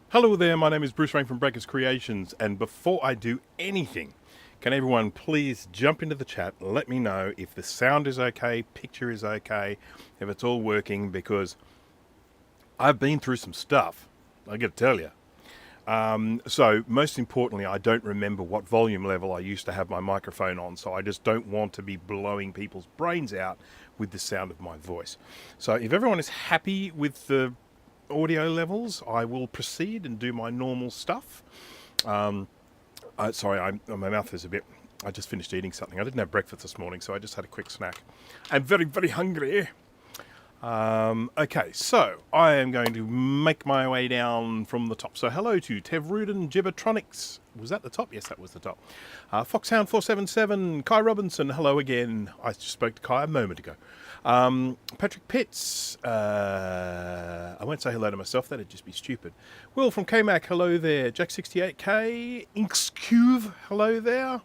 Hello there, my name is Bruce Rain from Breakers Creations, and before I do anything, can everyone please jump into the chat and let me know if the sound is okay, picture is okay, if it's all working, because I've been through some stuff, I gotta tell you. So most importantly, I don't remember what volume level I used to have my microphone on, so I just don't want to be blowing people's brains out with the sound of my voice. So if everyone is happy with the audio levels, I will proceed and do my normal stuff. Sorry, my mouth is a bit... I just finished eating something. I didn't have breakfast this morning, so I just had a quick snack. I'm very, very hungry. Okay, so I am going to make my way down from the top. So hello to Tev Rudin, Gibbertronics. Was that the top? Yes, that was the top. Foxhound477, Kai Robinson, hello again. I just spoke to Kai a moment ago. Patrick Pitts, I won't say hello to myself, that'd just be stupid. Will from KMac, hello there. Jack68K, Inkscube, hello there.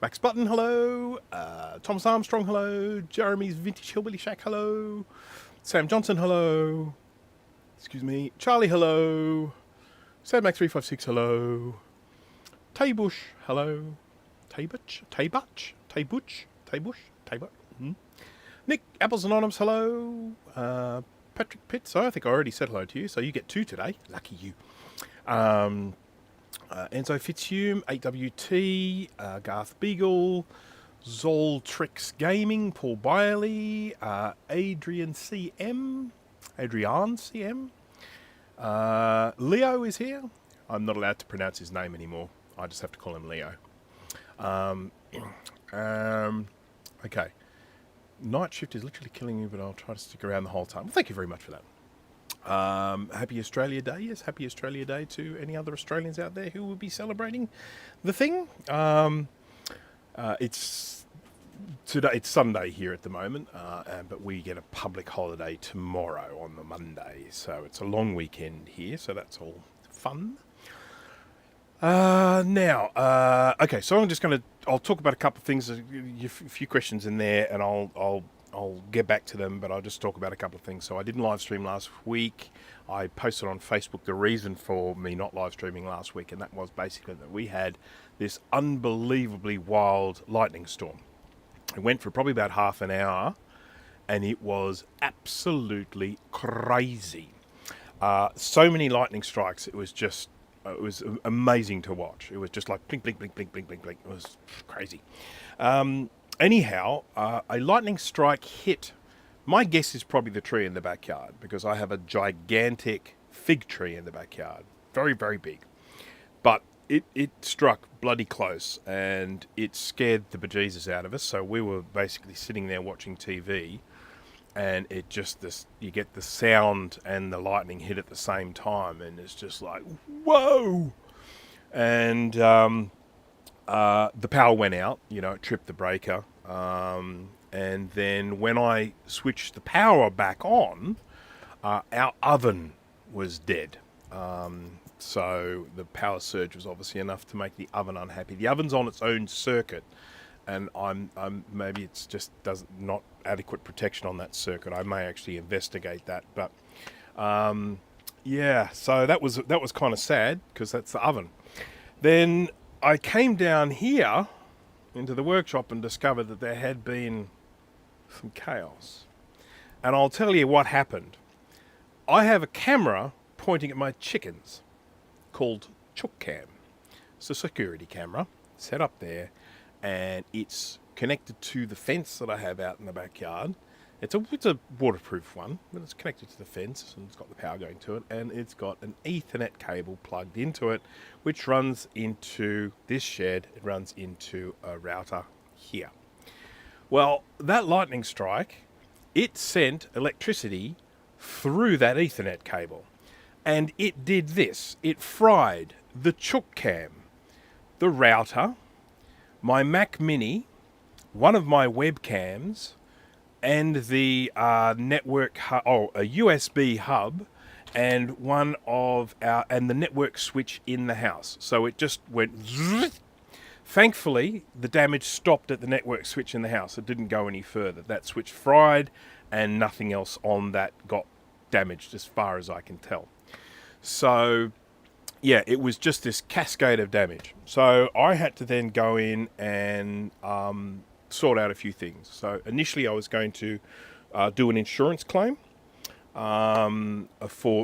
Max Button, hello. Thomas Armstrong, hello. Jeremy's Vintage Hillbilly Shack, hello. Sam Johnson, hello. Excuse me. Charlie, hello. SadMax356, hello. Taybush, hello. Taybush. Nick Apples Anonymous, hello. Patrick Pitts, I think I already said hello to you, so you get 2 today. Lucky you. Enzo Fitzhume, 8WT, Garth Beagle, Zoltrix Gaming, Paul Byerly, Adrian CM, Leo is here. I'm not allowed to pronounce his name anymore. I just have to call him Leo. Okay. Night shift is literally killing me, but I'll try to stick around the whole time. Well, thank you very much for that. Happy Australia Day. Yes, happy Australia Day to any other Australians out there who will be celebrating the thing. It's Sunday here at the moment, but we get a public holiday tomorrow on the Monday, so it's a long weekend here, so that's all fun. Okay, so I'll talk about a couple of things, a few questions in there, and I'll get back to them, but I'll just talk about a couple of things. So I didn't live stream last week. I posted on Facebook the reason for me not live streaming last week, and that was basically that we had this unbelievably wild lightning storm. It went for probably about half an hour, and it was absolutely crazy. So many lightning strikes, it was amazing to watch. It was just like blink, blink, blink, blink, blink, blink, blink. It was crazy. Anyhow, a lightning strike hit. My guess is probably the tree in the backyard, because I have a gigantic fig tree in the backyard. Very, very big. But it struck bloody close, and it scared the bejesus out of us. So we were basically sitting there watching TV, and you get the sound and the lightning hit at the same time, and it's just like, whoa! And the power went out, it tripped the breaker. And then when I switched the power back on, our oven was dead. So the power surge was obviously enough to make the oven unhappy. The oven's on its own circuit, and maybe it's just not adequate protection on that circuit. I may actually investigate that, but yeah. So that was kind of sad, because that's the oven. Then I came down here into the workshop and discovered that there had been some chaos. And I'll tell you what happened. I have a camera pointing at my chickens called Chook Cam. It's a security camera set up there, and it's connected to the fence that I have out in the backyard. It's a waterproof one, but it's connected to the fence, and it's got the power going to it, and it's got an Ethernet cable plugged into it, which runs into this shed. It runs into a router here. Well, that lightning strike, it sent electricity through that Ethernet cable, and it did this. It fried the Chook Cam, the router, my Mac Mini, one of my webcams, and the network, a USB hub, and and the network switch in the house. So it just went zzz. Thankfully, the damage stopped at the network switch in the house. It didn't go any further. That switch fried, and nothing else on that got damaged as far as I can tell. So yeah, it was just this cascade of damage. So I had to then go in and sort out a few things. So initially I was going to do an insurance claim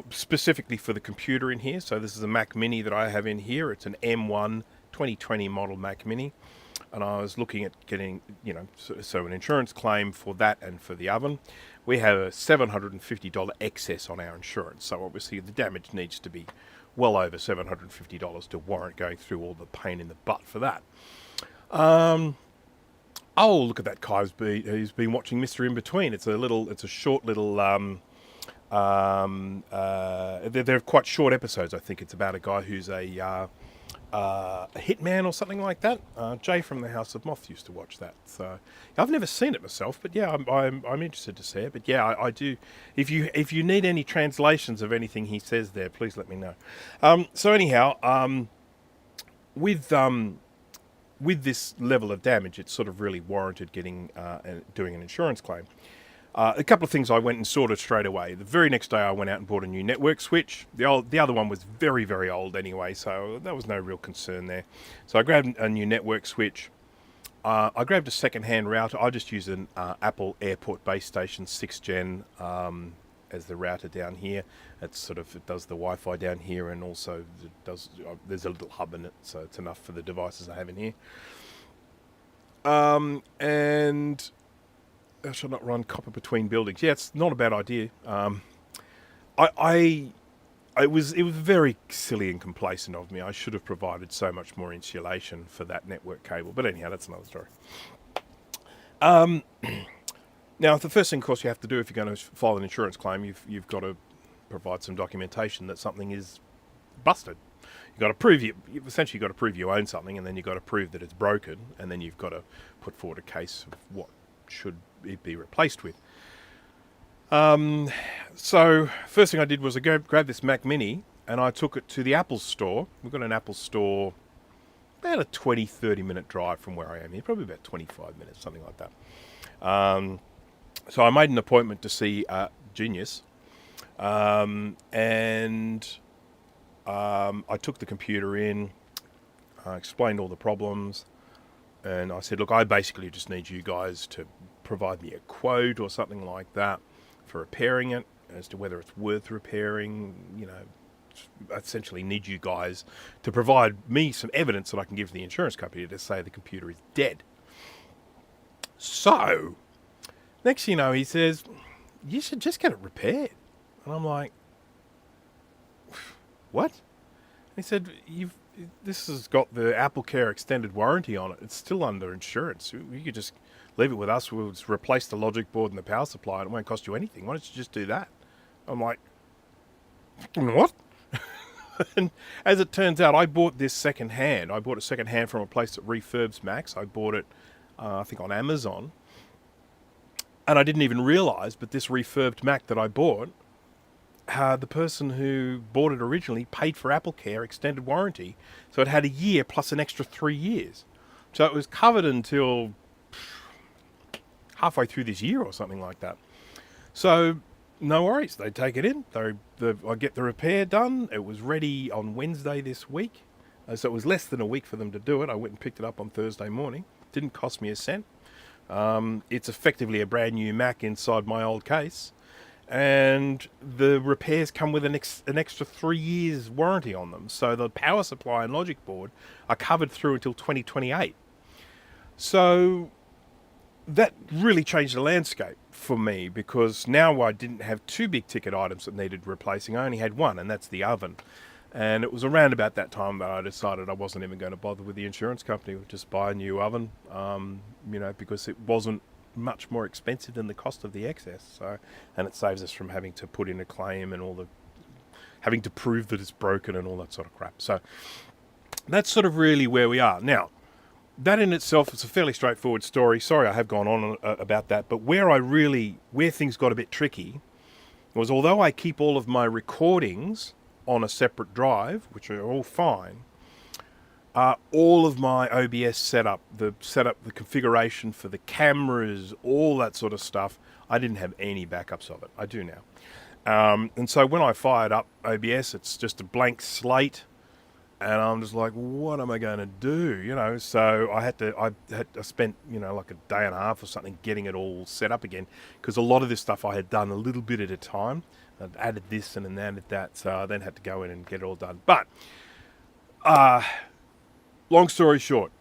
specifically for the computer in here. So this is a Mac Mini that I have in here. It's an M1 2020 model Mac Mini. And I was looking at getting, so an insurance claim for that and for the oven. We have a $750 excess on our insurance. So obviously the damage needs to be well over $750 to warrant going through all the pain in the butt for that. Oh, look at that guy who's been watching Mr. In Between. It's a short little, they're quite short episodes. I think it's about a guy who's a hitman or something like that. Jay from the House of Moth used to watch that. So I've never seen it myself, but yeah, I'm interested to see it. But yeah, I do. If you need any translations of anything he says there, please let me know. So anyhow, with this level of damage, it's sort of really warranted getting doing an insurance claim. A couple of things I went and sorted straight away. The very next day I went out and bought a new network switch. The other one was very, very old anyway, so there was no real concern there. So I grabbed a new network switch. I grabbed a second-hand router. I just used an Apple Airport Base Station 6th Gen as the router down here. It does the Wi-Fi down here, and also there's a little hub in it, so it's enough for the devices I have in here. And I shall not run copper between buildings. Yeah, it's not a bad idea. It was very silly and complacent of me. I should have provided so much more insulation for that network cable. But anyhow, that's another story. Now, the first thing, of course, you have to do if you're going to file an insurance claim, you've got to provide some documentation that something is busted. You've got to prove essentially you've got to prove you own something, and then you've got to prove that it's broken, and then you've got to put forward a case of what should it be replaced with. So first thing I did was I grabbed this Mac Mini and I took it to the Apple store. We've got an Apple store about a 20-30 minute drive from where I am here, probably about 25 minutes, something like that. So I made an appointment to see Genius, and I took the computer in, I explained all the problems, and I said, look, I basically just need you guys to provide me a quote or something like that for repairing it, as to whether it's worth repairing. Essentially need you guys to provide me some evidence that I can give to the insurance company to say the computer is dead. So, next thing you know, he says, you should just get it repaired. And I'm like, what? He said, this has got the Apple Care extended warranty on it. It's still under insurance. You could just leave it with us. We'll just replace the logic board and the power supply, and it won't cost you anything. Why don't you just do that? I'm like, what? And as it turns out, I bought this second hand. I bought it second hand from a place that refurbs Macs. I bought it, I think, on Amazon. And I didn't even realize, but this refurbed Mac that I bought, the person who bought it originally paid for Apple Care extended warranty. So it had a year plus an extra 3 years. So it was covered until halfway through this year or something like that. So no worries. They take it in. I get the repair done. It was ready on Wednesday this week. So it was less than a week for them to do it. I went and picked it up on Thursday morning. Didn't cost me a cent. It's effectively a brand new Mac inside my old case. And the repairs come with an extra 3 years warranty on them. So the power supply and logic board are covered through until 2028. So that really changed the landscape for me, because now I didn't have two big ticket items that needed replacing. I only had one, and that's the oven. And it was around about that time that I decided I wasn't even going to bother with the insurance company. Would just buy a new oven, because it wasn't much more expensive than the cost of the excess. So, and it saves us from having to put in a claim and having to prove that it's broken and all that sort of crap. So that's sort of really where we are now. That in itself is a fairly straightforward story. Sorry, I have gone on about that, but where things got a bit tricky was, although I keep all of my recordings on a separate drive, which are all fine, all of my OBS setup, the configuration for the cameras, all that sort of stuff, I didn't have any backups of it. I do now. And so when I fired up OBS, it's just a blank slate, and I'm just like, what am I going to do? You know, so I spent, you know, like a day and a half or something getting it all set up again, because a lot of this stuff I had done a little bit at a time. I'd added this and then added that, so I then had to go in and get it all done. But long story short,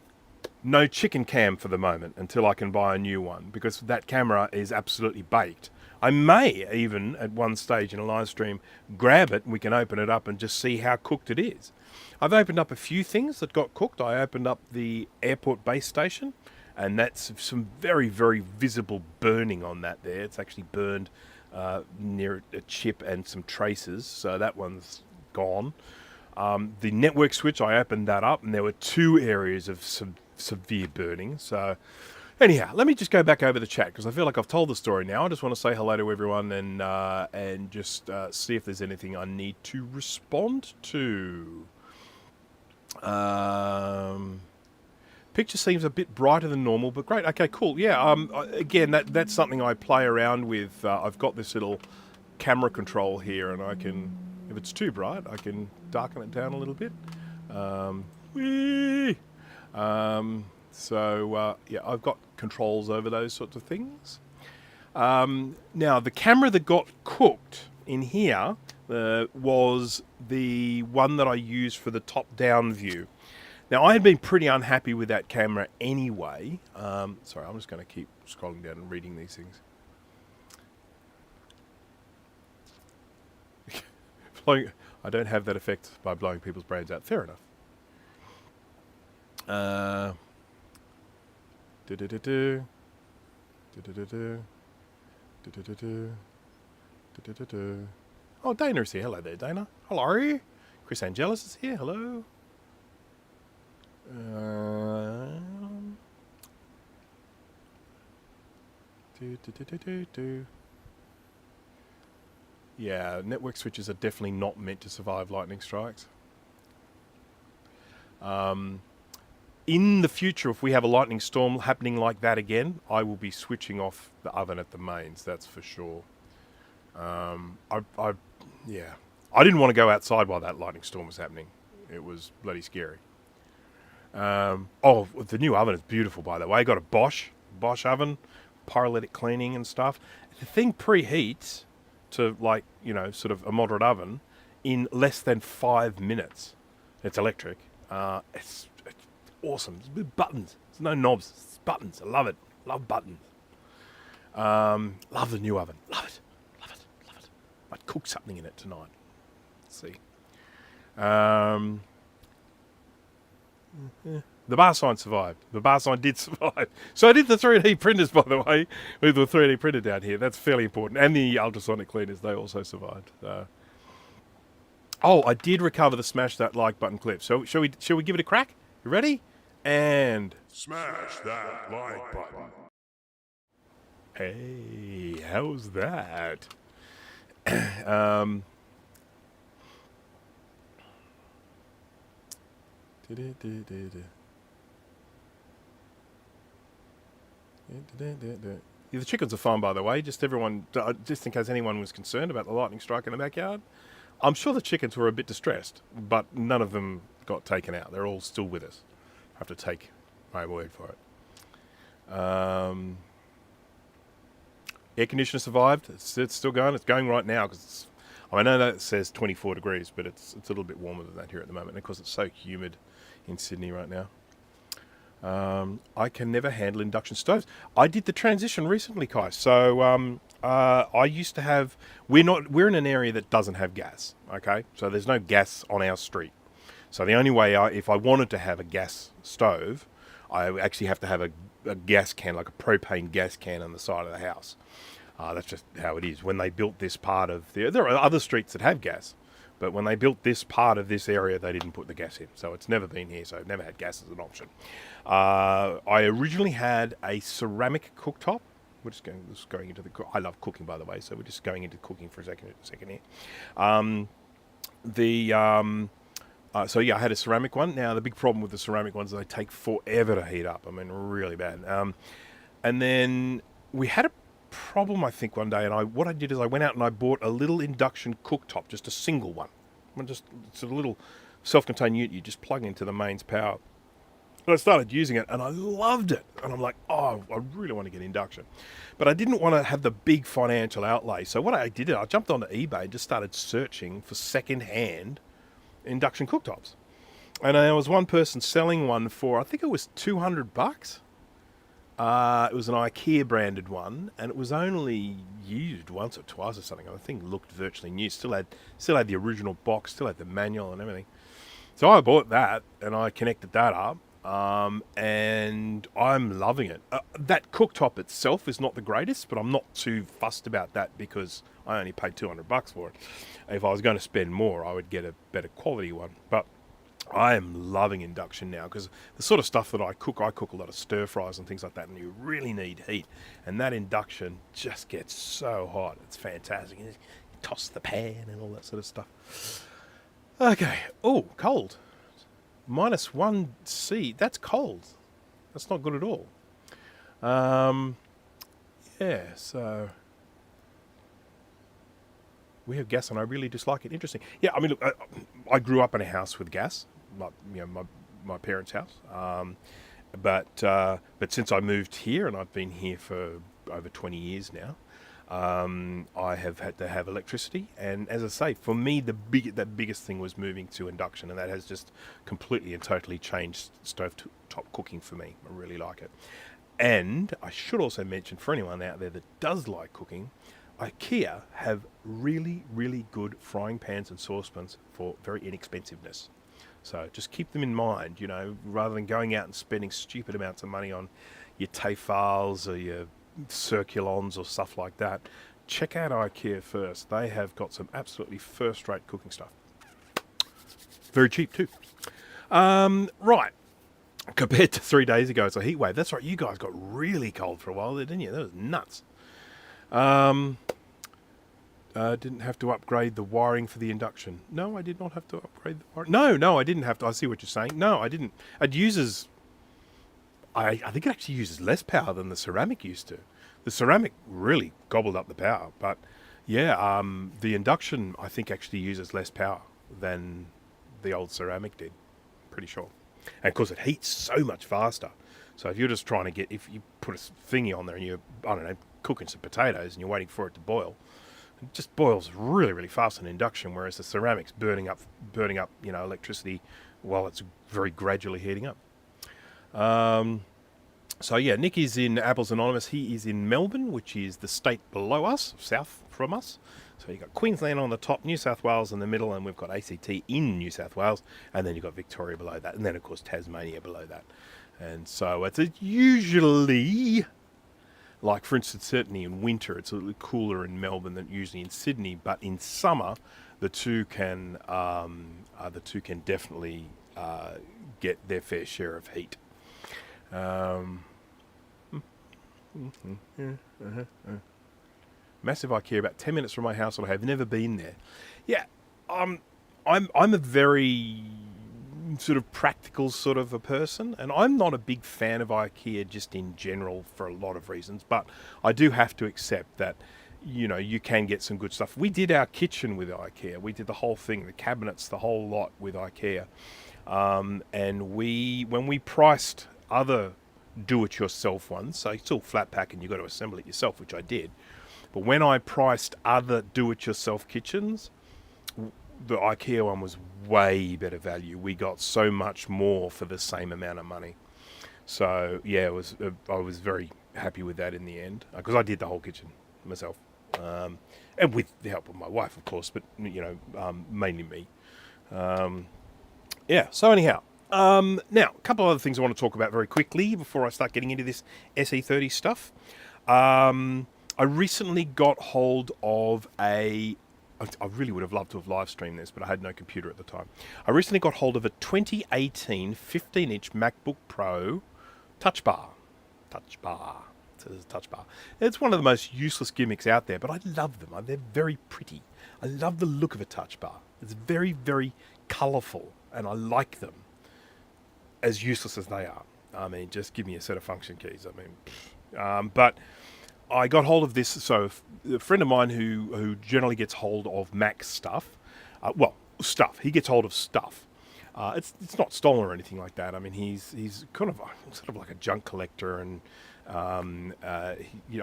no chicken cam for the moment until I can buy a new one, because that camera is absolutely baked. I may even, at one stage in a live stream, grab it and we can open it up and just see how cooked it is. I've opened up a few things that got cooked. I opened up the airport base station, and that's some very, very visible burning on that there. It's actually burned near a chip and some traces, so that one's gone. The network switch, I opened that up, and there were 2 areas of severe burning. So anyhow, let me just go back over the chat, because I feel like I've told the story now. I just want to say hello to everyone and just see if there's anything I need to respond to. Picture seems a bit brighter than normal, but great. Okay, cool. Yeah. Again, that's something I play around with. I've got this little camera control here, and I can, if it's too bright, I can darken it down a little bit. Yeah, I've got controls over those sorts of things. Now, the camera that got cooked in here was the one that I used for the top-down view. Now, I had been pretty unhappy with that camera anyway. Sorry, I'm just going to keep scrolling down and reading these things. I don't have that effect by blowing people's brains out. Fair enough. Oh, Dana is here. Hello there, Dana. Hello. Chris Angelis is here. Hello. Yeah, network switches are definitely not meant to survive lightning strikes. In the future, if we have a lightning storm happening like that again, I will be switching off the oven at the mains, that's for sure. Yeah. I didn't want to go outside while that lightning storm was happening. It was bloody scary. Oh, the new oven is beautiful, by the way. I got a Bosch oven, pyrolytic cleaning and stuff. The thing preheats to, like, you know, sort of a moderate oven in less than 5 minutes. It's electric. It's awesome. It's buttons. There's no knobs. It's buttons. I love it. Love buttons. Love the new oven. Love it. Love it. Love it. I'd cook something in it tonight. Let's see. The bar sign survived. The bar sign did survive. So I did the 3D printers, by the way, with the 3D printer down here. That's fairly important. And the ultrasonic cleaners, they also survived. Oh, I did recover the smash that like button clip. So shall we give it a crack? You ready? And smash that like button. Hey, how's that? Yeah, the chickens are fine, by the way. Just everyone, just in case anyone was concerned about the lightning strike in the backyard. I'm sure the chickens were a bit distressed, but none of them got taken out. They're all still with us. I have to take my word for it. Air conditioner survived. It's still going. It's going right now because I know that it says 24 degrees, but it's a little bit warmer than that here at the moment. And of course, it's so humid in Sydney right now. I can never handle induction stoves. I did the transition recently, Kai. So I used to have. We're in an area that doesn't have gas. Okay, so there's no gas on our street. So the only way, if I wanted to have a gas stove, I actually have to have a gas can, like a propane gas can, on the side of the house. That's just how it is. When they built this part of there are other streets that have gas, but when they built this part of this area, they didn't put the gas in. So it's never been here. So I've never had gas as an option. I originally had a ceramic cooktop. We're just going into the. I love cooking, by the way. So we're just going into cooking for a second here. So yeah, I had a ceramic one. Now the big problem with the ceramic ones is they take forever to heat up. I mean, really bad. And then we had problem, I think, one day, and what I did is I went out and I bought a little induction cooktop, just a single one. It's a little self-contained unit you just plug into the mains power. And I started using it, and I loved it. And I'm like, oh, I really want to get induction. But I didn't want to have the big financial outlay. So what I did, I jumped onto eBay and just started searching for second-hand induction cooktops. And there was one person selling one for, I think it was $200. It was an IKEA branded one, and it was only used once or twice or something. I think it looked virtually new. Still had the original box, still had the manual and everything. So I bought that, and I connected that up, and I'm loving it. That cooktop itself is not the greatest, but I'm not too fussed about that because I only paid $200 for it. If I was going to spend more, I would get a better quality one. But I am loving induction now because the sort of stuff that I cook a lot of stir fries and things like that, and you really need heat. And that induction just gets so hot. It's fantastic. You toss the pan and all that sort of stuff. Okay. Oh, cold. -1C. That's cold. That's not good at all. Yeah, so we have gas and I really dislike it. Interesting. Yeah, I mean, look, I grew up in a house with gas, my parents' house. But since I moved here, and I've been here for over 20 years now, I have had to have electricity. And as I say, for me, the biggest thing was moving to induction, and that has just completely and totally changed stovetop cooking for me. I really like it. And I should also mention, for anyone out there that does like cooking, IKEA have really, really good frying pans and saucepans for very inexpensiveness. So just keep them in mind, rather than going out and spending stupid amounts of money on your Tefals or your Circulons or stuff like that. Check out IKEA first. They have got some absolutely first-rate cooking stuff. Very cheap too. Right. Compared to 3 days ago, it's a heat wave. That's right, you guys got really cold for a while there, didn't you? That was nuts. Didn't have to upgrade the wiring for the induction. No, I did not have to upgrade the wiring. No, I didn't have to. I see what you're saying. No, I didn't. It uses... I think it actually uses less power than the ceramic used to. The ceramic really gobbled up the power. But, yeah, the induction, I think, actually uses less power than the old ceramic did. Pretty sure. And of course, it heats so much faster. So if you're just trying to if you put a thingy on there and you're, I don't know, cooking some potatoes and you're waiting for it to boil, it just boils really, really fast in induction, whereas the ceramic's burning up, electricity while it's very gradually heating up. So yeah, Nick is in Apples Anonymous. He is in Melbourne, which is the state below us, south from us. So you've got Queensland on the top, New South Wales in the middle, and we've got ACT in New South Wales, and then you've got Victoria below that, and then of course Tasmania below that. And so it's usually, like for instance, certainly in winter, it's a little cooler in Melbourne than usually in Sydney, but in summer, the two can definitely get their fair share of heat. Massive IKEA, about 10 minutes from my house, and I have never been there. Yeah, I'm a very sort of practical sort of a person, and I'm not a big fan of IKEA just in general for a lot of reasons, but I do have to accept that, you can get some good stuff. We did our kitchen with IKEA. We did the whole thing, the cabinets, the whole lot with IKEA. And when we priced other do-it-yourself ones, so it's all flat pack and you've got to assemble it yourself, which I did. But when I priced other do-it-yourself kitchens, the IKEA one was way better value. We got so much more for the same amount of money. So yeah, I was very happy with that in the end, because I did the whole kitchen myself, and with the help of my wife, of course, but mainly me. Yeah. So anyhow. Now, a couple of other things I want to talk about very quickly before I start getting into this SE30 stuff. I recently got hold of I really would have loved to have live streamed this, but I had no computer at the time. I recently got hold of a 2018 15-inch MacBook Pro touch bar. It says touch bar. It's one of the most useless gimmicks out there, but I love them. They're very pretty. I love the look of a touch bar. It's very, very colourful, and I like them. As useless as they are. I mean, just give me a set of function keys. I mean, but I got hold of this. So a friend of mine who generally gets hold of Mac stuff, stuff. He gets hold of stuff. It's not stolen or anything like that. I mean, he's kind of sort of like a junk collector, and he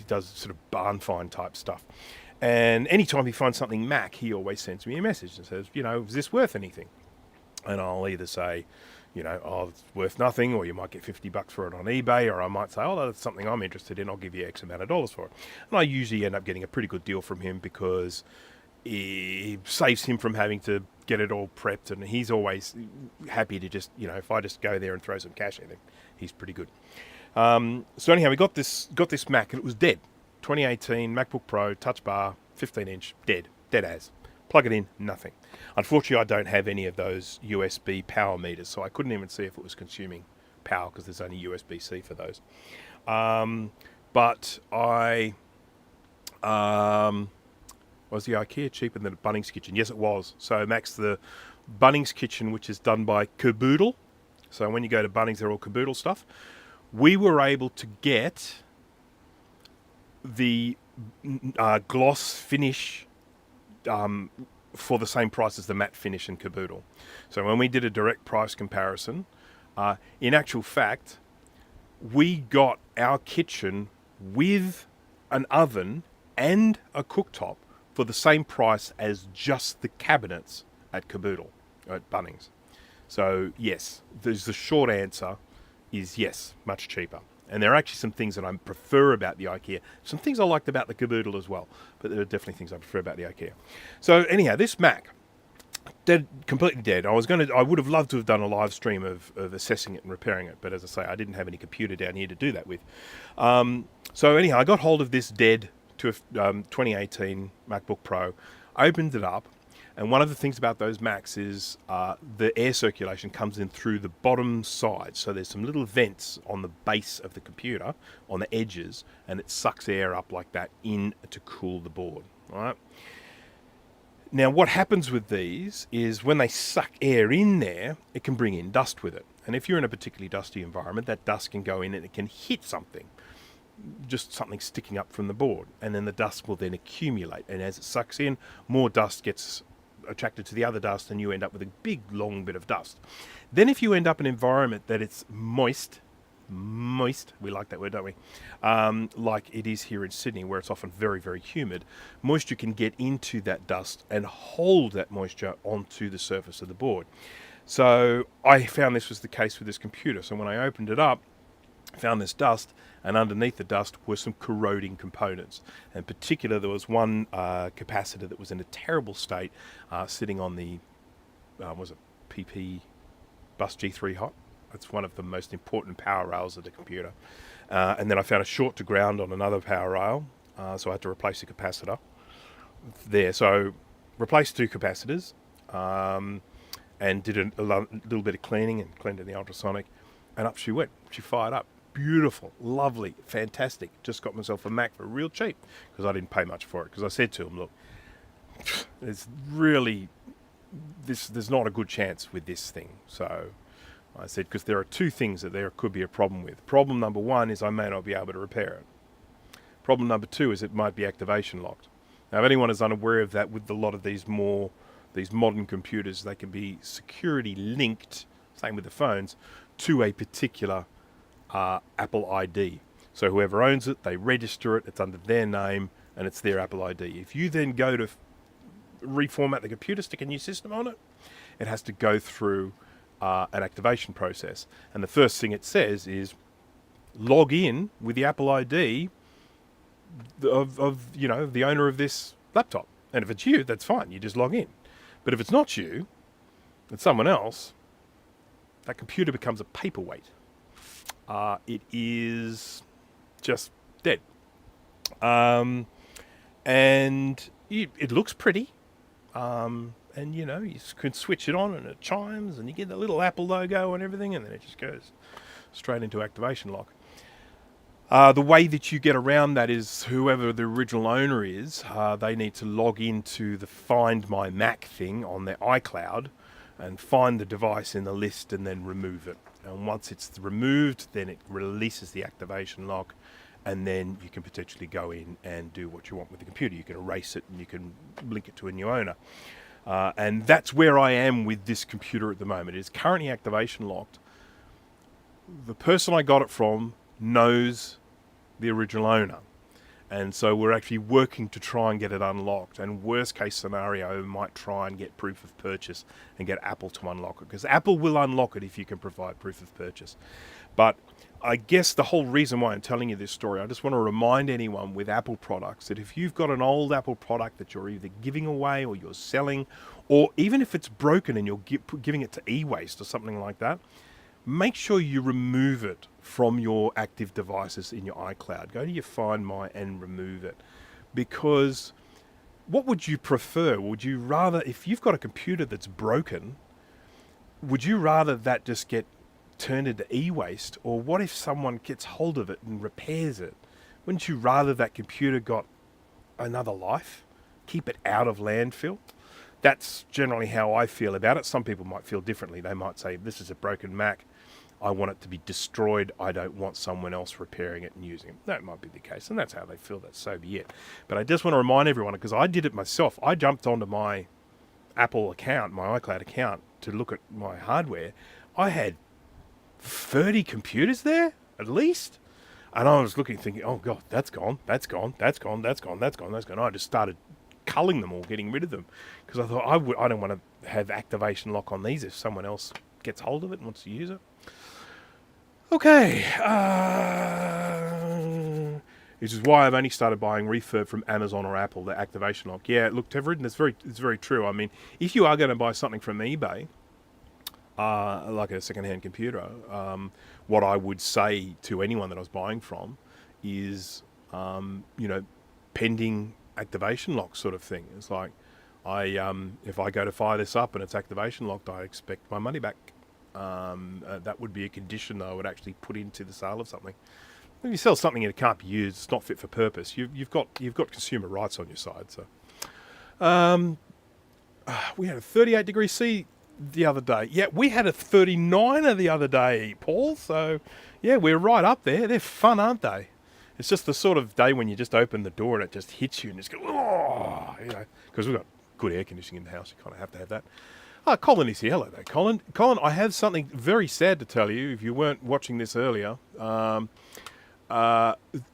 does sort of barn find type stuff. And anytime he finds something Mac, he always sends me a message and says, is this worth anything? And I'll either say, it's worth nothing, or you might get $50 for it on eBay, or I might say, that's something I'm interested in, I'll give you X amount of dollars for it. And I usually end up getting a pretty good deal from him because it saves him from having to get it all prepped, and he's always happy to just, if I just go there and throw some cash at him, he's pretty good. So anyhow, we got this Mac, and it was dead. 2018 MacBook Pro, Touch Bar, 15-inch, dead as. Plug it in, nothing. Unfortunately, I don't have any of those USB power meters, so I couldn't even see if it was consuming power because there's only USB-C for those. But I... was the IKEA cheaper than the Bunnings kitchen? Yes, it was. So Max, the Bunnings kitchen, which is done by Caboodle. So when you go to Bunnings, they're all Caboodle stuff. We were able to get the gloss finish for the same price as the matte finish in Caboodle. So when we did a direct price comparison, in actual fact, we got our kitchen with an oven and a cooktop for the same price as just the cabinets at Caboodle, at Bunnings. So yes, there's the short answer is yes, much cheaper. And there are actually some things that I prefer about the IKEA. Some things I liked about the Caboodle as well, but there are definitely things I prefer about the IKEA. So anyhow, this Mac, dead, completely dead. I would have loved to have done a live stream of assessing it and repairing it, but as I say, I didn't have any computer down here to do that with. So anyhow, I got hold of this dead 2018 MacBook Pro, opened it up, and one of the things about those Macs is the air circulation comes in through the bottom side. So there's some little vents on the base of the computer, on the edges, and it sucks air up like that in to cool the board. All right. Now, what happens with these is when they suck air in there, it can bring in dust with it. And if you're in a particularly dusty environment, that dust can go in and it can hit something. Just something sticking up from the board, and then the dust will then accumulate, and as it sucks in, more dust gets attracted to the other dust, and you end up with a big long bit of dust. Then if you end up in an environment that it's moist, we like that word, don't we, like it is here in Sydney, where it's often very, very humid, moisture can get into that dust and hold that moisture onto the surface of the board. So I found this was the case with this computer. So when I opened it up, I found this dust, and underneath the dust were some corroding components. In particular, there was one capacitor that was in a terrible state, sitting on the, was it PP Bus G3 Hot? That's one of the most important power rails of the computer. And then I found a short to ground on another power rail, so I had to replace the capacitor there. So replaced two capacitors, and did a little bit of cleaning, and cleaned in the ultrasonic, and up she went. She fired up. Beautiful, lovely, fantastic. Just got myself a Mac for real cheap because I didn't pay much for it. Because I said to him, look, there's not a good chance with this thing. So I said, because there are two things that there could be a problem with. Problem number one is I may not be able to repair it. Problem number two is it might be activation locked. Now, if anyone is unaware of that, with a lot of these modern computers, they can be security linked, same with the phones, to a particular Apple ID. So whoever owns it, they register it, it's under their name, and it's their Apple ID. If you then go to reformat the computer, stick a new system on it, it has to go through an activation process. And the first thing it says is log in with the Apple ID of the owner of this laptop. And if it's you, that's fine, you just log in. But if it's not you, it's someone else, that computer becomes a paperweight. It is just dead. And it looks pretty. And you can switch it on and it chimes and you get the little Apple logo and everything, and then it just goes straight into activation lock. The way that you get around that is whoever the original owner is, they need to log into the Find My Mac thing on their iCloud and find the device in the list and then remove it. And once it's removed, then it releases the activation lock, and then you can potentially go in and do what you want with the computer. You can erase it and you can link it to a new owner. And that's where I am with this computer at the moment. It is currently activation locked. The person I got it from knows the original owner. And so we're actually working to try and get it unlocked. And worst case scenario, we might try and get proof of purchase and get Apple to unlock it. Because Apple will unlock it if you can provide proof of purchase. But I guess the whole reason why I'm telling you this story, I just want to remind anyone with Apple products that if you've got an old Apple product that you're either giving away or you're selling, or even if it's broken and you're giving it to e-waste or something like that, make sure you remove it from your active devices in your iCloud. Go to your Find My and remove it. Because what would you prefer? Would you rather, if you've got a computer that's broken, would you rather that just get turned into e-waste, or what if someone gets hold of it and repairs it? Wouldn't you rather that computer got another life? Keep it out of landfill? That's generally how I feel about it. Some people might feel differently. They might say, this is a broken Mac. I want it to be destroyed. I don't want someone else repairing it and using it. That might be the case, and that's how they feel. That's so be it. But I just want to remind everyone, because I did it myself. I jumped onto my Apple account, my iCloud account, to look at my hardware. I had 30 computers there, at least. And I was looking, thinking, oh, God, that's gone, that's gone, that's gone, that's gone, that's gone, that's gone. I just started culling them all, getting rid of them. Because I thought, I don't want to have activation lock on these if someone else gets hold of it and wants to use it. Okay. Which is why I've only started buying refurb from Amazon or Apple, the activation lock. Yeah, look, Teverid, it's very true. I mean, if you are going to buy something from eBay, like a second-hand computer, what I would say to anyone that I was buying from is, pending activation lock sort of thing. It's like, if I go to fire this up and it's activation locked, I expect my money back. That would be a condition that I would actually put into the sale of something. If you sell something and it can't be used, it's not fit for purpose. You've got consumer rights on your side. So, we had a 38 degree C the other day. Yeah, we had a 39er the other day, Paul. So, yeah, we're right up there. They're fun, aren't they? It's just the sort of day when you just open the door and it just hits you and just go, oh, because we've got good air conditioning in the house. You kind of have to have that. Colin is here. Hello there, Colin. Colin, I have something very sad to tell you if you weren't watching this earlier.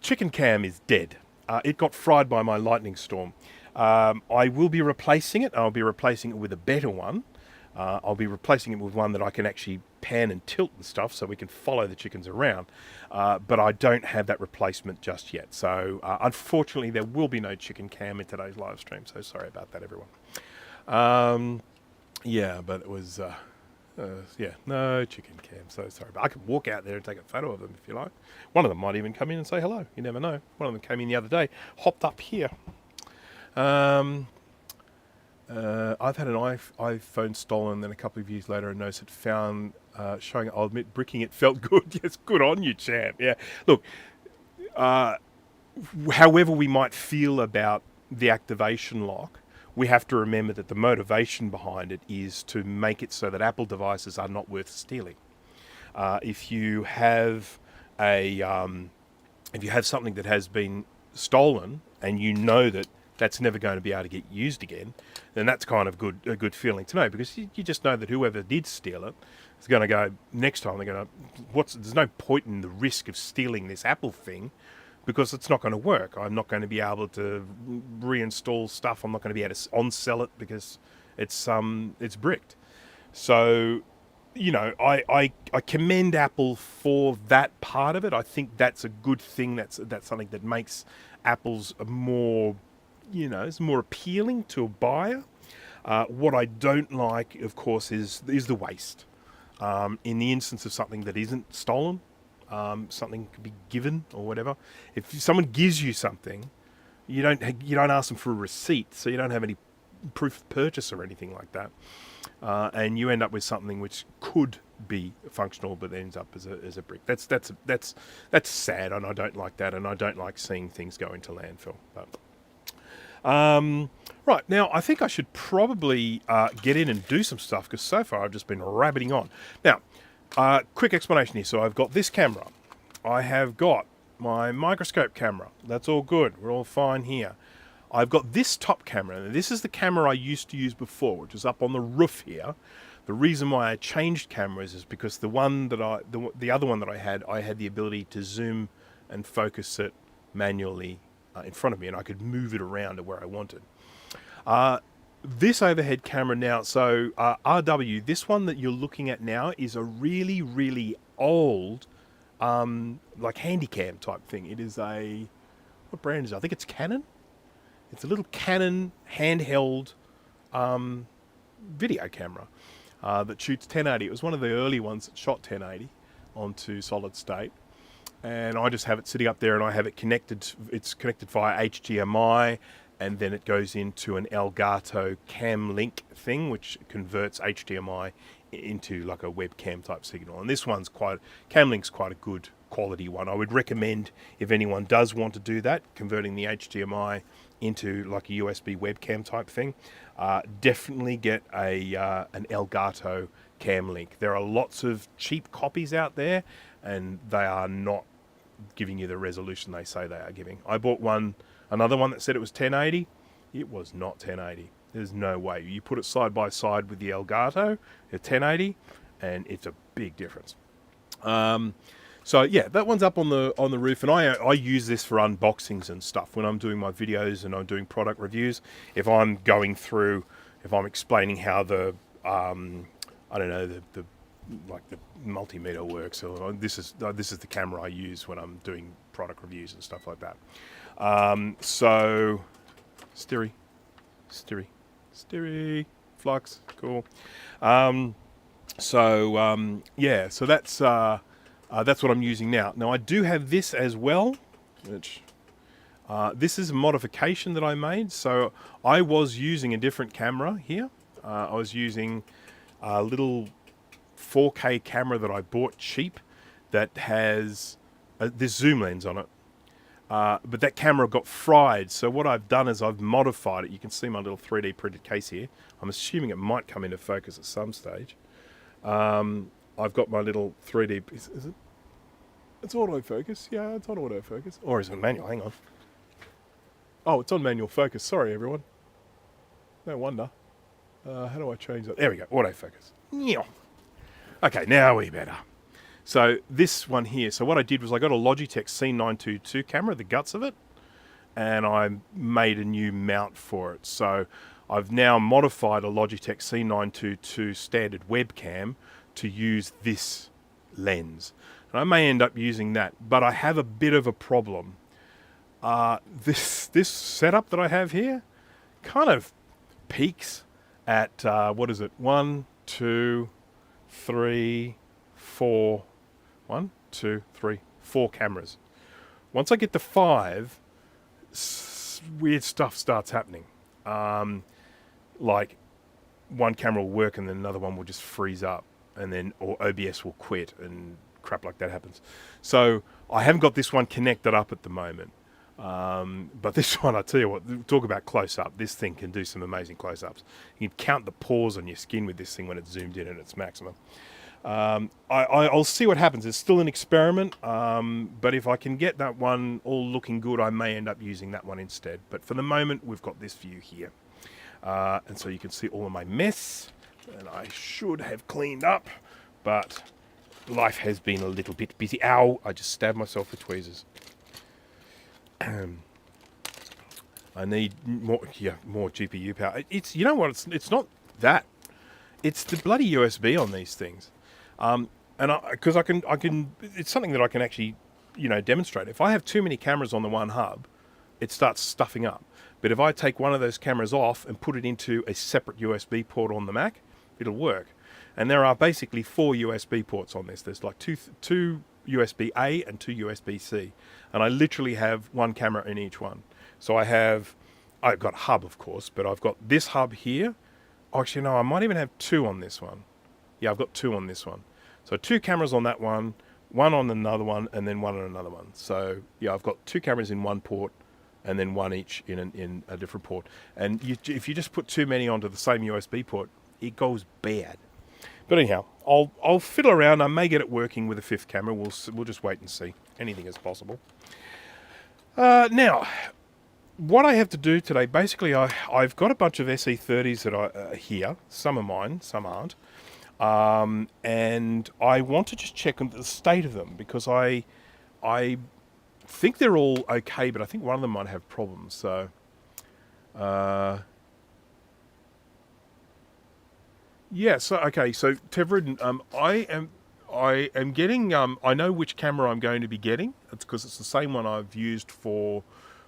Chicken cam is dead. It got fried by my lightning storm. I will be replacing it. I'll be replacing it with a better one. I'll be replacing it with one that I can actually pan and tilt and stuff so we can follow the chickens around. But I don't have that replacement just yet. So unfortunately, there will be no chicken cam in today's live stream. So sorry about that, everyone. Yeah, but it was, no chicken cam. So sorry. But I could walk out there and take a photo of them if you like. One of them might even come in and say hello. You never know. One of them came in the other day, hopped up here. I've had an iPhone stolen, then a couple of years later, a notice it found showing, I'll admit, bricking it felt good. Yes, good on you, champ. Yeah, look, however we might feel about the activation lock, we have to remember that the motivation behind it is to make it so that Apple devices are not worth stealing. If you have something that has been stolen and you know that that's never going to be able to get used again, then that's kind of a good feeling to know, because you just know that whoever did steal it is going to go next time. They're going to, there's no point in the risk of stealing this Apple thing, because it's not going to work. I'm not going to be able to reinstall stuff. I'm not going to be able to on-sell it because it's bricked. So, I commend Apple for that part of it. I think that's a good thing. That's something that makes Apple's more, it's more appealing to a buyer. What I don't like, of course, is the waste. In the instance of something that isn't stolen, something could be given or whatever. If someone gives you something, you don't ask them for a receipt, so you don't have any proof of purchase or anything like that, and you end up with something which could be functional but ends up as a brick. That's sad, and I don't like that, and I don't like seeing things go into landfill. But, right, now I think I should probably get in and do some stuff, because so far I've just been rabbiting on. Now, quick explanation here. So I've got this camera. I have got my microscope camera. That's all good. We're all fine here. I've got this top camera. And this is the camera I used to use before, which is up on the roof here. The reason why I changed cameras is because the other one that I had the ability to zoom and focus it manually in front of me, and I could move it around to where I wanted. This overhead camera now, so RW, this one that you're looking at now is a really, really old, like Handycam type thing. It is what brand is it? I think it's Canon. It's a little Canon handheld video camera that shoots 1080. It was one of the early ones that shot 1080 onto solid state. And I just have it sitting up there, and I have it connected. It's connected via HDMI, and then it goes into an Elgato Cam Link thing, which converts HDMI into like a webcam type signal. And this one's Cam Link's quite a good quality one. I would recommend, if anyone does want to do that, converting the HDMI into like a USB webcam type thing, definitely get an Elgato Cam Link. There are lots of cheap copies out there, and they are not giving you the resolution they say they are giving. I bought another one that said it was 1080. It was not 1080. There's no way. You put it side by side with the Elgato at 1080, and it's a big difference. So yeah, that one's up on the roof, and I use this for unboxings and stuff when I'm doing my videos and I'm doing product reviews. If I'm explaining how the the multimeter works, or this is the camera I use when I'm doing product reviews and stuff like that. So Styri, Flux, cool. Yeah, so that's what I'm using now. Now I do have this as well, which this is a modification that I made. So I was using a different camera here. I was using a little 4K camera that I bought cheap that has this zoom lens on it. But that camera got fried, so what I've done is I've modified it. You can see my little 3D printed case here. I'm assuming it might come into focus at some stage. I've got my little 3D... Is it? It's autofocus. Yeah, it's on autofocus. Or is it manual? Hang on. Oh, it's on manual focus. Sorry, everyone. No wonder. How do I change that? There we go. Autofocus. Okay, now we better. So this one here, so what I did was I got a Logitech C922 camera, the guts of it, and I made a new mount for it. So I've now modified a Logitech C922 standard webcam to use this lens. And I may end up using that, but I have a bit of a problem. This setup that I have here kind of peaks at, 1, 2, 3, 4... 1, 2, 3, 4 cameras. Once I get to 5, weird stuff starts happening. Like one camera will work and then another one will just freeze up, and then or OBS will quit and crap like that happens. So I haven't got this one connected up at the moment. But this one, I tell you what, talk about close up. This thing can do some amazing close ups. You can count the pores on your skin with this thing when it's zoomed in at its maximum. I'll see what happens. It's still an experiment, but if I can get that one all looking good, I may end up using that one instead. But for the moment, we've got this view here. And so you can see all of my mess, and I should have cleaned up, but life has been a little bit busy. Ow, I just stabbed myself with tweezers. I need more GPU power. It's, you know what, it's not that. It's the bloody USB on these things. And because I can, it's something that I can actually, demonstrate. If I have too many cameras on the one hub, it starts stuffing up. But if I take one of those cameras off and put it into a separate USB port on the Mac, it'll work. And there are basically 4 USB ports on this. There's like two USB-A and 2 USB-C. And I literally have one camera in each one. So I've got a hub, of course, but I've got this hub here. Actually, no, I might even have 2 on this one. Yeah, I've got 2 on this one. So 2 cameras on that one on another one, and then one on another one. So yeah, I've got 2 cameras in one port, and then one each in a different port. And if you just put too many onto the same USB port, it goes bad. But anyhow, I'll fiddle around. I may get it working with a fifth camera. We'll just wait and see. Anything is possible. Now, what I have to do today, basically, I've got a bunch of SE30s that are here. Some are mine, some aren't. And I want to just check on the state of them because I think they're all okay, but I think one of them might have problems. So, yeah. So okay. So Tevrid, I am getting. I know which camera I'm going to be getting. It's because it's the same one I've used for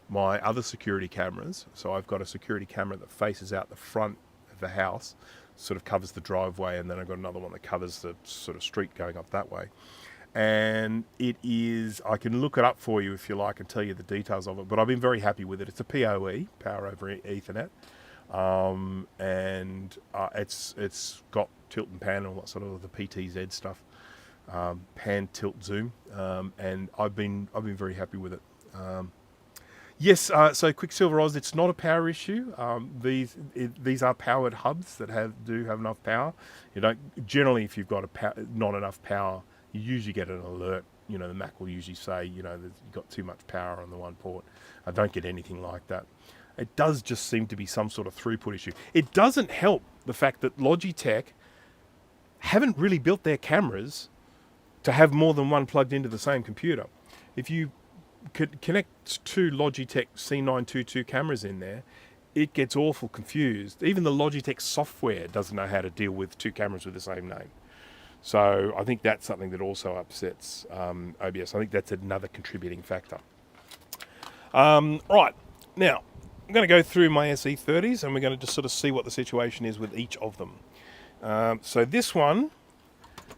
my other security cameras. So I've got a security camera that faces out the front of the house, sort of covers the driveway, and then I've got another one that covers the sort of street going up that way. And it is, I can look it up for you if you like and tell you the details of it, but I've been very happy with it. It's a PoE, Power over Ethernet, and it's got tilt and pan and all that sort of the PTZ stuff, pan, tilt, zoom, and I've been very happy with it. Yes, so Quicksilver Oz, it's not a power issue. These are powered hubs that do have enough power. You don't generally, if you've got not enough power, you usually get an alert. You know, the Mac will usually say, you know, that you've got too much power on the one port. I don't get anything like that. It does just seem to be some sort of throughput issue. It doesn't help the fact that Logitech haven't really built their cameras to have more than one plugged into the same computer. If you could connect two Logitech C922 cameras in there, it gets awful confused. Even the Logitech software doesn't know how to deal with two cameras with the same name. So I think that's something that also upsets OBS. I think that's another contributing factor. Right, now I'm going to go through my SE30s and we're going to just sort of see what the situation is with each of them. So this one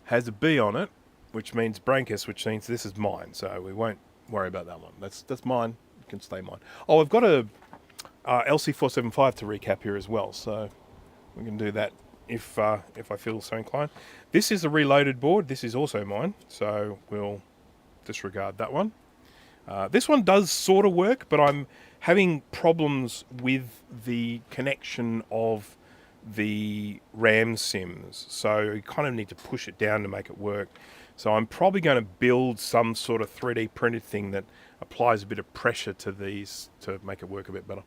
has a B on it, which means Brankus, which means this is mine. So we won't worry about that one. That's mine. It can stay mine. Oh, I've got a LC475 to recap here as well. So we can do that if I feel so inclined. This is a reloaded board. This is also mine, so we'll disregard that one. This one does sort of work, but I'm having problems with the connection of the RAM sims, so you kind of need to push it down to make it work. So I'm probably going to build some sort of 3D printed thing that applies a bit of pressure to these to make it work a bit better.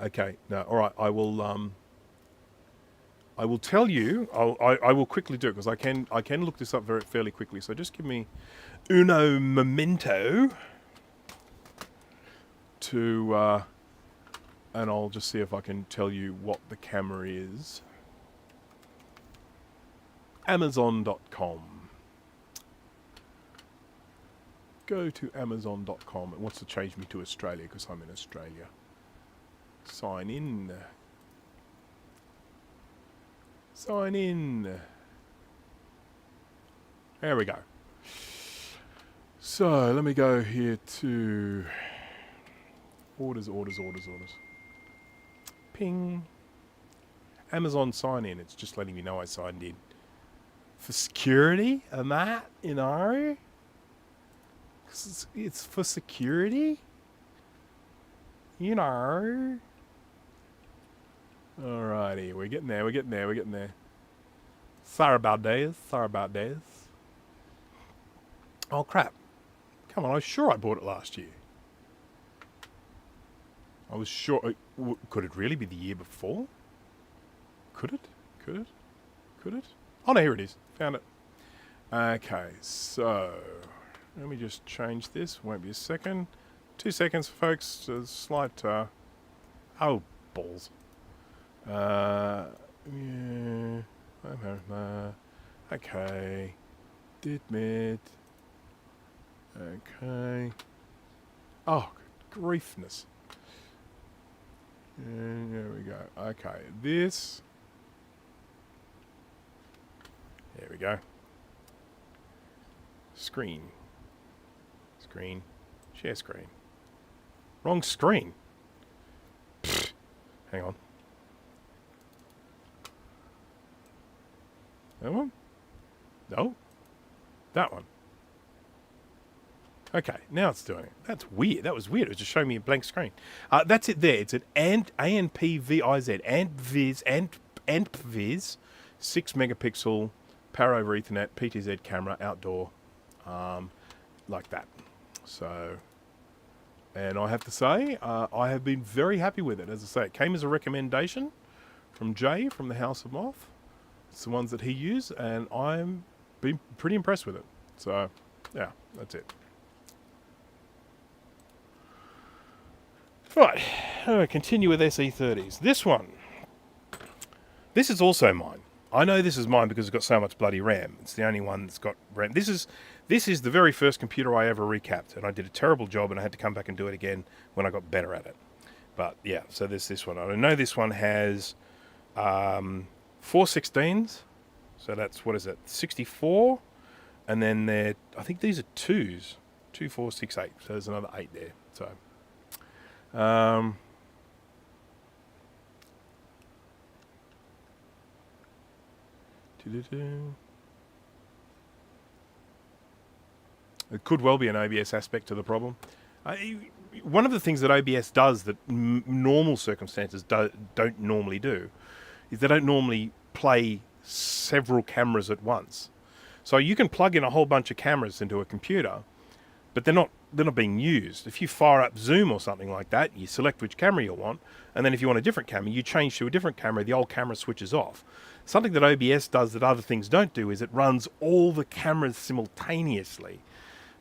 Okay, no, all right. I will tell you. I will quickly do it because I can look this up fairly quickly. So just give me uno momento to, and I'll just see if I can tell you what the camera is. Amazon.com. Go to Amazon.com. It wants to change me to Australia because I'm in Australia. Sign in. Sign in. There we go. So let me go here to orders. Ping. Amazon sign in. It's just letting me know I signed in. For security and that, you know. 'Cause it's for security. You know. Alrighty, we're getting there. Sorry about this. Oh crap. Come on, I was sure I bought it last year. I was sure. Could it really be the year before? Could it? Oh no, here it is. Found it. Okay, so let me just change this. Won't be a second. 2 seconds, folks. A slight. Oh, balls. Yeah. Okay. Admit. Okay. Oh, good griefness. And there we go. Okay, this. There we go. Screen. Share screen. Wrong screen. Pfft. Hang on. That one? No. That one. Okay, now it's doing it. That's weird. That was weird. It was just showing me a blank screen. That's it there. It's an ANPVIZ, ANPVIZ, 6 megapixel, power over Ethernet, PTZ camera, outdoor, like that. So, and I have to say, I have been very happy with it. As I say, it came as a recommendation from Jay from the House of Moth. It's the ones that he used, and I'm been pretty impressed with it. So, yeah, that's it. Right, continue with SE30s. This one. This is also mine. I know this is mine because it's got so much bloody RAM. It's the only one that's got RAM. This is the very first computer I ever recapped, and I did a terrible job, and I had to come back and do it again when I got better at it. But yeah, so there's this one. I know this one has 4 16s, so that's, what is it, 64, and then I think these are 2s, 2, 4, 6, 8. So there's another 8 there. So. It could well be an OBS aspect to the problem. One of the things that OBS does that normal circumstances don't normally do is they don't normally play several cameras at once. So you can plug in a whole bunch of cameras into a computer, but they're not being used. If you fire up Zoom or something like that, you select which camera you want, and then if you want a different camera, you change to a different camera, the old camera switches off. Something that OBS does that other things don't do is it runs all the cameras simultaneously.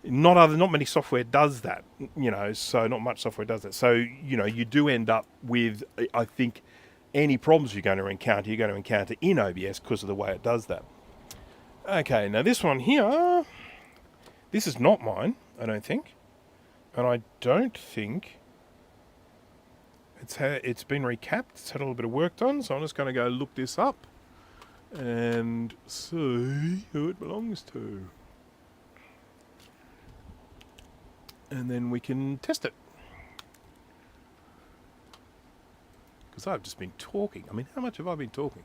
Not many software does that, so not much software does that. So, you do end up with, I think, any problems you're going to encounter in OBS because of the way it does that. Okay, now this one here, this is not mine, I don't think. And I don't think it's been recapped. It's had a little bit of work done, so I'm just going to go look this up and see who it belongs to. And then we can test it. Because I've just been talking. I mean, how much have I been talking?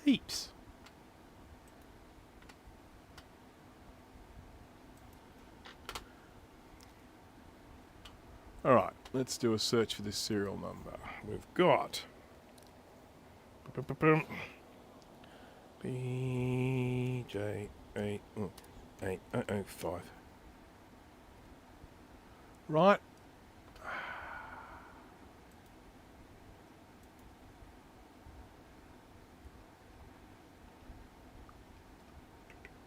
Heaps. Alright, let's do a search for this serial number. We've got BJ8005. Right.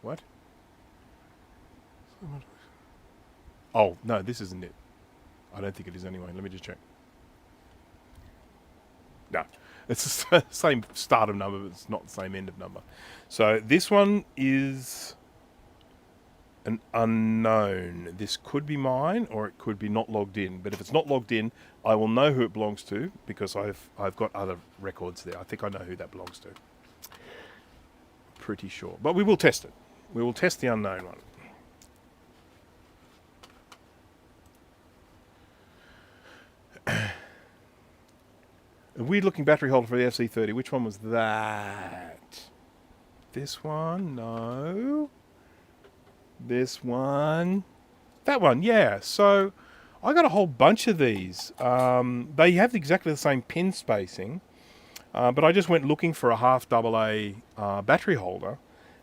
What? Oh, no, this isn't it. I don't think it is anyway. Let me just check. No, it's the same start of number, but it's not the same end of number. So this one is an unknown. This could be mine, or it could be not logged in. But if it's not logged in, I will know who it belongs to because I've got other records there. I think I know who that belongs to. Pretty sure. But we will test it. We will test the unknown one. A weird looking battery holder for the FC30. Which one was that? This one? No. This one? That one, yeah. So I got a whole bunch of these. They have exactly the same pin spacing, but I just went looking for a half AA battery holder,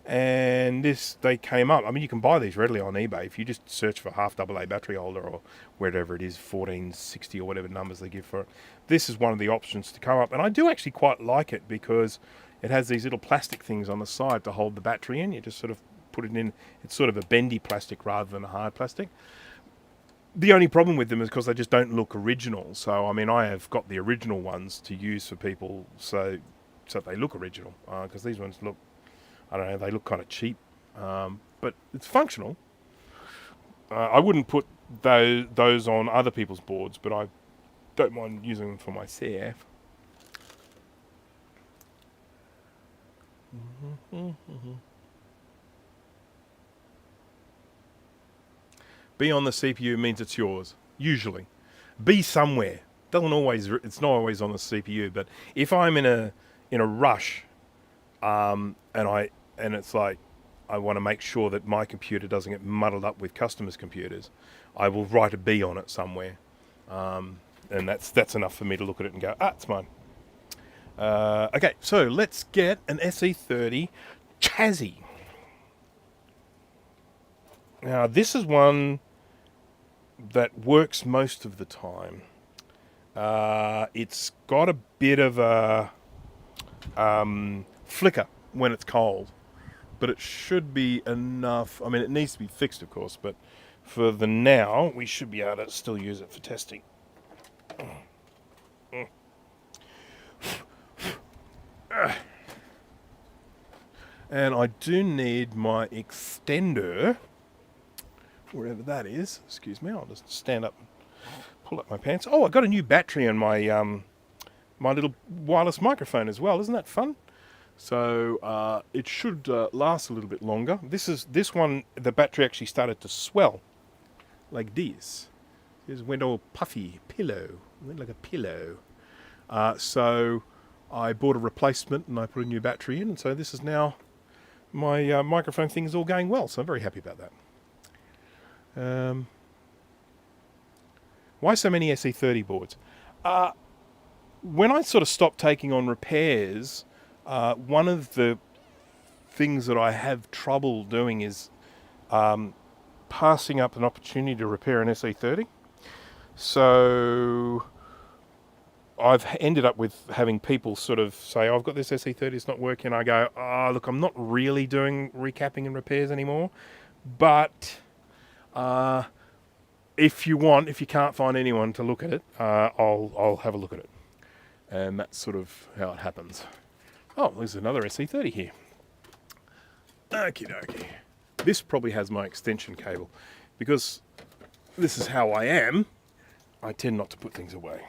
and they came up. I mean, you can buy these readily on eBay if you just search for half AA battery holder or wherever it is, 1460 or whatever numbers they give for it. This is one of the options to come up, and I do actually quite like it because it has these little plastic things on the side to hold the battery in. You just sort of put it in. It's sort of a bendy plastic rather than a hard plastic. The only problem with them is because they just don't look original. So, I mean, I have got the original ones to use for people so they look original. Because these ones look, I don't know, they look kind of cheap. But it's functional. I wouldn't put those on other people's boards, but I don't mind using them for myself. Be on the CPU means it's yours. Usually, be somewhere. It's not always on the CPU. But if I'm in a rush, and it's like I want to make sure that my computer doesn't get muddled up with customers' computers, I will write a B on it somewhere. And that's enough for me to look at it and go, it's mine. Okay, so let's get an SE30 chassis. Now, this is one that works most of the time. It's got a bit of a flicker when it's cold, but it should be enough. I mean, it needs to be fixed, of course, but for the now, we should be able to still use it for testing. And I do need my extender, wherever that is. Excuse me, I'll just stand up and pull up my pants. Oh, I got a new battery on my my little wireless microphone as well. Isn't that fun? So it should last a little bit longer. This one, the battery actually started to swell like this. It went all puffy, pillow. It went like a pillow. So I bought a replacement and I put a new battery in, and so this is now my microphone thing is all going well. So I'm very happy about that. Why so many SE30 boards? When I sort of stopped taking on repairs, one of the things that I have trouble doing is passing up an opportunity to repair an SE30. So I've ended up with having people sort of say, I've got this SE30, it's not working. I go, look, I'm not really doing recapping and repairs anymore. But if you can't find anyone to look at it, I'll have a look at it. And that's sort of how it happens. Oh, there's another SE30 here. Okie dokie. This probably has my extension cable. Because this is how I am, I tend not to put things away.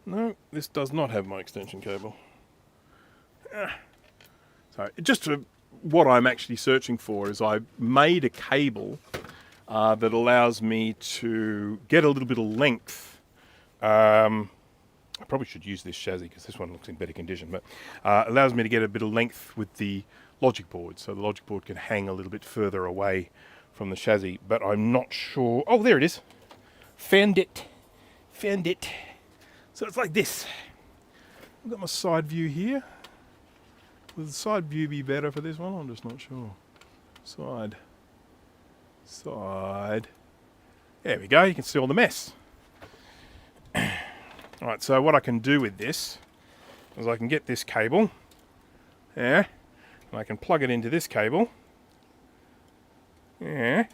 No, this does not have my extension cable. So, what I'm actually searching for is I made a cable that allows me to get a little bit of length. I probably should use this chassis because this one looks in better condition, but allows me to get a bit of length with the logic board, so the logic board can hang a little bit further away from the chassis, but I'm not sure. Oh, there it is. Found it. So it's like this. I've got my side view here. Will the side view be better for this one? I'm just not sure. Side. There we go, you can see all the mess. Alright, so what I can do with this is I can get this cable, and I can plug it into this cable, and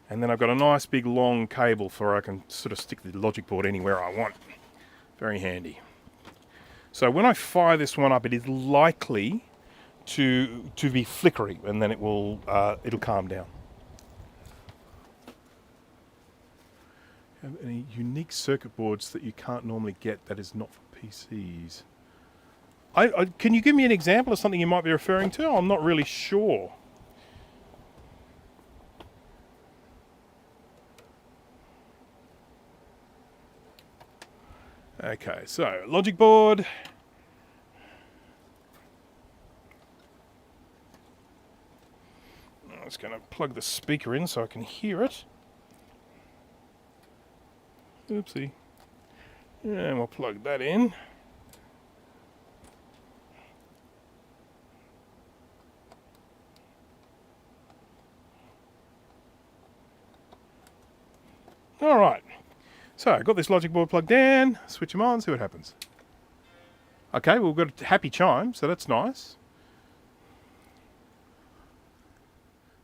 then I've got a nice big long cable for I can sort of stick the logic board anywhere I want. Very handy. So when I fire this one up, it is likely to be flickery, and then it'll calm down. Have any unique circuit boards that you can't normally get that is not for PCs? Can you give me an example of something you might be referring to? I'm not really sure. Okay, so logic board. I'm just going to plug the speaker in so I can hear it. Oopsie. And we'll plug that in. All right. So I've got this logic board plugged in. Switch them on, see what happens. Okay, well, we've got a happy chime, so that's nice.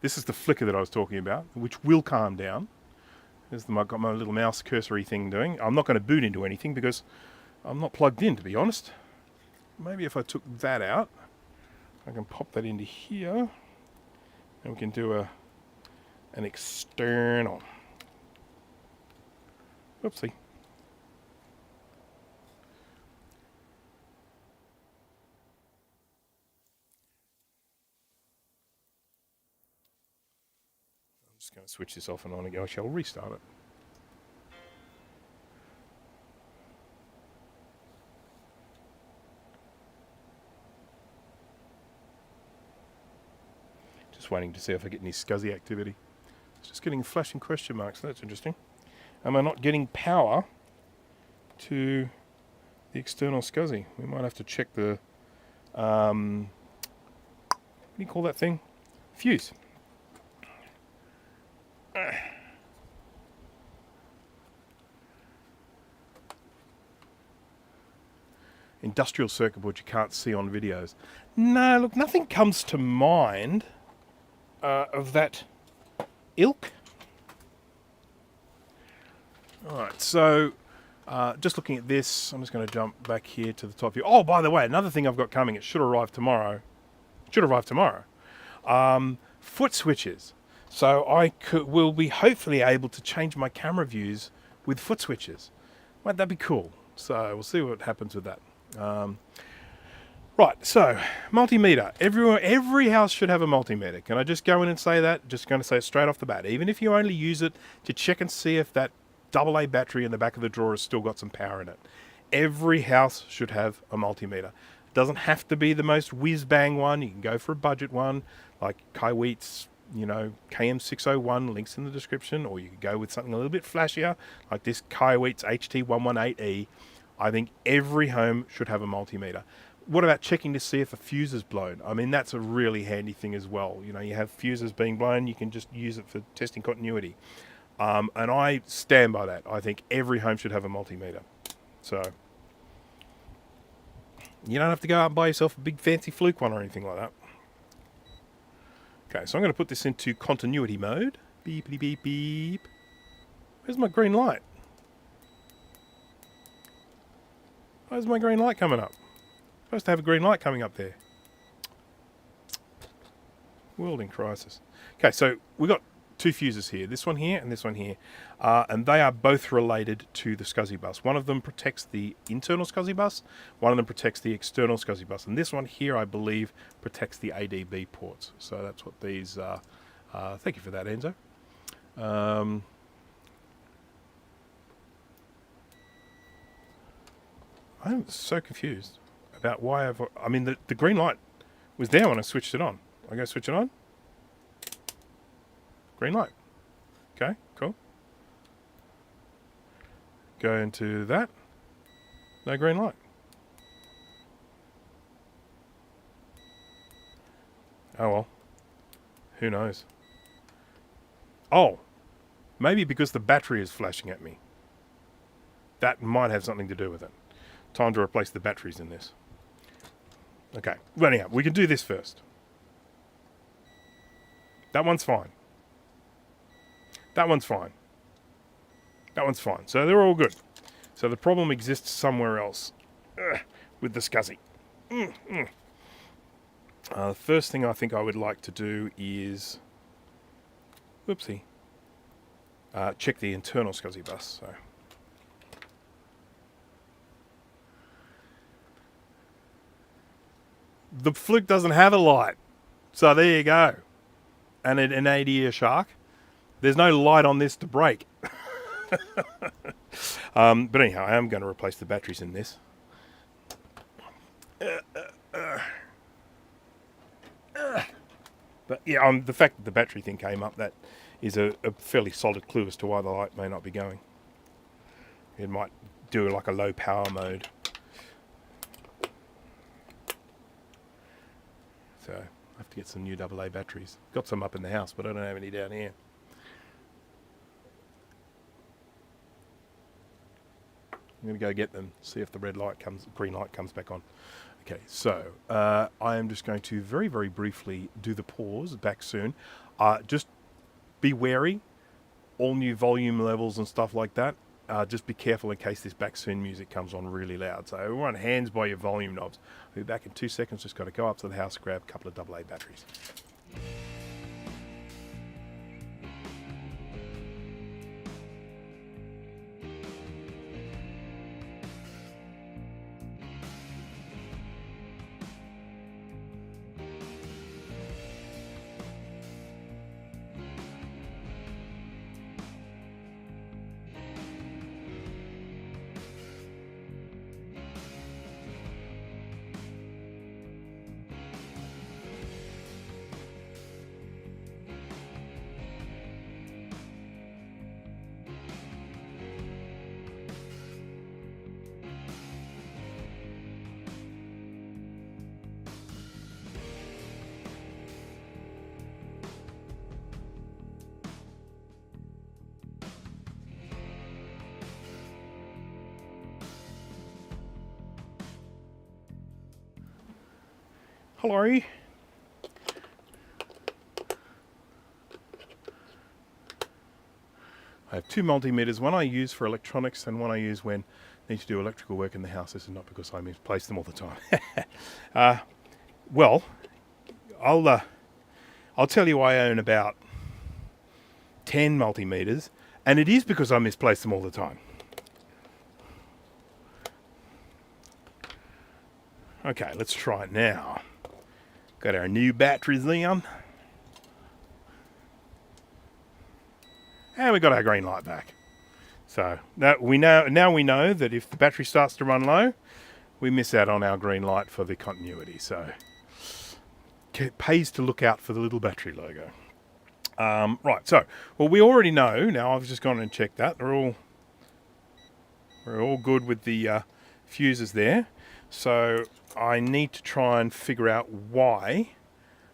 This is the flicker that I was talking about, which will calm down. I've got my little mouse cursory thing doing. I'm not going to boot into anything because I'm not plugged in, to be honest. Maybe if I took that out, I can pop that into here, and we can do an external. Oopsie. I'm just going to switch this off and on again. I shall restart it. just waiting to see if I get any SCSI activity. It's just getting flashing question marks. That's interesting. Am I not getting power to the external SCSI? We might have to check the, what do you call that thing? Fuse. Industrial circuit board you can't see on videos. No, look, nothing comes to mind of that ilk. Alright, so just looking at this, I'm just going to jump back here to the top view. Oh, by the way, another thing I've got coming, it should arrive tomorrow. Foot switches. So I will be hopefully able to change my camera views with foot switches. Won't that be cool? So we'll see what happens with that. Right, so multimeter. Every house should have a multimeter. Can I just go in and say that? Just going to say it straight off the bat. Even if you only use it to check and see if that AA battery in the back of the drawer has still got some power in it. Every house should have a multimeter. It doesn't have to be the most whiz-bang one. You can go for a budget one, like Kaiweet's, KM601, links in the description, or you could go with something a little bit flashier, like this Kaiweet's HT118E. I think every home should have a multimeter. What about checking to see if a fuse is blown? I mean, that's a really handy thing as well. You have fuses being blown, you can just use it for testing continuity. And I stand by that. I think every home should have a multimeter. So you don't have to go out and buy yourself a big fancy Fluke one or anything like that. Okay, so I'm going to put this into continuity mode. Beep, beep, beep, beep. Where's my green light? Where's my green light coming up? Supposed to have a green light coming up there. World in crisis. Okay, so we've got two fuses here. This one here and this one here. And they are both related to the SCSI bus. One of them protects the internal SCSI bus. One of them protects the external SCSI bus. And this one here, I believe, protects the ADB ports. So that's what these are. Thank you for that, Enzo. I'm so confused about why the green light was there when I switched it on. I go switch it on. Green light. Okay, cool. Go into that. No green light. Oh well. Who knows? Oh, maybe because the battery is flashing at me. That might have something to do with it. Time to replace the batteries in this. Okay, well anyhow, we can do this first. That one's fine. That one's fine. That one's fine. So they're all good. So the problem exists somewhere else with the SCSI. The first thing I think I would like to do is, whoopsie, check the internal SCSI bus. So. The Fluke doesn't have a light. So there you go. And an 80-year shark. There's no light on this to break. But anyhow, I am going to replace the batteries in this. But yeah, the fact that the battery thing came up, that is a fairly solid clue as to why the light may not be going. It might do like a low power mode. So I have to get some new AA batteries. Got some up in the house, but I don't have any down here. I'm going to go get them, see if the green light comes back on. Okay, so I am just going to very, very briefly do the pause, back soon. Just be wary, all new volume levels and stuff like that. Just be careful in case this back soon music comes on really loud. So everyone, hands by your volume knobs. I'll be back in 2 seconds. Just got to go up to the house, grab a couple of AA batteries. Hello. I have two multimeters, one I use for electronics and one I use when I need to do electrical work in the house. This is not because I misplace them all the time. Well, I'll tell you I own about 10 multimeters, and it is because I misplace them all the time. Okay, let's try it now. Got our new batteries in. And we got our green light back. So now we know that if the battery starts to run low, we miss out on our green light for the continuity. So it pays to look out for the little battery logo. Right, so well, we already know. Now I've just gone and checked that we're all good with the fuses there. So I need to try and figure out why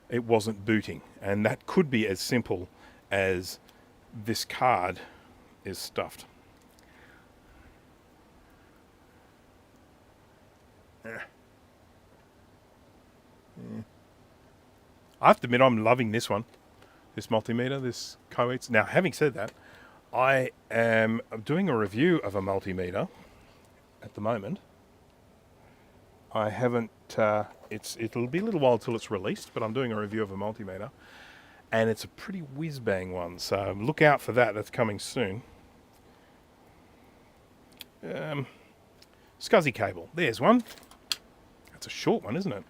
it wasn't booting, and that could be as simple as this card is stuffed. I have to admit, I'm loving this one, this multimeter, this Coates. Now, having said that, I am doing a review of a multimeter at the moment. I haven't, it'll be a little while till it's released, but I'm doing a review of a multimeter, and it's a pretty whiz-bang one, so look out for that. That's coming soon. SCSI cable, there's one. That's a short one, isn't it?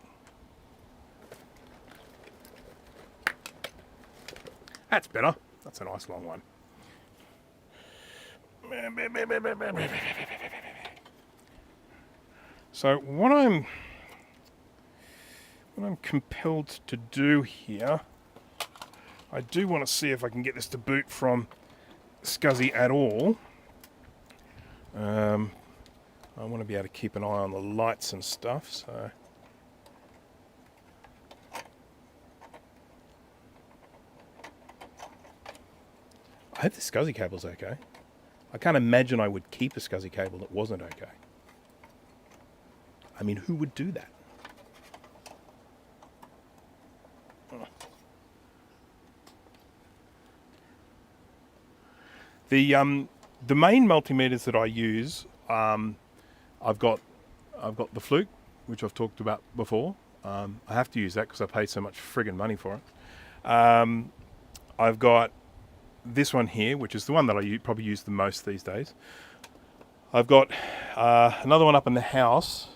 That's better. That's a nice long one. So what I'm compelled to do here, I do want to see if I can get this to boot from SCSI at all. I want to be able to keep an eye on the lights and stuff, so I hope the SCSI cable's okay. I can't imagine I would keep a SCSI cable that wasn't okay. I mean, who would do that? Oh. The main multimeters that I use, I've got the Flux, which I've talked about before. I have to use that because I paid so much friggin' money for it. I've got this one here, which is the one that I probably use the most these days. I've got another one up in the house.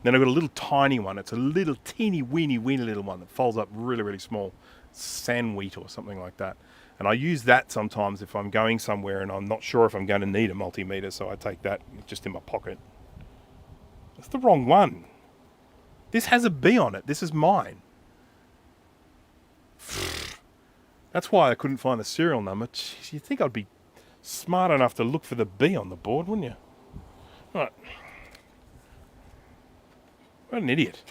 Then I've got a little tiny one. It's a little teeny weeny little one that folds up really, really small. Sandwheat or something like that. And I use that sometimes if I'm going somewhere and I'm not sure if I'm going to need a multimeter, so I take that just in my pocket. That's the wrong one. This has a B on it. This is mine. That's why I couldn't find the serial number. Jeez, you'd think I'd be smart enough to look for the B on the board, wouldn't you? Right. What an idiot.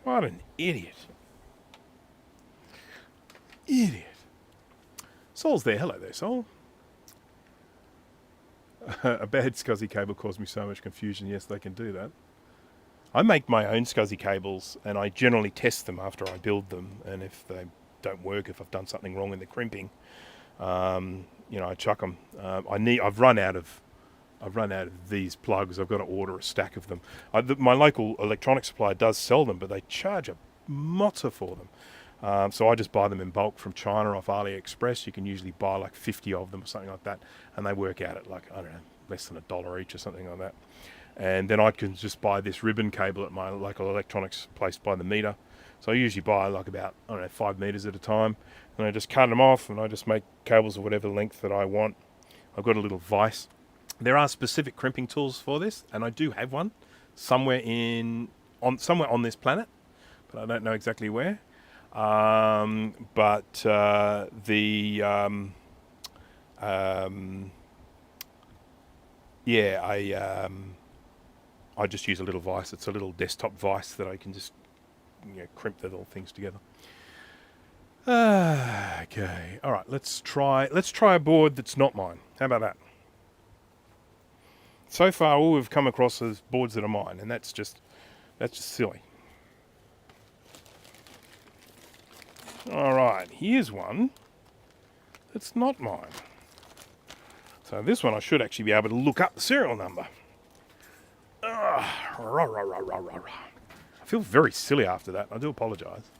What an idiot. Idiot. Sol's there. Hello there, Sol. A bad SCSI cable caused me so much confusion. Yes, they can do that. I make my own SCSI cables, and I generally test them after I build them. And if they don't work, if I've done something wrong in the crimping, I chuck them. I've run out of these plugs. I've got to order a stack of them. My local electronics supplier does sell them, but they charge a mozza for them. So I just buy them in bulk from China off AliExpress. You can usually buy like 50 of them or something like that, and they work out at like, I don't know, less than $1 each or something like that. And then I can just buy this ribbon cable at my local electronics place by the meter. So I usually buy like about, 5 meters at a time, and I just cut them off, and I just make cables of whatever length that I want. I've got a little vise. There are specific crimping tools for this, and I do have one somewhere on this planet, but I don't know exactly where. I just use a little vise. It's a little desktop vise that I can just crimp the little things together. Okay, all right. Let's try a board that's not mine. How about that? So far, all we've come across is boards that are mine, and that's just silly. Alright, here's one that's not mine. So this one I should actually be able to look up the serial number. I feel very silly after that. I do apologise.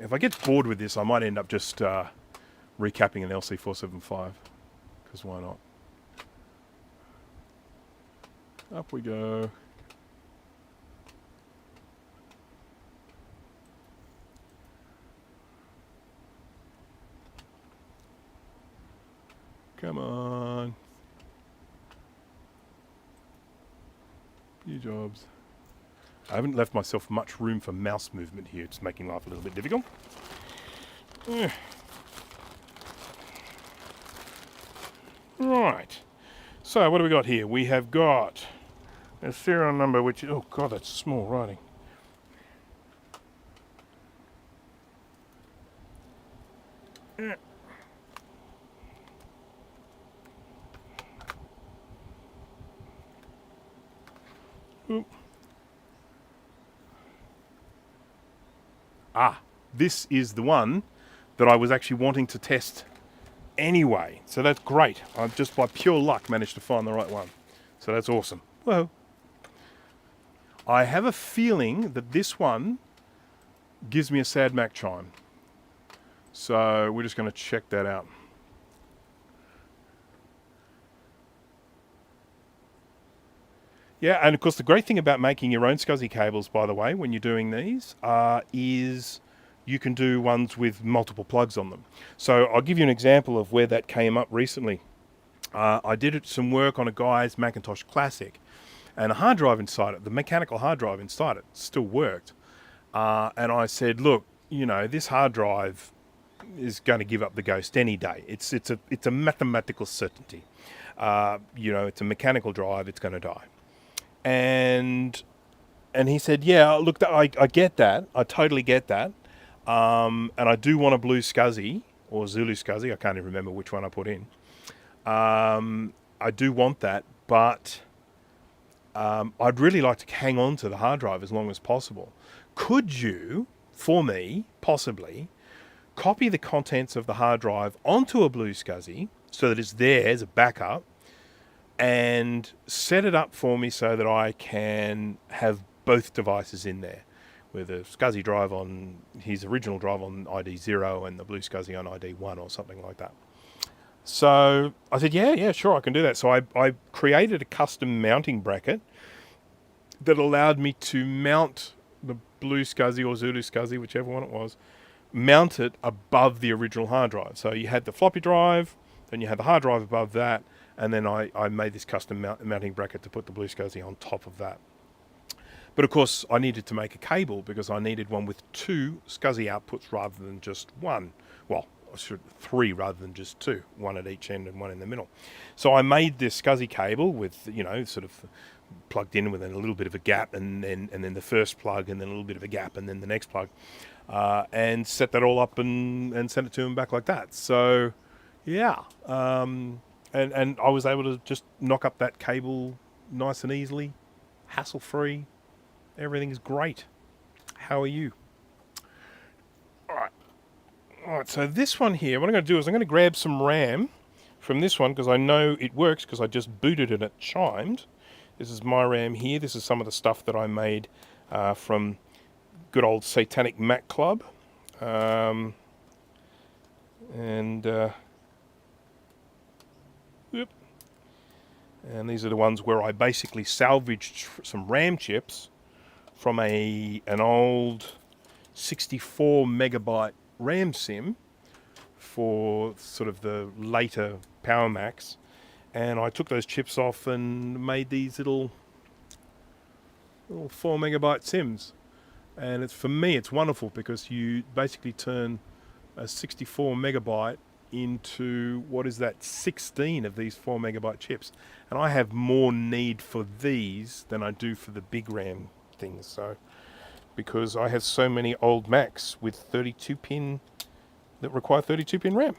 If I get bored with this, I might end up just recapping an LC475. Because why not? Up we go. Come on. Few jobs. I haven't left myself much room for mouse movement here. It's making life a little bit difficult. Right. So what do we got here? We have got a serial number which... Oh god, that's small writing. Oop. Ah, this is the one that I was actually wanting to test anyway. So that's great. I've just by pure luck managed to find the right one. So that's awesome. Whoa. I have a feeling that this one gives me a sad Mac chime. So we're just going to check that out. Yeah, and of course the great thing about making your own SCSI cables, by the way, when you're doing these, is you can do ones with multiple plugs on them. So I'll give you an example of where that came up recently. I did some work on a guy's Macintosh Classic, and a hard drive inside it, the mechanical hard drive inside it, still worked. And I said, look, you know, this hard drive is going to give up the ghost any day. It's a mathematical certainty. You know, it's a mechanical drive, it's going to die. And he said, yeah, look, I get that. I totally get that. And I do want a blue SCSI, or Zulu SCSI. I can't even remember which one I put in. I do want that, but I'd really like to hang on to the hard drive as long as possible. Could you, for me, possibly, copy the contents of the hard drive onto a blue SCSI so that it's there as a backup, and set it up for me so that I can have both devices in there, with a SCSI drive on his original drive on ID 0 and the blue SCSI on ID 1 or something like that. So I said, yeah, sure, I can do that. So I created a custom mounting bracket that allowed me to mount the blue SCSI or Zulu SCSI, whichever one it was, mount it above the original hard drive. So you had the floppy drive, then you had the hard drive above that, and then I made this custom mounting bracket to put the blue SCSI on top of that. But of course, I needed to make a cable because I needed one with two SCSI outputs rather than just one. Well, three rather than just two, one at each end and one in the middle. So I made this SCSI cable with, you know, sort of plugged in with a little bit of a gap, and then the first plug, and then a little bit of a gap, and then the next plug, and set that all up and sent it to him back like that. So, yeah. And I was able to just knock up that cable nice and easily, hassle-free. Everything's great. How are you? Alright, so this one here, what I'm going to do is I'm going to grab some RAM from this one because I know it works because I just booted and it chimed. This is my RAM here. This is some of the stuff that I made from good old Satanic Mac Club. And these are the ones where I basically salvaged some RAM chips from an old 64 megabyte RAM sim for sort of the later Power Macs, and I took those chips off and made these little 4 megabyte sims. And it's, for me, it's wonderful because you basically turn a 64 megabyte into, what is that, 16 of these 4 megabyte chips. And I have more need for these than I do for the big RAM things. So, because I have so many old Macs with 32 pin that require 32 pin RAM.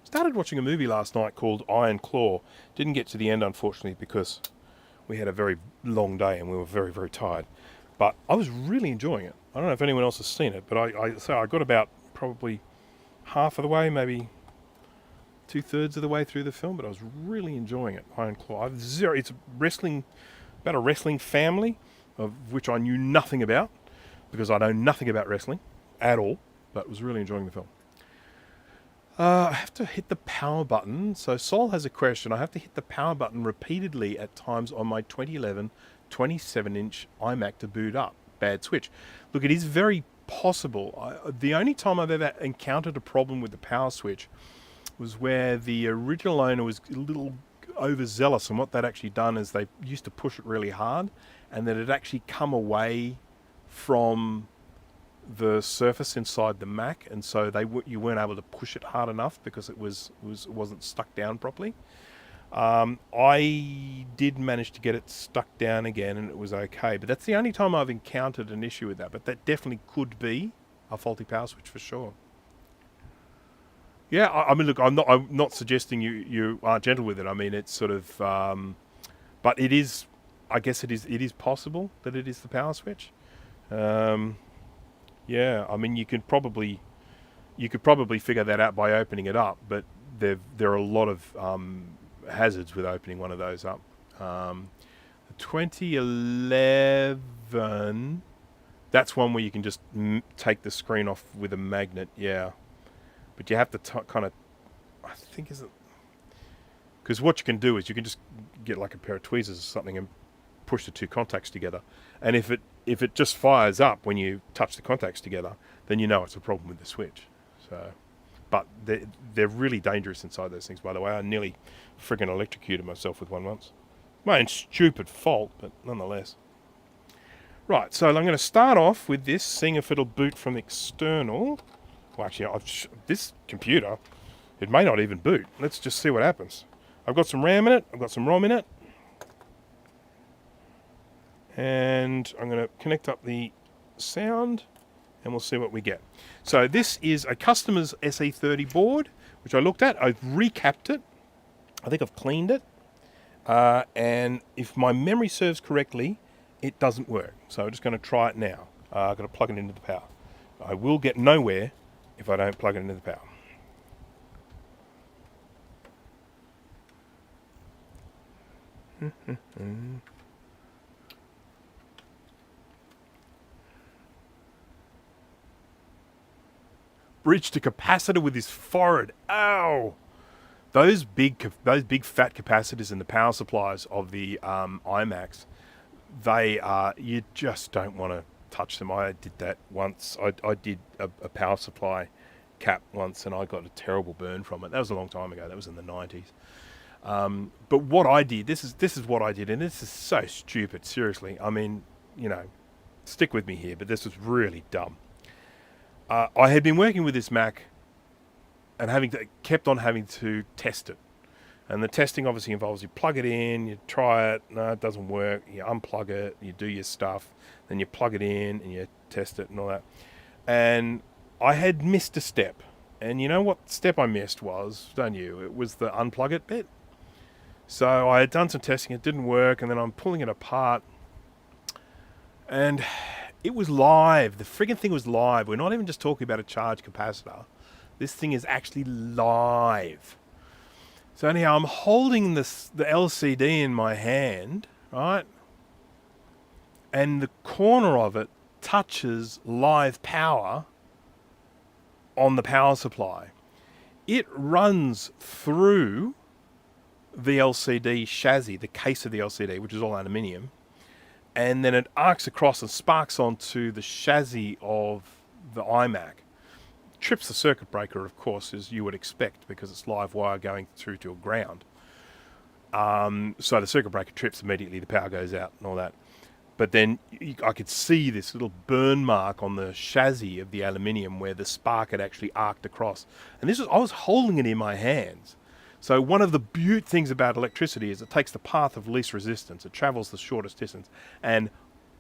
Started watching a movie last night called Iron Claw. Didn't get to the end, unfortunately, because We had a very long day and we were very, very tired. But I was really enjoying it. I don't know if anyone else has seen it, but I got about probably half of the way, maybe 2/3 of the way through the film, but I was really enjoying it. Iron Claw. It's about a wrestling family, of which I knew nothing about, because I know nothing about wrestling at all, but was really enjoying the film. I have to hit the power button. So Sol has a question. I have to hit the power button repeatedly at times on my 2011 27-inch iMac to boot up. Bad switch. Look, it is very possible. The only time I've ever encountered a problem with the power switch was where the original owner was a little overzealous, and what they'd actually done is they used to push it really hard, and then it actually come away from the surface inside the Mac, and so you weren't able to push it hard enough because it wasn't stuck down properly. I did manage to get it stuck down again, and it was okay. But that's the only time I've encountered an issue with that. But that definitely could be a faulty power switch for sure. Yeah, I mean, look, I'm not suggesting you aren't gentle with it. I mean, it's sort of, but it is. I guess it is possible that it is the power switch. Yeah, I mean, you could probably figure that out by opening it up, but there are a lot of hazards with opening one of those up. The 2011, that's one where you can just take the screen off with a magnet. Yeah, but you have to kind of, I think, is it? Because what you can do is you can just get like a pair of tweezers or something and push the two contacts together, and if it just fires up when you touch the contacts together, then you know it's a problem with the switch. So, but they're really dangerous inside those things, by the way. I nearly friggin' electrocuted myself with one once. My own stupid fault, but nonetheless. Right, so I'm going to start off with this, seeing if it'll boot from external. Well, actually, this computer, it may not even boot. Let's just see what happens. I've got some RAM in it, I've got some ROM in it, and I'm going to connect up the sound, and we'll see what we get. So this is a customer's SE30 board, which I looked at. I've recapped it. I think I've cleaned it. And if my memory serves correctly, it doesn't work. So I'm just going to try it now. I've got to plug it into the power. I will get nowhere if I don't plug it into the power. Breached a capacitor with his forehead. Ow! Those big fat capacitors in the power supplies of the iMacs, they are, you just don't want to touch them. I did that once. I did a power supply cap once, and I got a terrible burn from it. That was a long time ago. That was in the 90s. But what I did, this is what I did, and this is so stupid. Seriously, I mean, you know, stick with me here, but this was really dumb. I had been working with this Mac and kept on having to test it. And the testing obviously involves you plug it in, you try it, no, it doesn't work, you unplug it, you do your stuff, then you plug it in and you test it and all that. And I had missed a step. And you know what step I missed was, don't you? It was the unplug it bit. So I had done some testing, it didn't work, and then I'm pulling it apart. And it was live. The friggin' thing was live. We're not even just talking about a charged capacitor. This thing is actually live. So anyhow, I'm holding the LCD in my hand, right? And the corner of it touches live power on the power supply. It runs through the LCD chassis, the case of the LCD, which is all aluminium, and then it arcs across and sparks onto the chassis of the iMac. Trips the circuit breaker, of course, as you would expect, because it's live wire going through to a ground. So the circuit breaker trips immediately, the power goes out and all that. But then I could see this little burn mark on the chassis of the aluminium where the spark had actually arced across. And I was holding it in my hands. So one of the beaut things about electricity is it takes the path of least resistance. It travels the shortest distance. And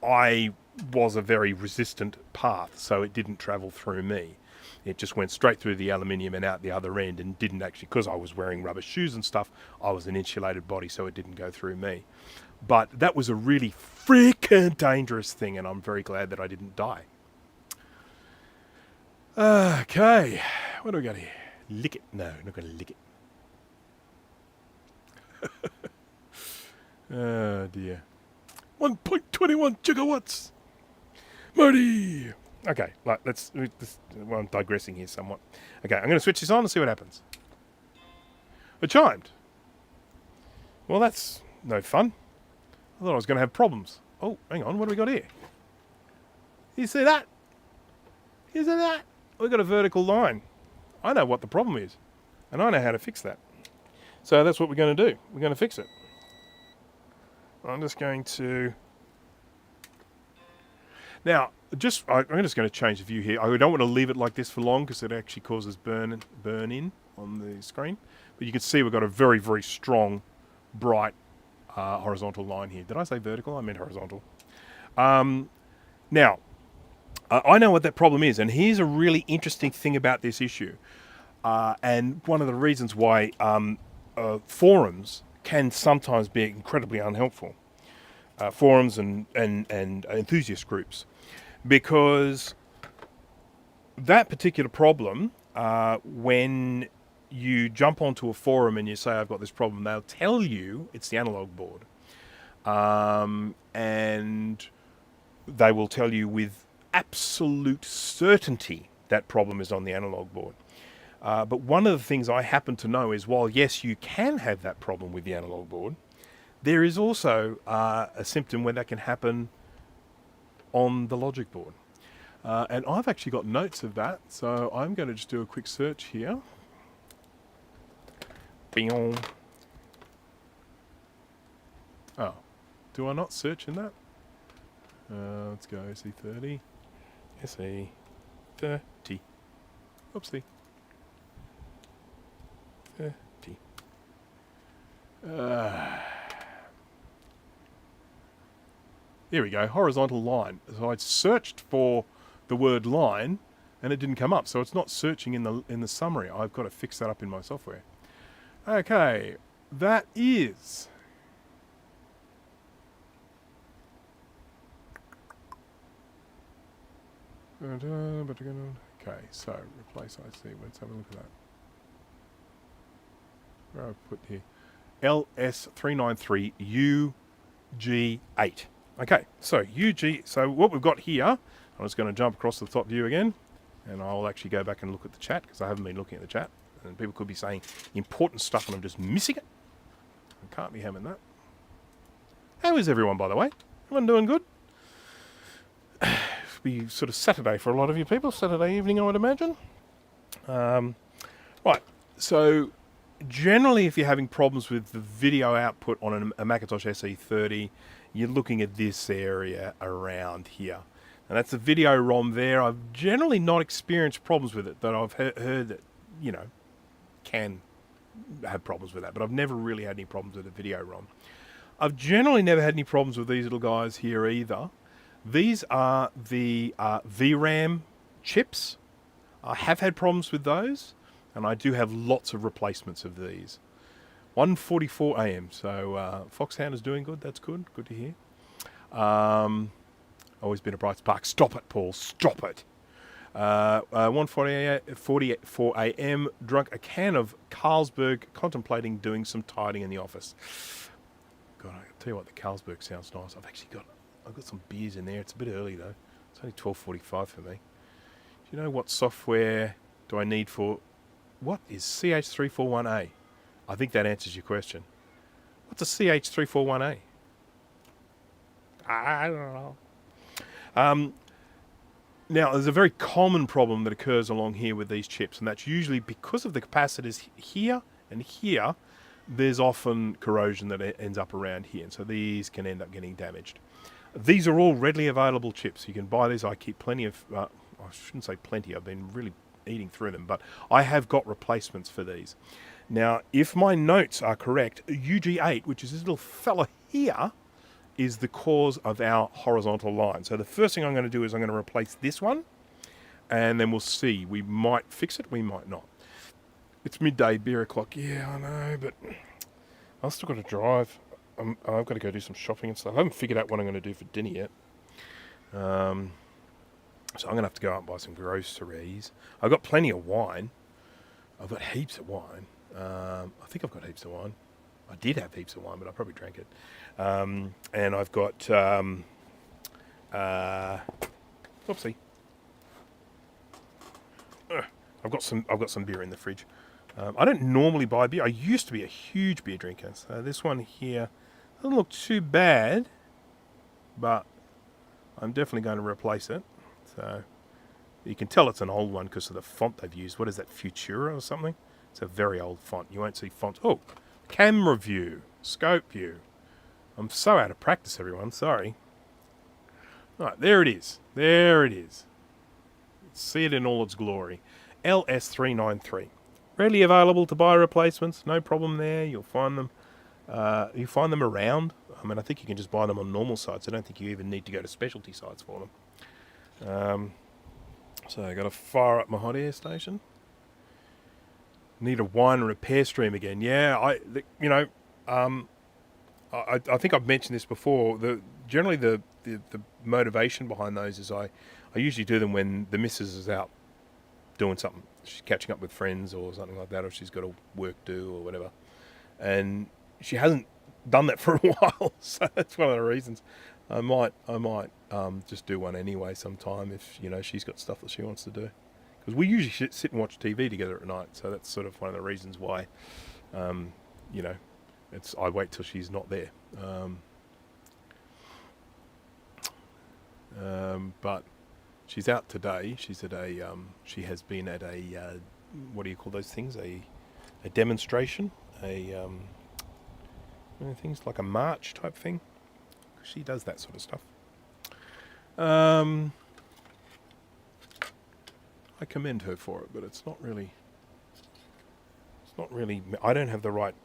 I was a very resistant path, so it didn't travel through me. It just went straight through the aluminium and out the other end, and didn't actually, because I was wearing rubber shoes and stuff, I was an insulated body, so it didn't go through me. But that was a really freaking dangerous thing, and I'm very glad that I didn't die. Okay, what do we got here? Lick it. No, not going to lick it. Oh dear. 1.21 gigawatts. Marty. Okay, well, well, I'm digressing here somewhat. Okay, I'm going to switch this on and see what happens. It chimed. Well, that's no fun. I thought I was going to have problems. Oh, hang on, what do we got here? You see that? You see that? We've got a vertical line. I know what the problem is, and I know how to fix that. So that's what we're going to do. We're going to fix it. I'm just going to... Now, I'm just going to change the view here. I don't want to leave it like this for long because it actually causes burn in on the screen. But you can see we've got a very, very strong, bright horizontal line here. Did I say vertical? I meant horizontal. Now, I know what that problem is, and here's a really interesting thing about this issue. And one of the reasons why forums can sometimes be incredibly unhelpful. Forums and enthusiast groups. Because that particular problem, when you jump onto a forum and you say, I've got this problem, they'll tell you it's the analog board. And they will tell you with absolute certainty that problem is on the analog board. But one of the things I happen to know is, while yes, you can have that problem with the analog board, there is also a symptom where that can happen on the logic board. And I've actually got notes of that, so I'm going to just do a quick search here. Bing. Oh, do I not search in that? Let's go SE30. SE30. Oopsie. 30. Here we go, horizontal line. So I searched for the word line and it didn't come up. So it's not searching in the summary. I've got to fix that up in my software. Okay, that is... Okay, so replace IC. Let's have a look at that. Where I've put here. LS393UG8. Okay, so UG, so what we've got here, I'm just going to jump across the top view again, and I'll actually go back and look at the chat, because I haven't been looking at the chat, and people could be saying important stuff and I'm just missing it. I can't be having that. How is everyone, by the way? Everyone doing good? It'll be sort of Saturday for a lot of you people, Saturday evening I would imagine. Right, so generally if you're having problems with the video output on a Macintosh SE30, you're looking at this area around here. And that's a video ROM there. I've generally not experienced problems with it, but I've heard that, you know, can have problems with that. But I've never really had any problems with the video ROM. I've generally never had any problems with these little guys here either. These are the VRAM chips. I have had problems with those, and I do have lots of replacements of these. 1:44 a.m. So Foxhound is doing good. That's good. Good to hear. Always been a bright spark. Stop it, Paul. Stop it. 1:44 a.m. Drunk a can of Carlsberg, contemplating doing some tidying in the office. God, I tell you what, the Carlsberg sounds nice. I've got some beers in there. It's a bit early though. It's only 12:45 for me. Do you know what software do I need for? What is CH341A? I think that answers your question. What's a CH341A? I don't know. Now, there's a very common problem that occurs along here with these chips, and that's usually because of the capacitors here and here, there's often corrosion that ends up around here, and so these can end up getting damaged. These are all readily available chips. You can buy these. I keep plenty of... I shouldn't say plenty. I've been really eating through them, but I have got replacements for these. Now, if my notes are correct, UG8, which is this little fella here, is the cause of our horizontal line. So the first thing I'm going to do is I'm going to replace this one. and then we'll see. We might fix it, we might not. It's midday, beer o'clock. Yeah, I know, but I've still got to drive. I've got to go do some shopping and stuff. I haven't figured out what I'm going to do for dinner yet. So I'm going to have to go out and buy some groceries. I've got plenty of wine. I've got heaps of wine. I think I've got heaps of wine. I did have heaps of wine, but I probably drank it. And I've got... oopsie. I've got some beer in the fridge. I don't normally buy beer. I used to be a huge beer drinker. So this one here doesn't look too bad, but I'm definitely going to replace it. So you can tell it's an old one because of the font they've used. What is that, Futura or something? It's a very old font. You won't see fonts. Oh, camera view, scope view. I'm so out of practice, everyone. Sorry. Right, there it is. There it is. See it in all its glory. LS393. Readily available to buy replacements. No problem there. You'll find them. You find them around. I mean, I think you can just buy them on normal sites. I don't think you even need to go to specialty sites for them. So I got to fire up my hot air station. Need a wine repair stream again. Yeah, I think I've mentioned this before. Generally the motivation behind those is I usually do them when the missus is out doing something. She's catching up with friends or something like that, or she's got a work due or whatever. And she hasn't done that for a while, so that's one of the reasons. I might just do one anyway sometime if she's got stuff that she wants to do. Because we usually sit and watch TV together at night, so that's sort of one of the reasons why. I wait till she's not there. But she's out today. She's at she has been at a what do you call those things? A demonstration, things like a march type thing. She does that sort of stuff. I commend her for it, but it's not really. I don't have the right.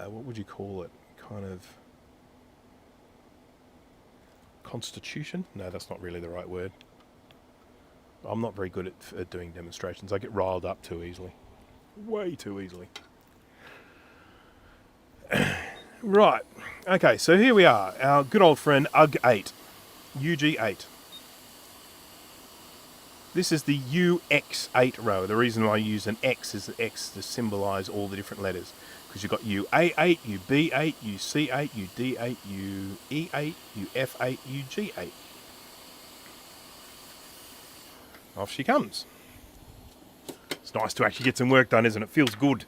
What would you call it? Kind of constitution? No, that's not really the right word. I'm not very good at doing demonstrations. I get riled up too easily. Way too easily. Right. Okay, so here we are. Our good old friend UG8. UG8. This is the UX8 row. The reason why I use an X is the X to symbolise all the different letters. Because you've got UA8, UB8, UC8, UD8, UE8, UF8, UG8. Off she comes. It's nice to actually get some work done, isn't it? It feels good.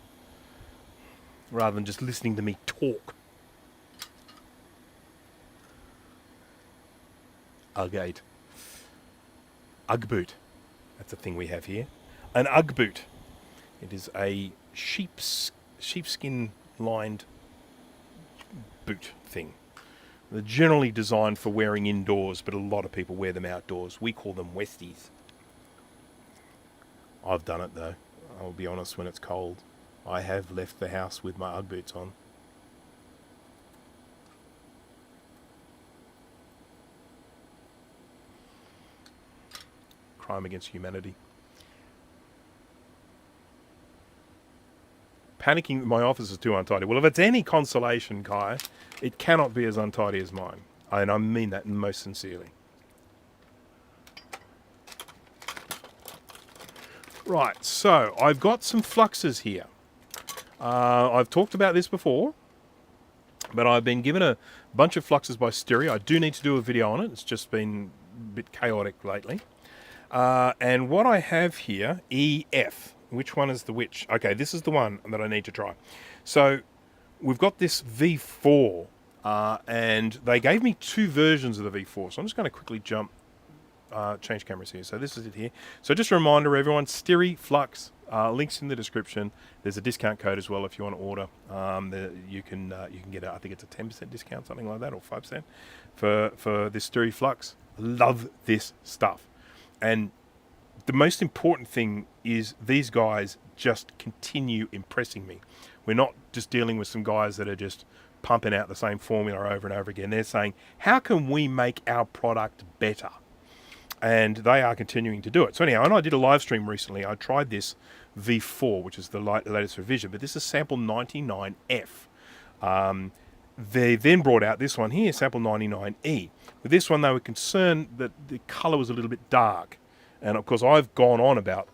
Rather than just listening to me talk. UG8. UGG boot. That's a thing we have here. An UGG boot. It is a sheepskin lined boot thing. They're generally designed for wearing indoors, but a lot of people wear them outdoors. We call them Westies. I've done it though. I'll be honest, when it's cold, I have left the house with my UGG boots on. Crime against humanity. Panicking that my office is too untidy. Well, if it's any consolation, Kai, it cannot be as untidy as mine. And I mean that most sincerely. Right, so I've got some fluxes here. I've talked about this before, but I've been given a bunch of fluxes by Stereo. I do need to do a video on it. It's just been a bit chaotic lately. And what I have here, EF. Which one is the which? Okay, this is the one that I need to try. So we've got this V4, and they gave me two versions of the V4. So I'm just going to quickly change cameras here. So this is it here. So just a reminder, everyone, Stereo Flux, links in the description. There's a discount code as well if you want to order. You can get I think it's a 10% discount, something like that, or 5% for this Stereo Flux. Love this stuff. And the most important thing is these guys just continue impressing me. We're not just dealing with some guys that are just pumping out the same formula over and over again. They're saying, how can we make our product better? And they are continuing to do it. So anyhow, and I did a live stream recently. I tried this V4, which is the latest revision, but this is sample 99F. They then brought out this one here, sample 99E. With this one, they were concerned that the colour was a little bit dark. And of course, I've gone on about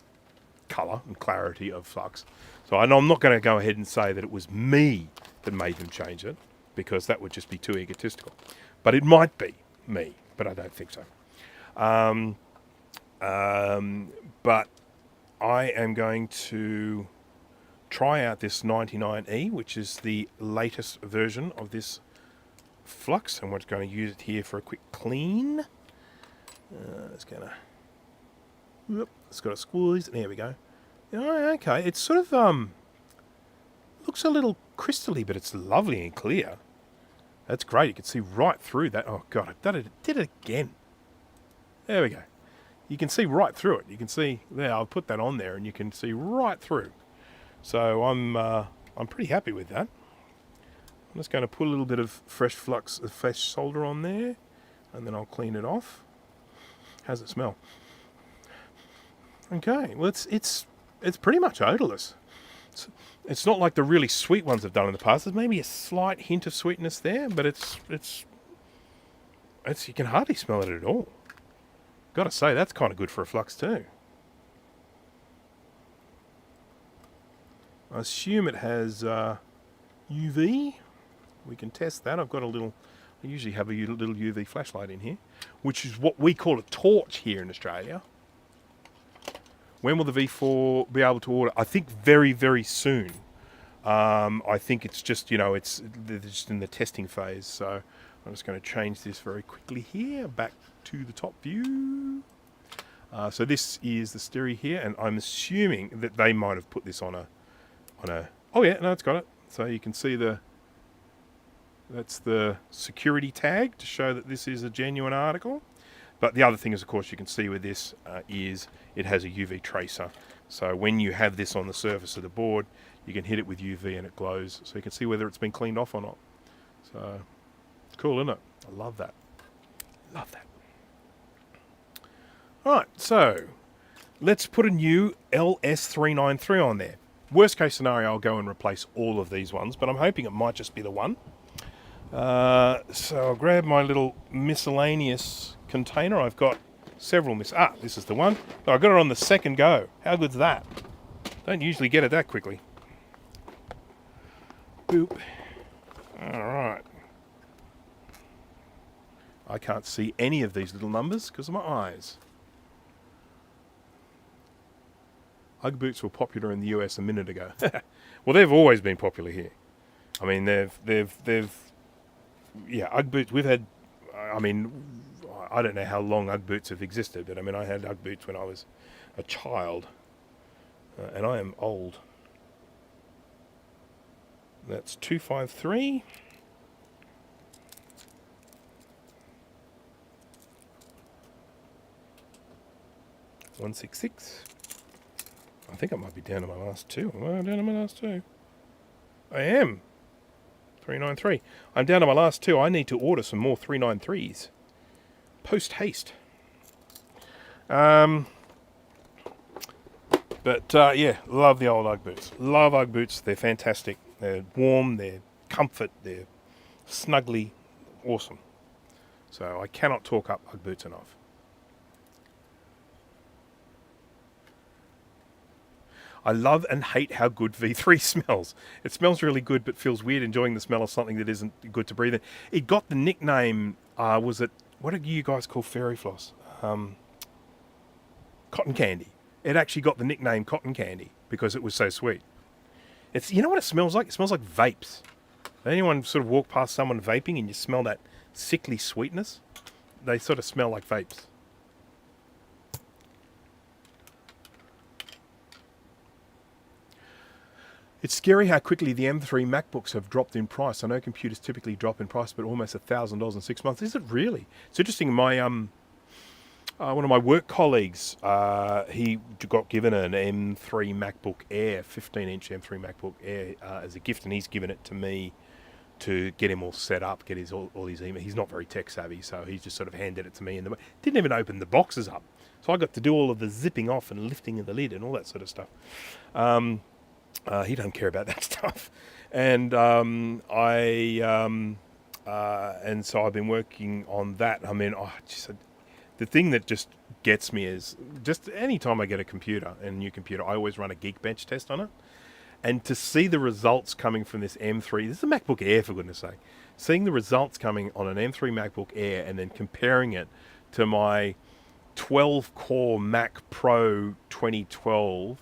colour and clarity of Flux. So I'm not going to go ahead and say that it was me that made them change it, because that would just be too egotistical. But it might be me, but I don't think so. But I am going to try out this 99E, which is the latest version of this Flux, and we're just going to use it here for a quick clean. It's got a squeeze. There we go. Oh, okay, it's sort of looks a little crystally, but it's lovely and clear. That's great. You can see right through that. Oh god, I did it again. There we go. You can see right through it. You can see there. I'll put that on there, and you can see right through. So I'm pretty happy with that. I'm just going to put a little bit of fresh solder on there, and then I'll clean it off. How's it smell? Okay, well it's pretty much odorless. It's not like the really sweet ones I've done in the past. There's maybe a slight hint of sweetness there, but it's you can hardly smell it at all. Got to say, that's kind of good for a Flux too. I assume it has UV. We can test that. I've got a little. I usually have a little UV flashlight in here, which is what we call a torch here in Australia. When will the V4 be able to order? I think very, very soon. I think it's just, they're just in the testing phase. So I'm just going to change this very quickly here, back to the top view. So this is the stereo here, and I'm assuming that they might have put this on a, oh yeah, no, it's got it. So you can see that's the security tag to show that this is a genuine article. But the other thing is, of course, you can see with this is it has a UV tracer. So when you have this on the surface of the board, you can hit it with UV and it glows. So you can see whether it's been cleaned off or not. So, cool, isn't it? I love that. Love that. Alright, so let's put a new LS393 on there. Worst case scenario, I'll go and replace all of these ones, but I'm hoping it might just be the one. So I'll grab my little miscellaneous container. I've got several this is the one. Oh, I got it on the second go. How good's that? Don't usually get it that quickly. Boop. Alright. I can't see any of these little numbers because of my eyes. Ugg boots were popular in the US a minute ago. Well, they've always been popular here. I mean, yeah, Ugg boots, we've had, I mean, I don't know how long Ugg boots have existed, but I mean, I had Ugg boots when I was a child, and I am old. That's 253. $166. I think I might be down to my last two. Am I down to my last two? I am. 393. I'm down to my last two. I need to order some more 393s. Post haste. But yeah, love the old Ugg boots. Love Ugg boots. They're fantastic. They're warm. They're comfort. They're snuggly. Awesome. So I cannot talk up Ugg boots enough. I love and hate how good V3 smells. It smells really good, but feels weird enjoying the smell of something that isn't good to breathe in. It got the nickname, what do you guys call fairy floss? Cotton candy. It actually got the nickname cotton candy because it was so sweet. It's, you know what it smells like? It smells like vapes. Anyone sort of walk past someone vaping and you smell that sickly sweetness? They sort of smell like vapes. It's scary how quickly the M3 MacBooks have dropped in price. I know computers typically drop in price, but almost $1,000 in 6 months. Is it really? It's interesting. My one of my work colleagues, he got given an M3 MacBook Air, 15-inch M3 MacBook Air as a gift, and he's given it to me to get him all set up, get all his email. He's not very tech savvy, so he just sort of handed it to me, and didn't even open the boxes up. So I got to do all of the zipping off and lifting of the lid and all that sort of stuff. He don't care about that stuff, and and so I've been working on that. I mean, the thing that just gets me is just any time I get a new computer, I always run a Geekbench test on it. And to see the results coming from this M3, this is a MacBook Air for goodness sake, seeing the results coming on an M3 MacBook Air and then comparing it to my 12-core Mac Pro 2012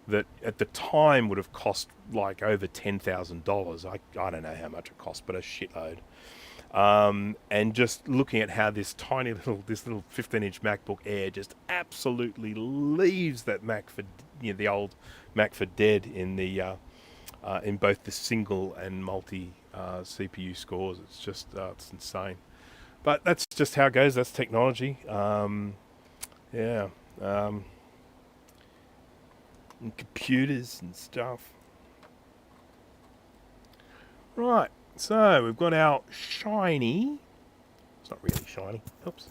that at the time would have cost like over $10,000. I don't know how much it cost, but a shitload. And just looking at how this little 15-inch MacBook Air just absolutely leaves that Mac for the old Mac for dead in both the single and multi CPU scores. It's just it's insane, but that's just how it goes. That's technology. And computers and stuff. Right. So we've got our shiny. It's not really shiny. Oops.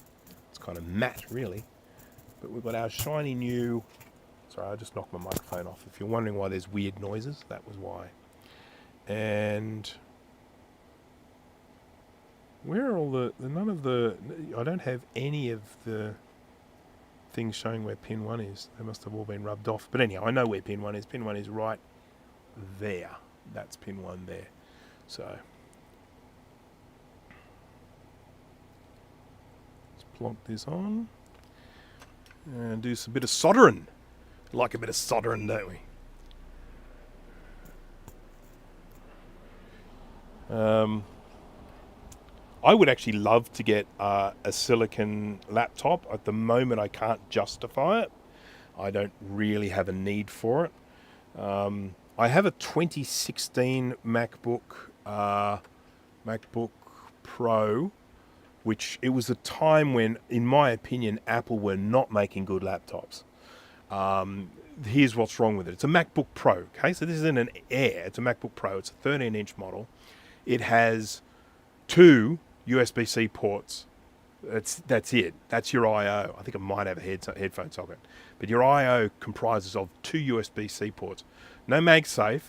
It's kind of matte, really. But we've got our shiny new. Sorry, I just knocked my microphone off. If you're wondering why there's weird noises, that was why. And where are all I don't have any of the things showing where pin 1 is. They must have all been rubbed off. But anyhow, I know where pin 1 is. Pin 1 is right there. That's pin 1 there. So let's plonk this on and do some bit of soldering. Like a bit of soldering, don't we? I would actually love to get a silicon laptop. At the moment, I can't justify it. I don't really have a need for it. I have a 2016 MacBook Pro, which it was a time when, in my opinion, Apple were not making good laptops. Here's what's wrong with it. It's a MacBook Pro, okay? So this isn't an Air, it's a MacBook Pro. It's a 13-inch model. It has 2 USB-C ports. That's it. That's your I/O. I think it might have a headphone socket. But your I/O comprises of 2 USB-C ports. No MagSafe,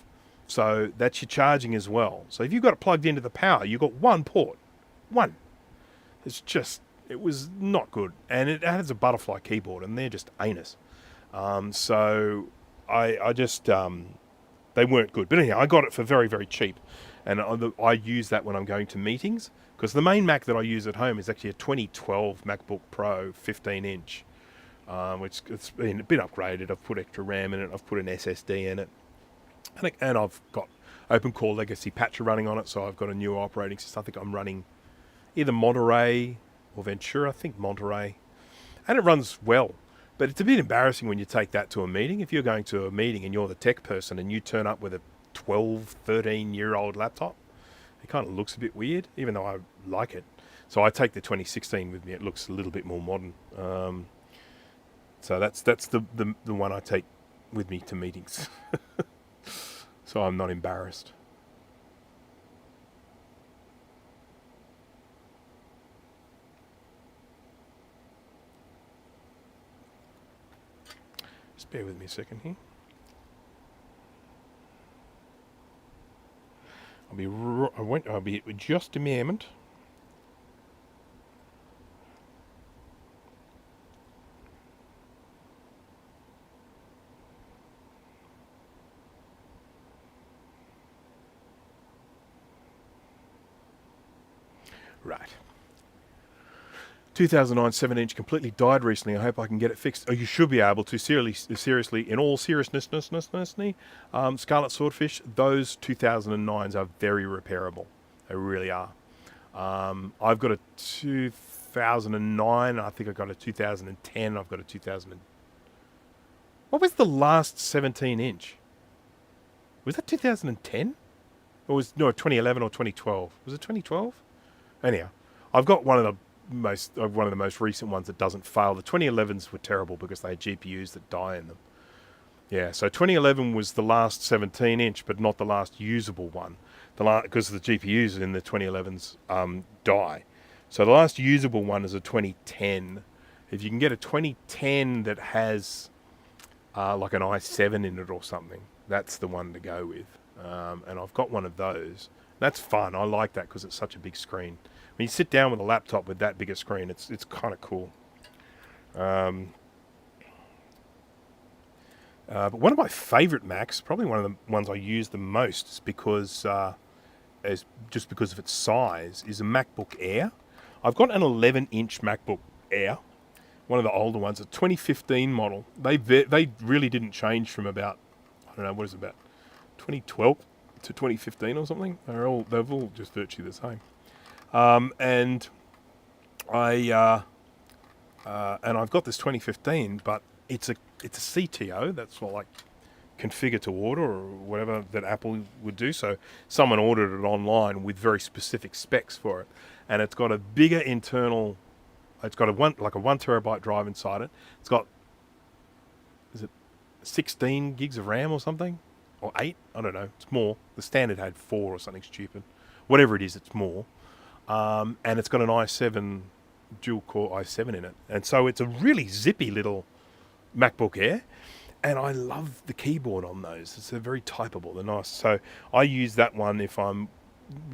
so that's your charging as well. So if you've got it plugged into the power, you've got 1 port. 1. It was not good. And it has a butterfly keyboard, and they're just anus. So I just, they weren't good. But anyhow, I got it for very, very cheap. And I use that when I'm going to meetings, because the main Mac that I use at home is actually a 2012 MacBook Pro 15-inch, which it's been upgraded. I've put extra RAM in it. I've put an SSD in it. And I've got OpenCore Legacy Patcher running on it, so I've got a new operating system. I think I'm running either Monterey or Ventura. I think Monterey. And it runs well. But it's a bit embarrassing when you take that to a meeting. If you're going to a meeting and you're the tech person and you turn up with a 12, 13-year-old laptop, it kind of looks a bit weird, even though I like it. So I take the 2016 with me. It looks a little bit more modern. So that's the one I take with me to meetings. So I'm not embarrassed. Just bear with me a second here. I'll be just a moment. Right. 2009 7-inch completely died recently. I hope I can get it fixed. Oh, you should be able to. Seriously, in all seriousness, Scarlet Swordfish, those 2009s are very repairable. They really are. I've got a 2009. I think I've got a 2010. I've got a 2000. What was the last 17-inch? Was that 2010? Or was 2011 or 2012? Was it 2012? Anyhow, I've got one of the most recent ones that doesn't fail. The 2011s were terrible because they had GPUs that die in them. Yeah, so 2011 was the last 17-inch, but not the last usable one. because the GPUs in the 2011s die. So the last usable one is a 2010. If you can get a 2010 that has like an i7 in it or something, that's the one to go with. And I've got one of those. That's fun. I like that because it's such a big screen. When you sit down with a laptop with that bigger screen, it's kind of cool. But one of my favourite Macs, probably one of the ones I use the most, is because just because of its size, is a MacBook Air. I've got an 11-inch MacBook Air, one of the older ones, a 2015 model. They really didn't change from about, I don't know, what is it, about 2012 to 2015 or something. They've all just virtually the same. And I've got this 2015, but it's a CTO. That's what, like, configure to order or whatever that Apple would do. So someone ordered it online with very specific specs for it, and it's got a bigger internal. It's got a 1 terabyte drive inside it. It's got, is it 16 gigs of RAM or something, or 8? I don't know. It's more. The standard had 4 or something stupid. Whatever it is, it's more. And it's got an i7 dual core i7 in it, and so it's a really zippy little MacBook Air. And I love the keyboard on those. They're very typable. They're nice. So I use that one if I'm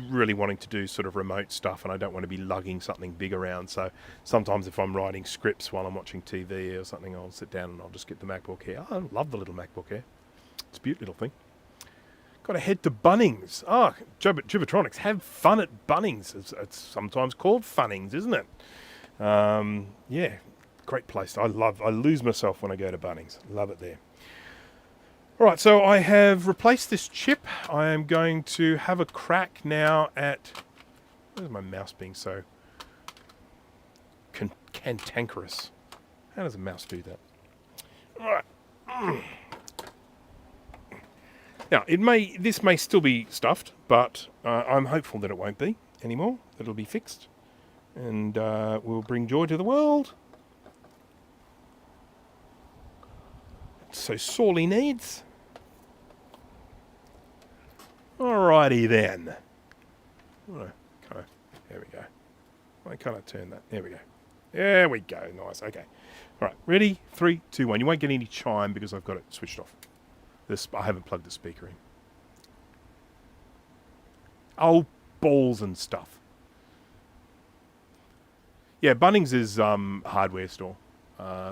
really wanting to do sort of remote stuff and I don't want to be lugging something big around. So sometimes if I'm writing scripts while I'm watching TV or something, I'll sit down and I'll just get the MacBook Air. I love the little MacBook Air. It's a beautiful little thing. Got to head to Bunnings. Oh, Jubatronics, have fun at Bunnings. It's sometimes called Funnings, isn't it? Yeah. Great place. I lose myself when I go to Bunnings. Love it there. All right, so I have replaced this chip. I am going to have a crack now at... Where's my mouse being so cantankerous? How does a mouse do that? All right. Now, this may still be stuffed, but I'm hopeful that it won't be anymore. That it'll be fixed, and will bring joy to the world. So sorely needs. Alrighty then. There we go. Why can't I turn that? There we go. There we go. Nice. Okay. All right. Ready? 3, 2, 1. You won't get any chime because I've got it switched off. I haven't plugged the speaker in. Oh, balls and stuff. Yeah, Bunnings is hardware store.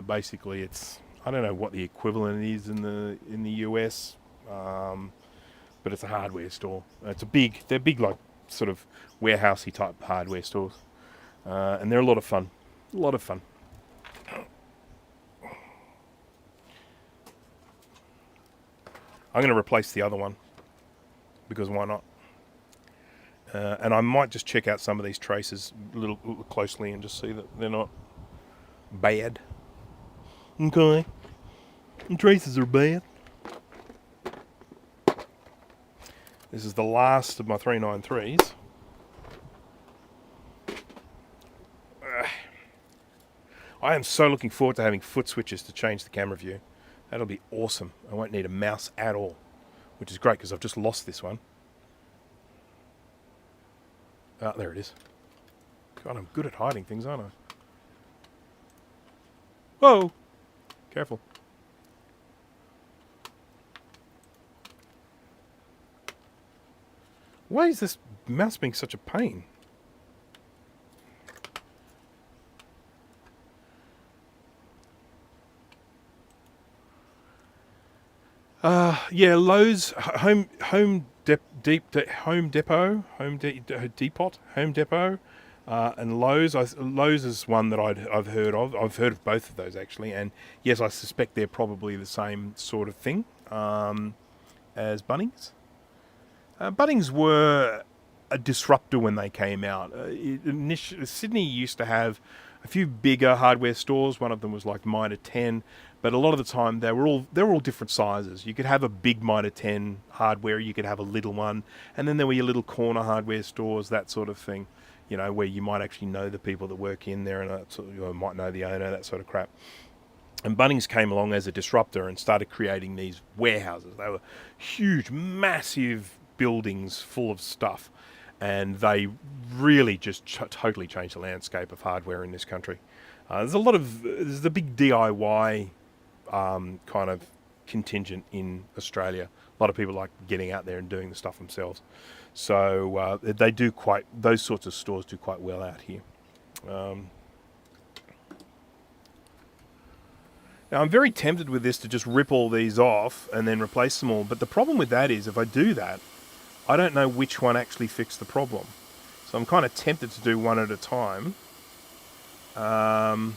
Basically, it's... I don't know what the equivalent is in the US, but it's a hardware store. They're big, like, sort of warehousey type hardware stores, and they're a lot of fun. A lot of fun. I'm going to replace the other one because why not? And I might just check out some of these traces a little closely and just see that they're not bad. Okay. And traces are bad. This is the last of my 393s. I am so looking forward to having foot switches to change the camera view. That'll be awesome. I won't need a mouse at all, which is great because I've just lost this one. Ah, there it is. God, I'm good at hiding things, aren't I? Whoa! Careful. Why is this mouse being such a pain? Yeah, Lowe's Home Depot, and Lowe's. Lowe's is one that I've heard of. I've heard of both of those actually, and yes, I suspect they're probably the same sort of thing as Bunnings. Bunnings were a disruptor when they came out. Sydney used to have a few bigger hardware stores. One of them was like Mitre 10, but a lot of the time they were all different sizes. You could have a big Mitre 10 hardware, you could have a little one, and then there were your little corner hardware stores, that sort of thing. You know, where you might actually know the people that work in there, and you might know the owner, that sort of crap. And Bunnings came along as a disruptor and started creating these warehouses. They were huge, massive buildings full of stuff, and they really just totally changed the landscape of hardware in this country. There's a big DIY kind of contingent in Australia. A lot of people like getting out there and doing the stuff themselves. So those sorts of stores do quite well out here. Now I'm very tempted with this to just rip all these off and then replace them all. But the problem with that is if I do that, I don't know which one actually fixed the problem. So I'm kind of tempted to do one at a time. So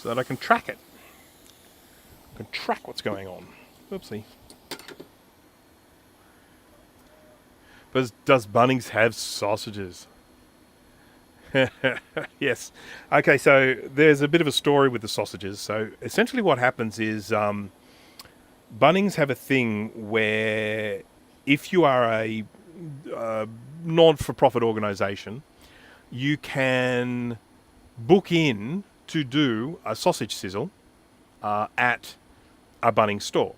that I can track it. I can track what's going on. Oopsie. But does Bunnings have sausages? Yes. Okay, so there's a bit of a story with the sausages. So essentially what happens is Bunnings have a thing where if you are a non-for-profit organisation, you can book in to do a sausage sizzle at a Bunnings store.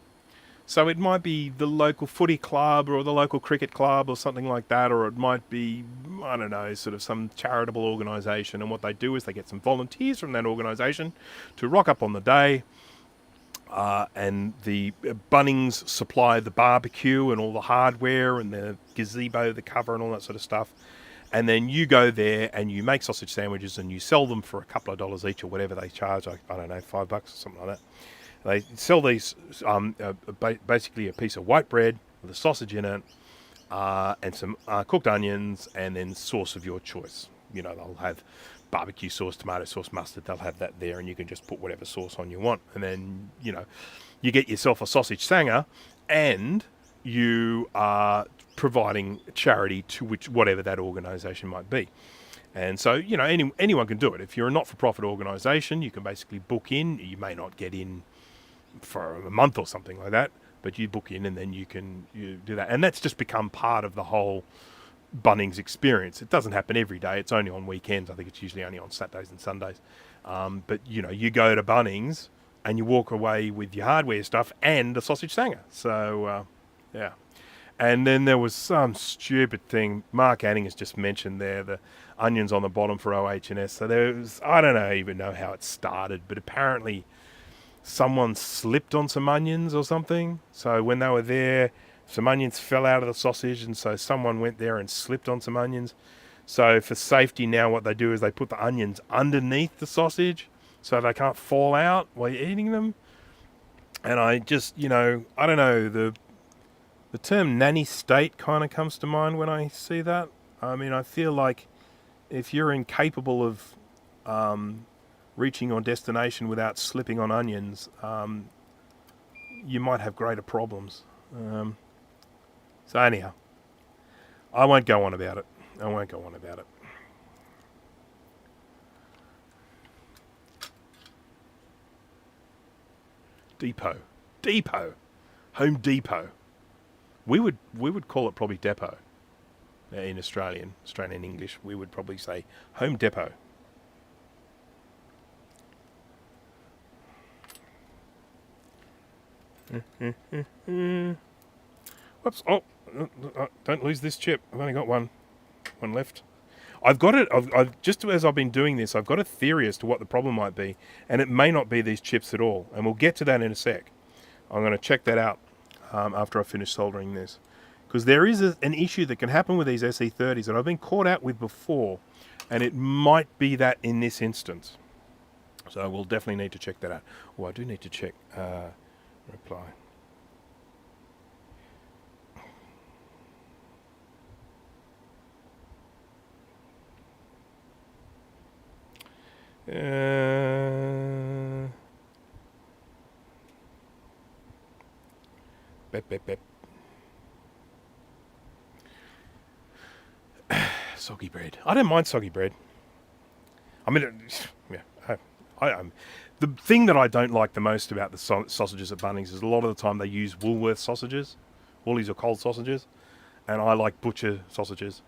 So it might be the local footy club or the local cricket club or something like that, or it might be, I don't know, sort of some charitable organisation. And what they do is they get some volunteers from that organisation to rock up on the day, and the Bunnings supply the barbecue and all the hardware and the gazebo, the cover and all that sort of stuff. And then you go there and you make sausage sandwiches and you sell them for a couple of dollars each or whatever they charge. I don't know, $5 or something like that. They sell these, basically a piece of white bread with a sausage in it, and some cooked onions, and then sauce of your choice. You know, they'll have barbecue sauce, tomato sauce, mustard. They'll have that there, and you can just put whatever sauce on you want. And then, you know, you get yourself a sausage sanger, and you are providing charity to whatever that organisation might be. And so, you know, anyone can do it. If you're a not-for-profit organisation, you can basically book in. You may not get in for a month or something like that, but you book in and then you do that. And that's just become part of the whole Bunnings experience. It doesn't happen every day. It's only on weekends. I think it's usually only on Saturdays and Sundays. But, you know, you go to Bunnings and you walk away with your hardware stuff and a sausage sanger. So, yeah. And then there was some stupid thing. Mark Anning has just mentioned there, the onions on the bottom for OH&S. So there was, I don't even know how it started, but apparently someone slipped on some onions or something. So when they were there, some onions fell out of the sausage, and so someone went there and slipped on some onions. So for safety now, what they do is they put the onions underneath the sausage so they can't fall out while you're eating them. And I just, you know, I don't know, the term nanny state kind of comes to mind when I see that. I mean, I feel like if you're incapable of reaching your destination without slipping on onions, you might have greater problems. So anyhow, I won't go on about it. Depot, Home Depot. We would call it probably depot in Australian English. We would probably say Home Depot. Whoops! Oh, don't lose this chip. I've only got one left. I've got it. I've just as I've been doing this, I've got a theory as to what the problem might be, and it may not be these chips at all. And we'll get to that in a sec. I'm going to check that out after I finish soldering this, because there is an issue that can happen with these SE30s that I've been caught out with before, and it might be that in this instance. So we'll definitely need to check that out. Oh, I do need to check reply. Bep. Soggy bread. I don't mind soggy bread. I mean, yeah. The thing that I don't like the most about the sausages at Bunnings is a lot of the time they use Woolworth sausages, Woolies or cold sausages, and I like butcher sausages.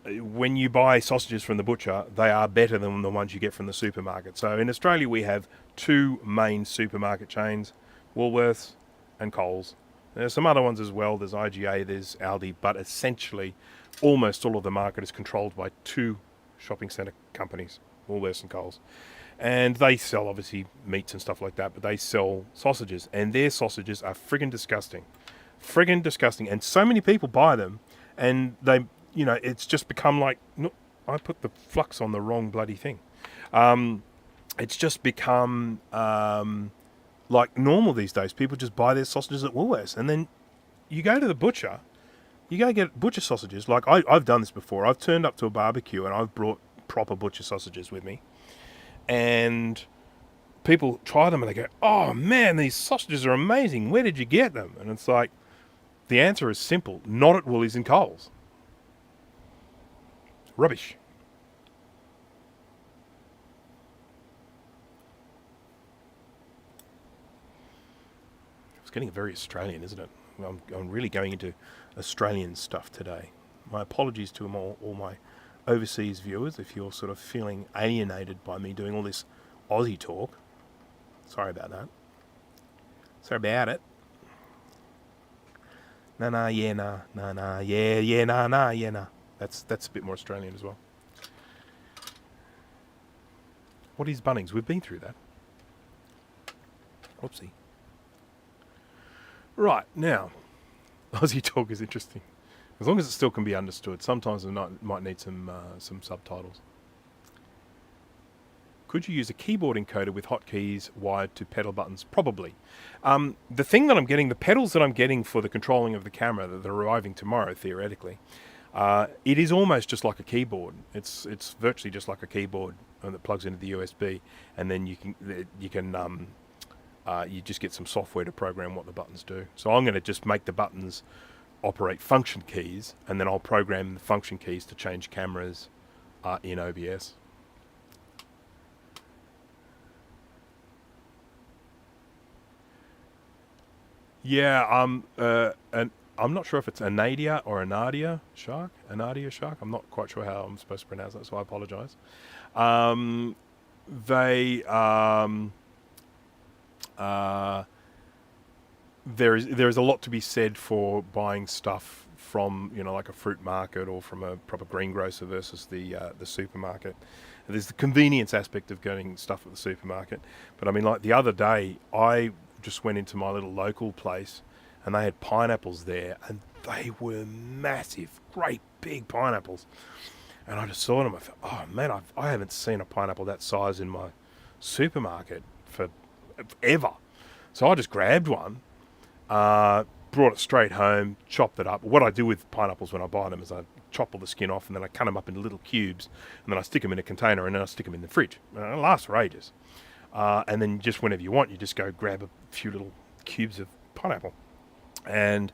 When you buy sausages from the butcher, they are better than the ones you get from the supermarket. So in Australia, we have two main supermarket chains, Woolworths and Coles. There's some other ones as well. There's IGA, there's Aldi, but essentially almost all of the market is controlled by two shopping centre companies, Woolworths and Coles. And they sell, obviously, meats and stuff like that, but they sell sausages. And their sausages are friggin' disgusting. Friggin' disgusting. And so many people buy them, and they, you know, it's just become like, no, I put the Flux on the wrong bloody thing. It's just become like normal these days. People just buy their sausages at Woolworths. And then you go to the butcher, you go get butcher sausages. Like I've done this before. I've turned up to a barbecue and I've brought proper butcher sausages with me. And people try them and they go, oh man, these sausages are amazing. Where did you get them? And it's like, the answer is simple. Not at Woolies and Coles. Rubbish. It's getting very Australian, isn't it? I'm really going into Australian stuff today. My apologies to all my overseas viewers if you're sort of feeling alienated by me doing all this Aussie talk. Sorry about that. Sorry about it. Nah, yeah, nah, yeah, nah, yeah, nah. That's a bit more Australian as well. What is Bunnings? We've been through that. Whoopsie. Right, now, Aussie talk is interesting. As long as it still can be understood. Sometimes it might need some subtitles. Could you use a keyboard encoder with hotkeys wired to pedal buttons? Probably. The thing that I'm getting, the pedals that I'm getting for the controlling of the camera that are arriving tomorrow, theoretically, it is almost just like a keyboard. It's virtually just like a keyboard that plugs into the USB, and then you just get some software to program what the buttons do. So I'm going to just make the buttons operate function keys, and then I'll program the function keys to change cameras in OBS. Yeah, and I'm not sure if it's Anadia or Anadia shark. Anadia shark. I'm not quite sure how I'm supposed to pronounce that, so I apologise. There is a lot to be said for buying stuff from, you know, like a fruit market or from a proper greengrocer versus the supermarket. There's the convenience aspect of getting stuff at the supermarket, but I mean, like the other day, I just went into my little local place and they had pineapples there, and they were massive, great big pineapples. And I just saw them. I thought, oh man, I haven't seen a pineapple that size in my supermarket for ever. So I just grabbed one. Brought it straight home, chopped it up. What I do with pineapples when I buy them is I chop all the skin off and then I cut them up into little cubes, and then I stick them in a container and then I stick them in the fridge. And it lasts for ages. And then just whenever you want, you just go grab a few little cubes of pineapple. And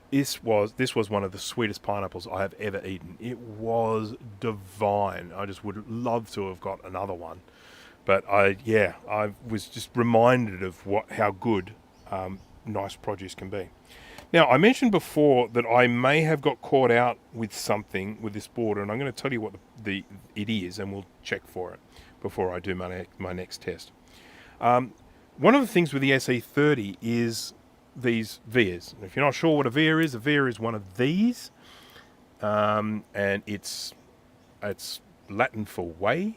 this was one of the sweetest pineapples I have ever eaten. It was divine. I just would love to have got another one. But I was just reminded of how good nice produce can be. Now, I mentioned before that I may have got caught out with something with this board, and I'm going to tell you what it is, and we'll check for it before I do my next test. One of the things with the SE30 is these vias. If you're not sure what a via is one of these, and it's Latin for way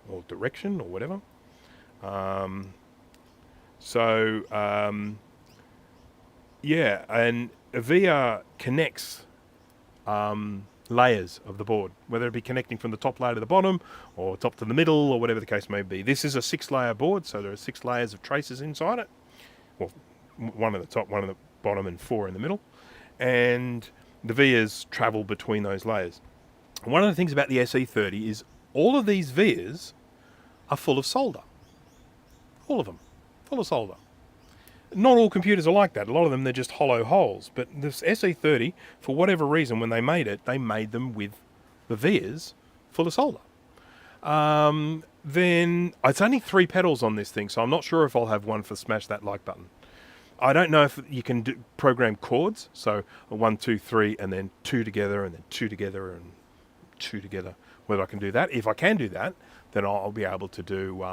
or direction or whatever. And a via connects layers of the board, whether it be connecting from the top layer to the bottom or top to the middle or whatever the case may be. This is a 6-layer board, so there are 6 layers of traces inside it. Well, 1 at the top, 1 at the bottom, and 4 in the middle. And the vias travel between those layers. One of the things about the SE30 is all of these vias are full of solder. All of them, full of solder. Not all computers are like that. A lot of them, they're just hollow holes. But this SE30, for whatever reason, when they made it, they made them with the vias full of solder. Then it's only 3 pedals on this thing, so I'm not sure if I'll have one for smash that like button. I don't know if you can program chords, so 1, 2, 3, and then 2 together, and then 2 together, and 2 together. Whether I can do that. If I can do that, then I'll be able to do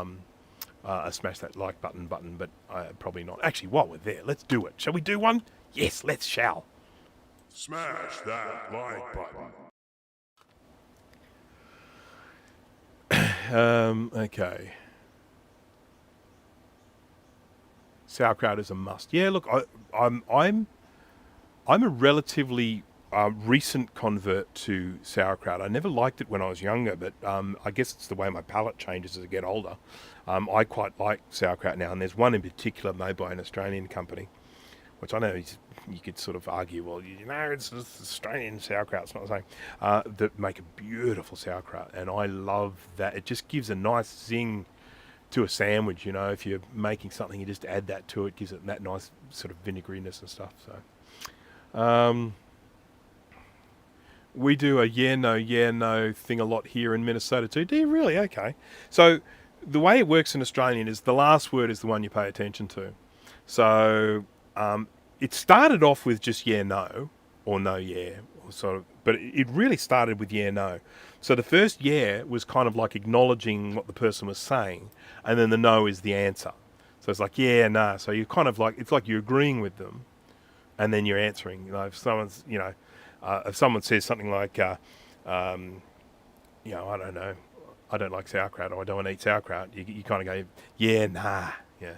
smash that like button, but probably not. Actually, while we're there, let's do it. Shall we do one? Yes, let's shall. Smash that like button. Okay. Sauerkraut is a must. Yeah, look, I'm a relatively recent convert to sauerkraut. I never liked it when I was younger, but I guess it's the way my palate changes as I get older. I quite like sauerkraut now, and there's one in particular made by an Australian company, which I know you could sort of argue, well, it's Australian sauerkraut, it's not the same, that make a beautiful sauerkraut, and I love that. It just gives a nice zing to a sandwich, you know. If you're making something, you just add that to it, gives it that nice sort of vinegariness and stuff. So we do a yeah no thing a lot here in Minnesota too. Do you really? Okay. So the way it works in Australian is the last word is the one you pay attention to. So it started off with just yeah no or no yeah, or sort of, but it really started with yeah no. So the first yeah was kind of like acknowledging what the person was saying, and then the no is the answer. So it's like yeah nah. So you're kind of like, it's like you're agreeing with them, and then you're answering. You know, if someone's, you know, if someone says something like, you know, I don't know, I don't like sauerkraut, or I don't want to eat sauerkraut, you kind of go, yeah, nah, yeah.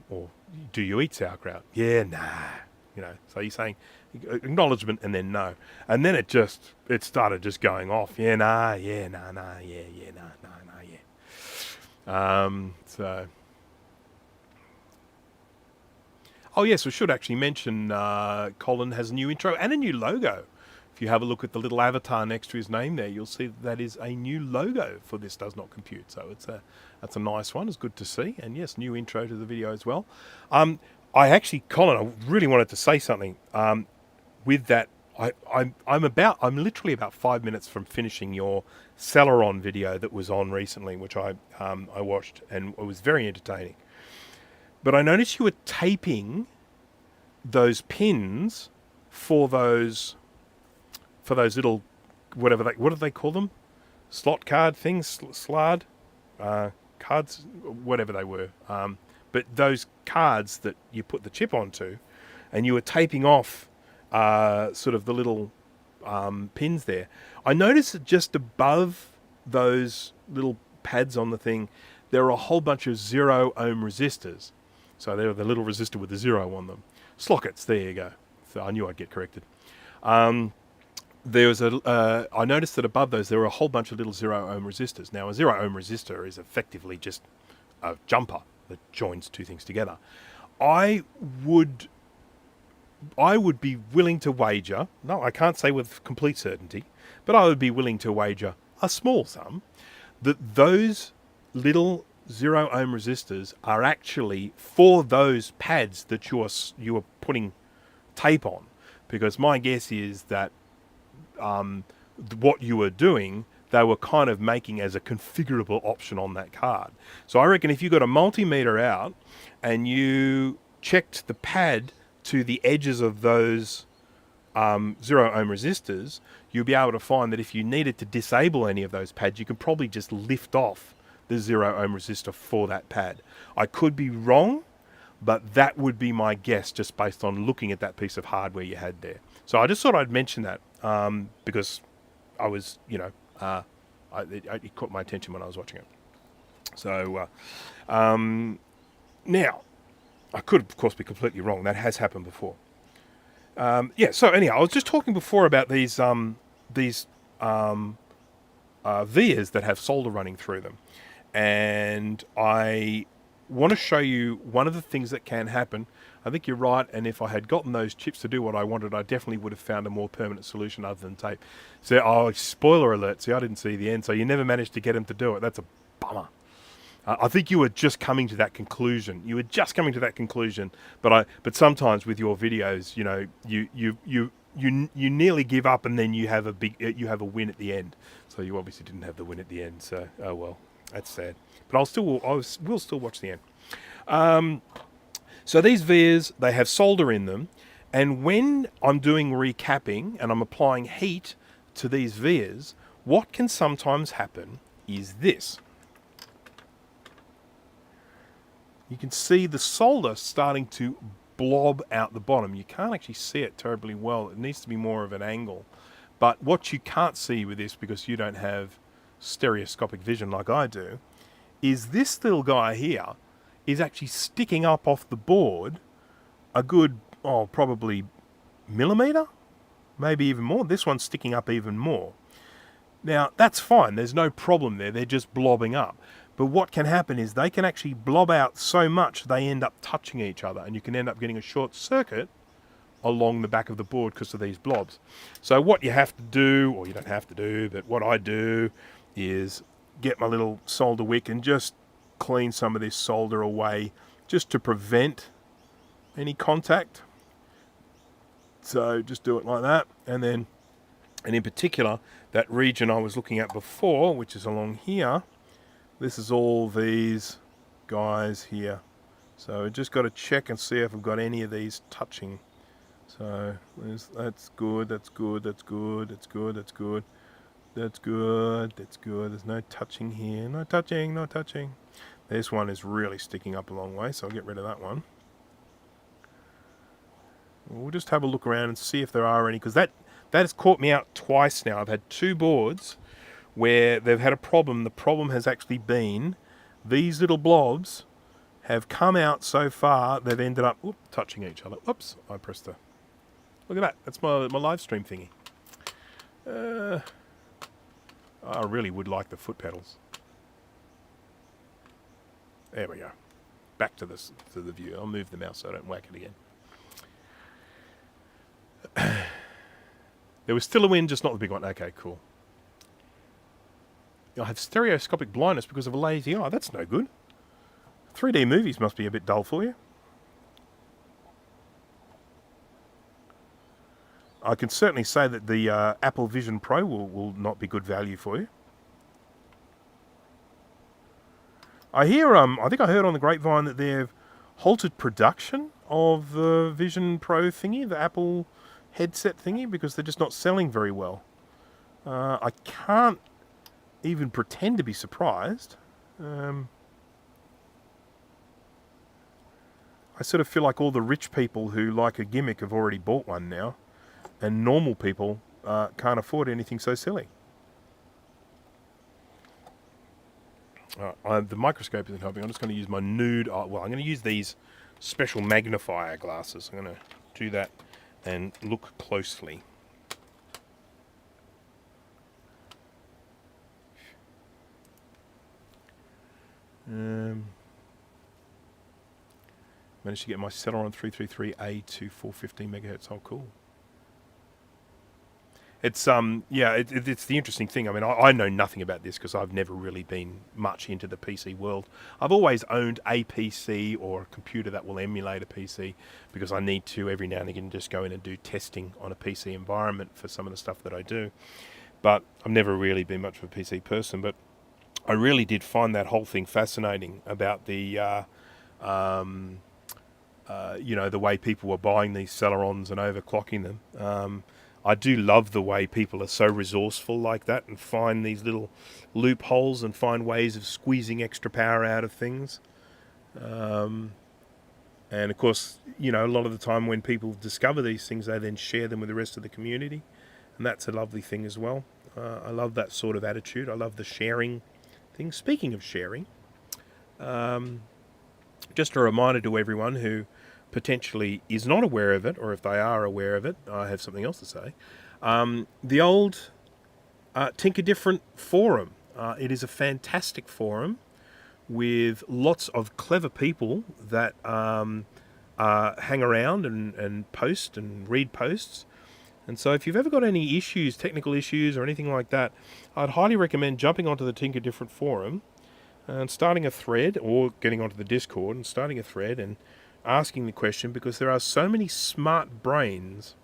Or do you eat sauerkraut? Yeah, nah. You know, so you're saying acknowledgement and then no. And then it started just going off. Yeah, nah, yeah, nah, nah, yeah, nah, nah, nah, yeah. So... Oh yes, we should actually mention Colin has a new intro and a new logo. If you have a look at the little avatar next to his name there, you'll see that is a new logo for This Does Not Compute. So that's a nice one. It's good to see. And yes, new intro to the video as well. I actually, Colin, I really wanted to say something. With that, I'm literally about 5 minutes from finishing your Celeron video that was on recently, which I watched, and it was very entertaining. But I noticed you were taping those pins for those little, what do they call them? Slot card things, slard cards, whatever they were. But those cards that you put the chip onto, and you were taping off sort of the little pins there. I noticed that just above those little pads on the thing, there are a whole bunch of 0 ohm resistors. So they're the little resistor with the 0 on them. Slockets, there you go. So I knew I'd get corrected. I noticed that above those there were a whole bunch of little 0 ohm resistors. Now a 0 ohm resistor is effectively just a jumper that joins two things together. I would be willing to wager, no, I can't say with complete certainty, but I would be willing to wager a small sum that those little 0 ohm resistors are actually for those pads that you are putting tape on, because my guess is that what you were doing, they were kind of making as a configurable option on that card. So I reckon if you got a multimeter out and you checked the pad to the edges of those 0 ohm resistors, you'll be able to find that if you needed to disable any of those pads, you can probably just lift off the 0 ohm resistor for that pad. I could be wrong, but that would be my guess just based on looking at that piece of hardware you had there. So I just thought I'd mention that because I was, you know, it caught my attention when I was watching it. So now, I could of course be completely wrong. That has happened before. Yeah. So anyhow, I was just talking before about these vias that have solder running through them. And I want to show you one of the things that can happen. I think you're right, and if I had gotten those chips to do what I wanted, I definitely would have found a more permanent solution other than tape. So, spoiler alert, see, I didn't see the end, so you never managed to get him to do it. That's a bummer. I think you were just coming to that conclusion. But sometimes with your videos, you know, you nearly give up, and then you have a win at the end. So you obviously didn't have the win at the end. So oh well, that's sad. But we'll still watch the end. So these vias, they have solder in them, and when I'm doing recapping and I'm applying heat to these vias, what can sometimes happen is this. you can see the solder starting to blob out the bottom. You can't actually see it terribly well. It needs to be more of an angle. But what you can't see with this, because you don't have stereoscopic vision like I do, is this little guy here is actually sticking up off the board a good, probably millimeter, maybe even more. This one's sticking up even more. Now, that's fine. There's no problem there. They're just blobbing up. But what can happen is they can actually blob out so much they end up touching each other, and you can end up getting a short circuit along the back of the board because of these blobs. So what you have to do, or you don't have to do, but what I do is get my little solder wick and just clean some of this solder away just to prevent any contact. So just do it like that, and in particular, that region I was looking at before, which is along here, this is all these guys here. So just got to check and see if I've got any of these touching. So that's good, that's good, that's good, that's good, that's good, that's good, that's good. There's no touching here, no touching, no touching. This one is really sticking up a long way, so I'll get rid of that one. We'll just have a look around and see if there are any, because that has caught me out twice now. I've had two boards where they've had a problem. The problem has actually been these little blobs have come out so far, they've ended up touching each other. Oops, I pressed the... Look at that. That's my live stream thingy. I really would like the foot pedals. There we go. Back to the view. I'll move the mouse so I don't whack it again. There was still a wind, just not the big one. Okay, cool. I have stereoscopic blindness because of a lazy eye. That's no good. 3D movies must be a bit dull for you. I can certainly say that the Apple Vision Pro will not be good value for you. I hear, I think I heard on the grapevine that they've halted production of the Vision Pro thingy, the Apple headset thingy, because they're just not selling very well. I can't even pretend to be surprised. I sort of feel like all the rich people who like a gimmick have already bought one now, and normal people can't afford anything so silly. The microscope isn't helping. I'm just going to use my nude... I'm going to use these special magnifier glasses. I'm going to do that and look closely. Managed to get my Celeron 333A to 415 megahertz. Oh, cool. It's it's the interesting thing. I mean, I know nothing about this because I've never really been much into the PC world. I've always owned a PC or a computer that will emulate a PC because I need to every now and again just go in and do testing on a PC environment for some of the stuff that I do. But I've never really been much of a PC person. But I really did find that whole thing fascinating about the the way people were buying these Celerons and overclocking them. I do love the way people are so resourceful like that and find these little loopholes and find ways of squeezing extra power out of things. And of course, a lot of the time when people discover these things, they then share them with the rest of the community. And that's a lovely thing as well. I love that sort of attitude. I love the sharing thing. Speaking of sharing, just a reminder to everyone who potentially is not aware of it, or if they are aware of it, I have something else to say. The old Tinker Different forum. It is a fantastic forum with lots of clever people that hang around and post and read posts. And so if you've ever got any issues, technical issues or anything like that, I'd highly recommend jumping onto the Tinker Different forum and starting a thread, or getting onto the Discord and starting a thread and asking the question, because there are so many smart brains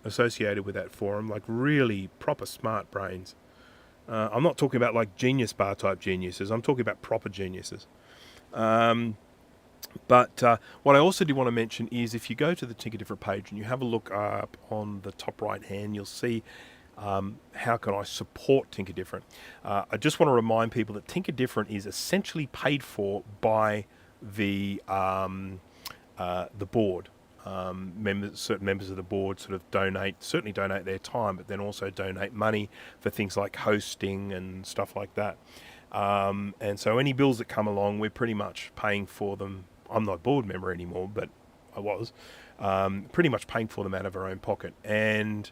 associated with that forum, like really proper smart brains. I'm not talking about like genius bar type geniuses. I'm talking about proper geniuses. But what I also do want to mention is if you go to the Tinker Different page and you have a look up on the top right hand, you'll see how can I support Tinker Different? I just want to remind people that Tinker Different is essentially paid for by the board. Certain members of the board sort of certainly donate their time, but then also donate money for things like hosting and stuff like that. And so any bills that come along, we're pretty much paying for them. I'm not a board member anymore, but I was pretty much paying for them out of our own pocket. And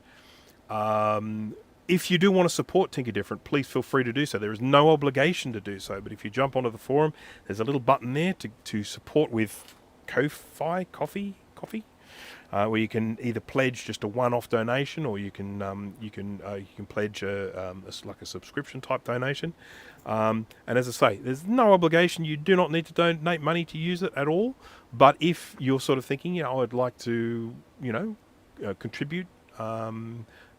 if you do want to support Tinker Different, please feel free to do so. There is no obligation to do so, but if you jump onto the forum, there's a little button there to support with coffee, where you can either pledge just a one-off donation, or you can pledge like a subscription type donation. And as I say, there's no obligation. You do not need to donate money to use it at all. But if you're sort of thinking, I would like to, contribute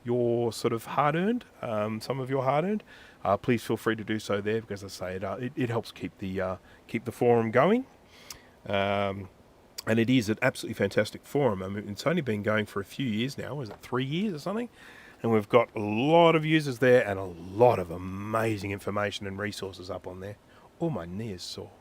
your sort of hard-earned, some of your hard-earned, please feel free to do so there, because as I say, it helps keep the forum going. And it is an absolutely fantastic forum. I mean, it's only been going for a few years now. Is it 3 years or something? And we've got a lot of users there and a lot of amazing information and resources up on there. Oh, my knee is sore.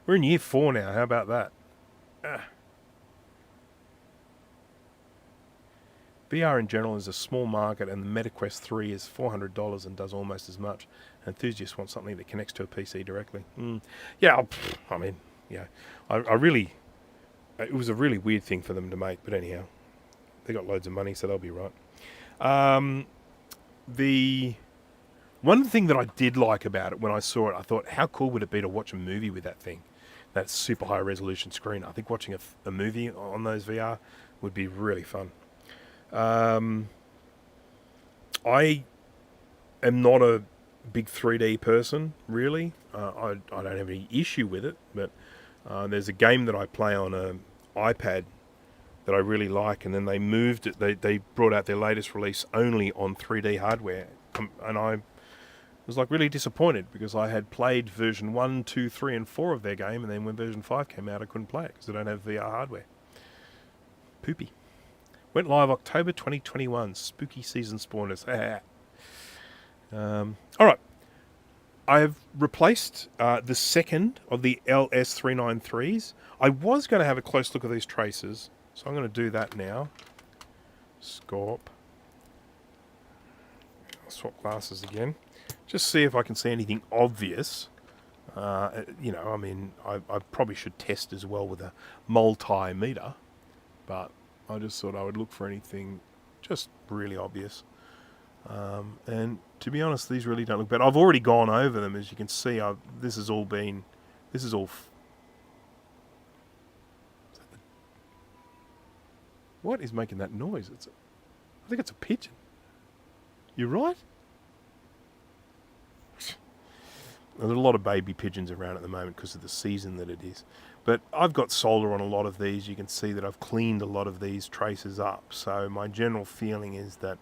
We're in year 4 now. How about that? VR in general is a small market, and the MetaQuest 3 is $400 and does almost as much. Enthusiasts want something that connects to a PC directly. Yeah, I mean, yeah. I really... It was a really weird thing for them to make, but anyhow. They got loads of money, so they'll be right. The one thing that I did like about it when I saw it, I thought, how cool would it be to watch a movie with that thing? That super high resolution screen. I think watching a movie on those VR would be really fun. I am not a big 3D person, really. I don't have any issue with it, but there's a game that I play on an iPad that I really like, and then they moved it. They brought out their latest release only on 3D hardware, and I was like really disappointed, because I had played version 1, 2, 3, and 4 of their game, and then when version 5 came out, I couldn't play it because I don't have VR hardware. Poopy. Went live October 2021. Spooky season spawners. All right. I have replaced the second of the LS393s. I was going to have a close look at these traces, so I'm going to do that now. Scorp. I'll swap glasses again. Just see if I can see anything obvious. I mean, I probably should test as well with a multimeter, but I just thought I would look for anything just really obvious. And to be honest, these really don't look bad. I've already gone over them, as you can see. What is making that noise? I think it's a pigeon. You're right? There's a lot of baby pigeons around at the moment because of the season that it is. But I've got solder on a lot of these. You can see that I've cleaned a lot of these traces up. So my general feeling is that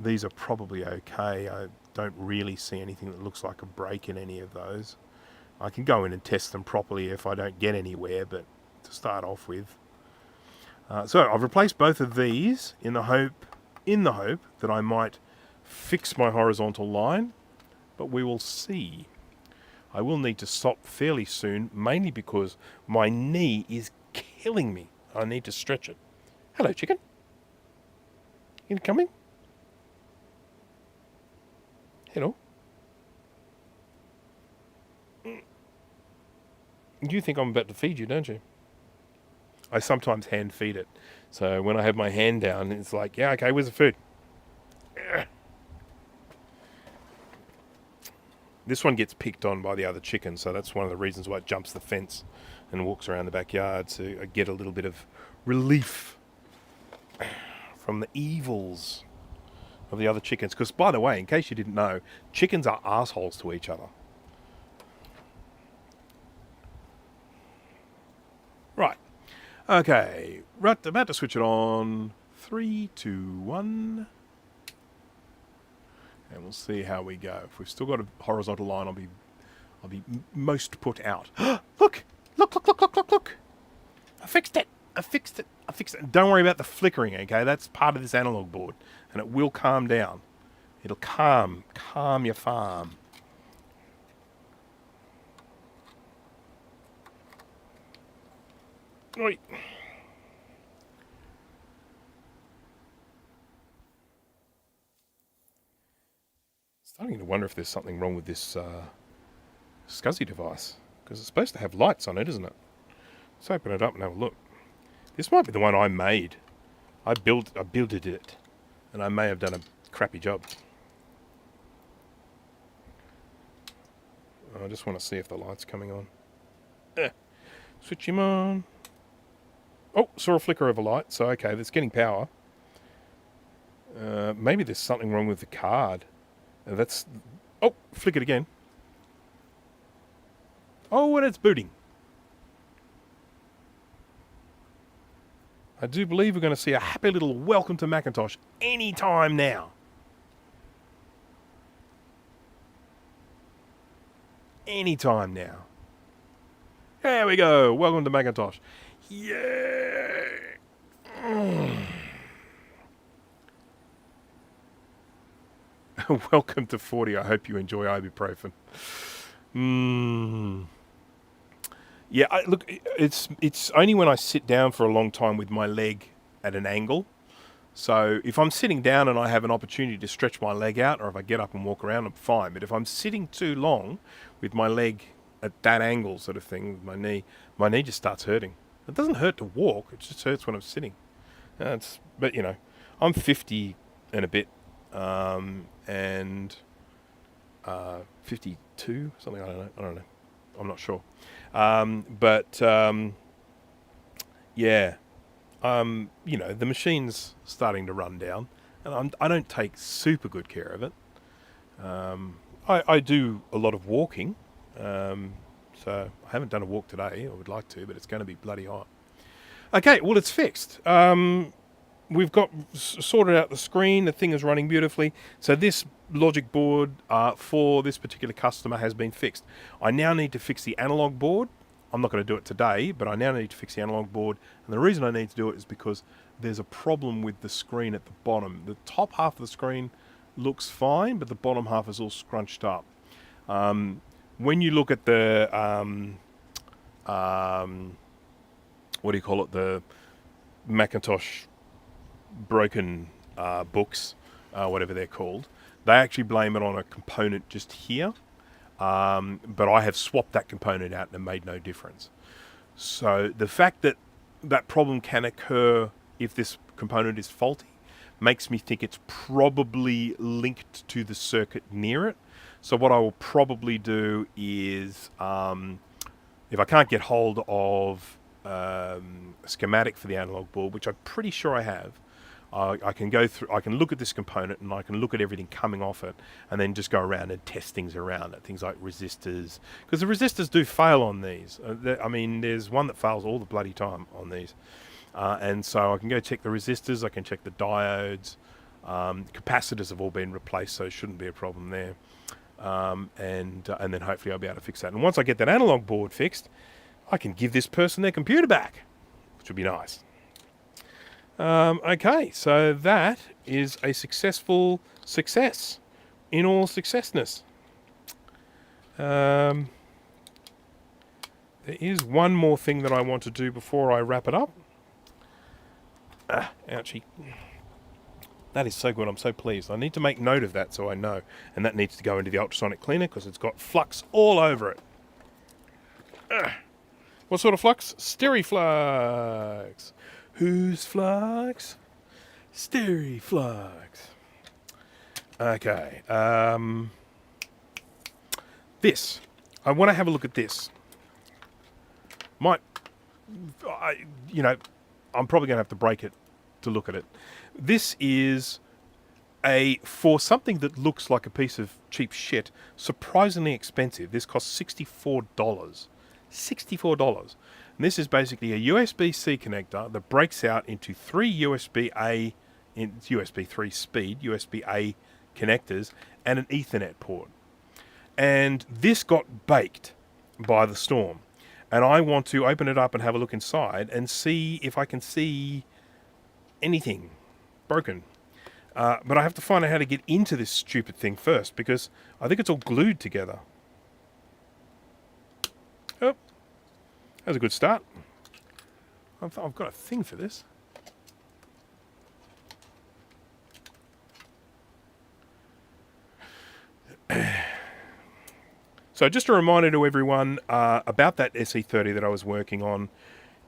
these are probably okay. I don't really see anything that looks like a break in any of those. I can go in and test them properly if I don't get anywhere, but to start off with. So I've replaced both of these in the hope that I might fix my horizontal line, but we will see. I will need to stop fairly soon, mainly because my knee is killing me. I need to stretch it. Hello, chicken. You coming? Hello. You think I'm about to feed you, don't you? I sometimes hand feed it. So when I have my hand down, it's like, yeah, okay, where's the food? This one gets picked on by the other chicken, so that's one of the reasons why it jumps the fence and walks around the backyard, so I get a little bit of relief from the evils of the other chickens. Because, by the way, in case you didn't know, chickens are assholes to each other. Right. Okay. Right, about to switch it on. 3, 2, 1. And we'll see how we go. If we've still got a horizontal line, I'll be most put out. Look! Look, look, look, look, look, look! I fixed it! I fixed it! I fixed it! Don't worry about the flickering, okay? That's part of this analog board. And it will calm down. It'll calm your farm. Right. Starting to wonder if there's something wrong with this SCSI device, because it's supposed to have lights on it, isn't it? Let's open it up and have a look. This might be the one I made. I builded it, and I may have done a crappy job. I just want to see if the light's coming on. Switch him on. Oh, saw a flicker of a light, so okay, that's getting power. Maybe there's something wrong with the card. That's... Oh, flickered again. Oh, and it's booting. I do believe we're going to see a happy little welcome to Macintosh any time now. Any time now. There we go. Welcome to Macintosh. Yeah. Welcome to 40. I hope you enjoy ibuprofen. Yeah, look, it's only when I sit down for a long time with my leg at an angle. So if I'm sitting down and I have an opportunity to stretch my leg out, or if I get up and walk around, I'm fine. But if I'm sitting too long with my leg at that angle sort of thing, with my knee just starts hurting. It doesn't hurt to walk, it just hurts when I'm sitting. But, you know, I'm 50 and a bit, and 52, something, I don't know. I'm not sure. Yeah. You know, the machine's starting to run down, and I don't take super good care of it. I do a lot of walking, so I haven't done a walk today. I would like to, but it's going to be bloody hot. Okay, well, it's fixed. We've got sorted out the screen. The thing is running beautifully. So this logic board for this particular customer has been fixed. I now need to fix the analog board. I'm not going to do it today, but I now need to fix the analog board. And the reason I need to do it is because there's a problem with the screen at the bottom. The top half of the screen looks fine, but the bottom half is all scrunched up. When you look at the, what do you call it, the Macintosh broken books, whatever they're called, they actually blame it on a component just here. But I have swapped that component out and it made no difference. So the fact that that problem can occur if this component is faulty makes me think it's probably linked to the circuit near it. So what I will probably do is, if I can't get hold of a schematic for the analog board, which I'm pretty sure I have, I can go through, I can look at this component and I can look at everything coming off it and then just go around and test things around it. Things like resistors, because the resistors do fail on these. I mean, there's one that fails all the bloody time on these. And so I can go check the resistors, I can check the diodes. Capacitors have all been replaced, so it shouldn't be a problem there. And then hopefully I'll be able to fix that. And once I get that analog board fixed, I can give this person their computer back, which would be nice. Okay, so that is a successful success in all successness. There is one more thing that I want to do before I wrap it up. Ouchie. That is so good, I'm so pleased. I need to make note of that so I know. And that needs to go into the ultrasonic cleaner because it's got flux all over it. What sort of flux? Steriflux. Whose flux? Steriflux. Okay. This. I want to have a look at this. You know, I'm probably going to have to break it to look at it. This is for something that looks like a piece of cheap shit, surprisingly expensive. This costs $64. $64. And this is basically a USB-C connector that breaks out into 3 USB-A, USB 3 speed, USB-A connectors, and an Ethernet port. And this got baked by the storm. And I want to open it up and have a look inside and see if I can see anything broken. But I have to find out how to get into this stupid thing first, because I think it's all glued together. Oh, that's a good start. I've got a thing for this. So just a reminder to everyone about that SE30 that I was working on.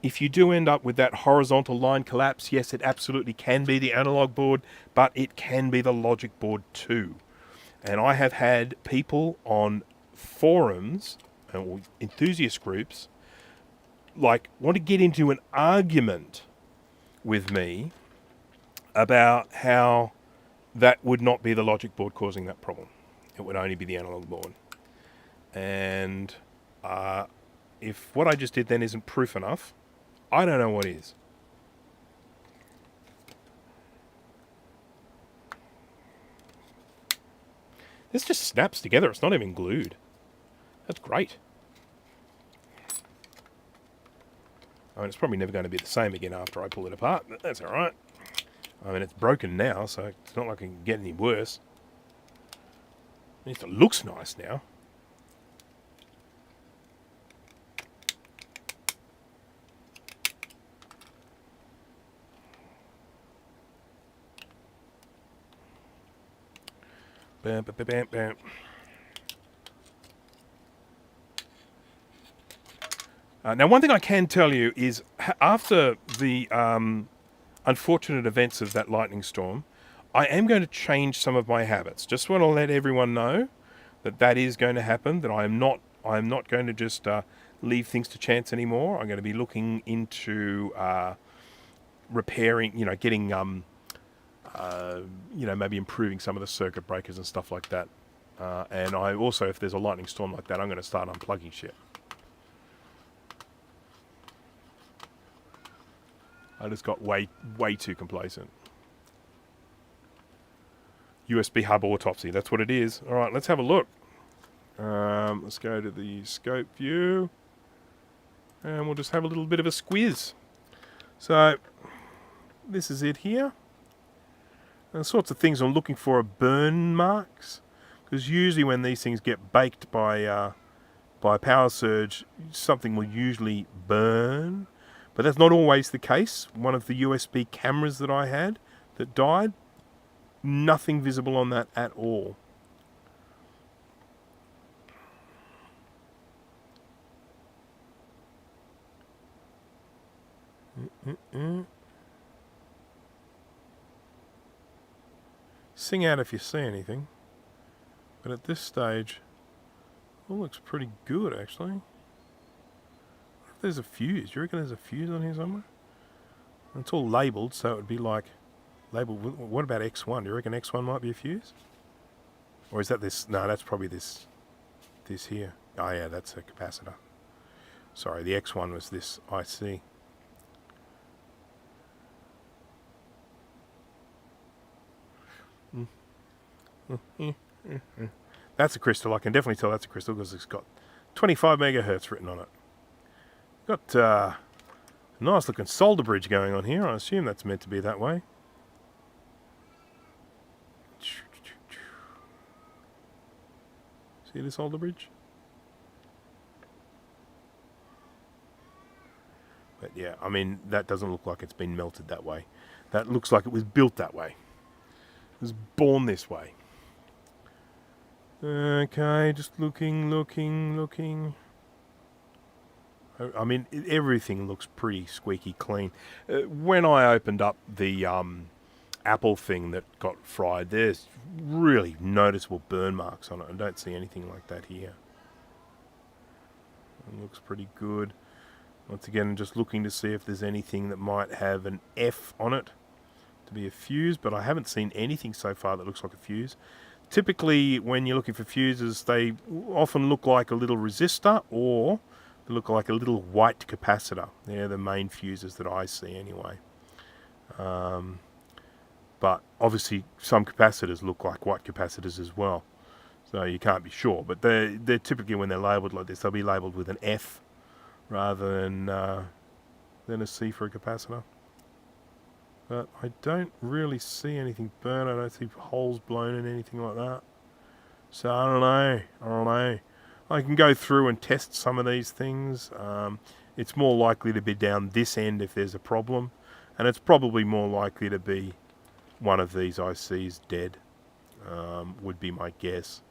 If you do end up with that horizontal line collapse, yes, it absolutely can be the analog board, but it can be the logic board too. And I have had people on forums or enthusiast groups like want to get into an argument with me about how that would not be the logic board causing that problem. It would only be the analog board. And if what I just did then isn't proof enough, I don't know what is. This just snaps together. It's not even glued. That's great. I mean, it's probably never going to be the same again after I pull it apart, but that's all right. I mean, it's broken now, so it's not like it can get any worse. At least it looks nice now. Bam, bam, bam, bam. Now, one thing I can tell you is after the unfortunate events of that lightning storm, I am going to change some of my habits. Just want to let everyone know that that is going to happen, that I am not going to just leave things to chance anymore. I'm going to be looking into repairing, getting, maybe improving some of the circuit breakers and stuff like that. And I also, if there's a lightning storm like that, I'm going to start unplugging shit. I just got way too complacent. USB hub autopsy, that's what it is. All right, let's have a look. Let's go to the scope view. And we'll just have a little bit of a squiz. So, this is it here. And the sorts of things I'm looking for are burn marks. Because usually when these things get baked by power surge, something will usually burn. But that's not always the case. One of the USB cameras that I had that died, nothing visible on that at all. Sing out if you see anything. But at this stage, it all looks pretty good actually. There's a fuse. Do you reckon there's a fuse on here somewhere? It's all labelled, so it would be like labelled. What about X1? Do you reckon X1 might be a fuse? Or is that this? No, that's probably this here. Oh yeah, that's a capacitor. Sorry, the X1 was this IC. That's a crystal. I can definitely tell that's a crystal because it's got 25 megahertz written on it. Got a nice looking solder bridge going on here. I assume that's meant to be that way. See the solder bridge? But yeah, I mean, that doesn't look like it's been melted that way. That looks like it was built that way. It was born this way. Okay, just looking. I mean, everything looks pretty squeaky clean. When I opened up the Apple thing that got fried, there's really noticeable burn marks on it. I don't see anything like that here. It looks pretty good. Once again, I'm just looking to see if there's anything that might have an F on it to be a fuse, but I haven't seen anything so far that looks like a fuse. Typically, when you're looking for fuses, they often look like a little resistor or they look like a little white capacitor. They're the main fuses that I see anyway. But obviously some capacitors look like white capacitors as well. So you can't be sure. But they're typically, when they're labelled like this, they'll be labelled with an F rather than a C for a capacitor. But I don't really see anything burn. I don't see holes blown in anything like that. So I don't know. I can go through and test some of these things. It's more likely to be down this end if there's a problem. And it's probably more likely to be one of these ICs dead, would be my guess.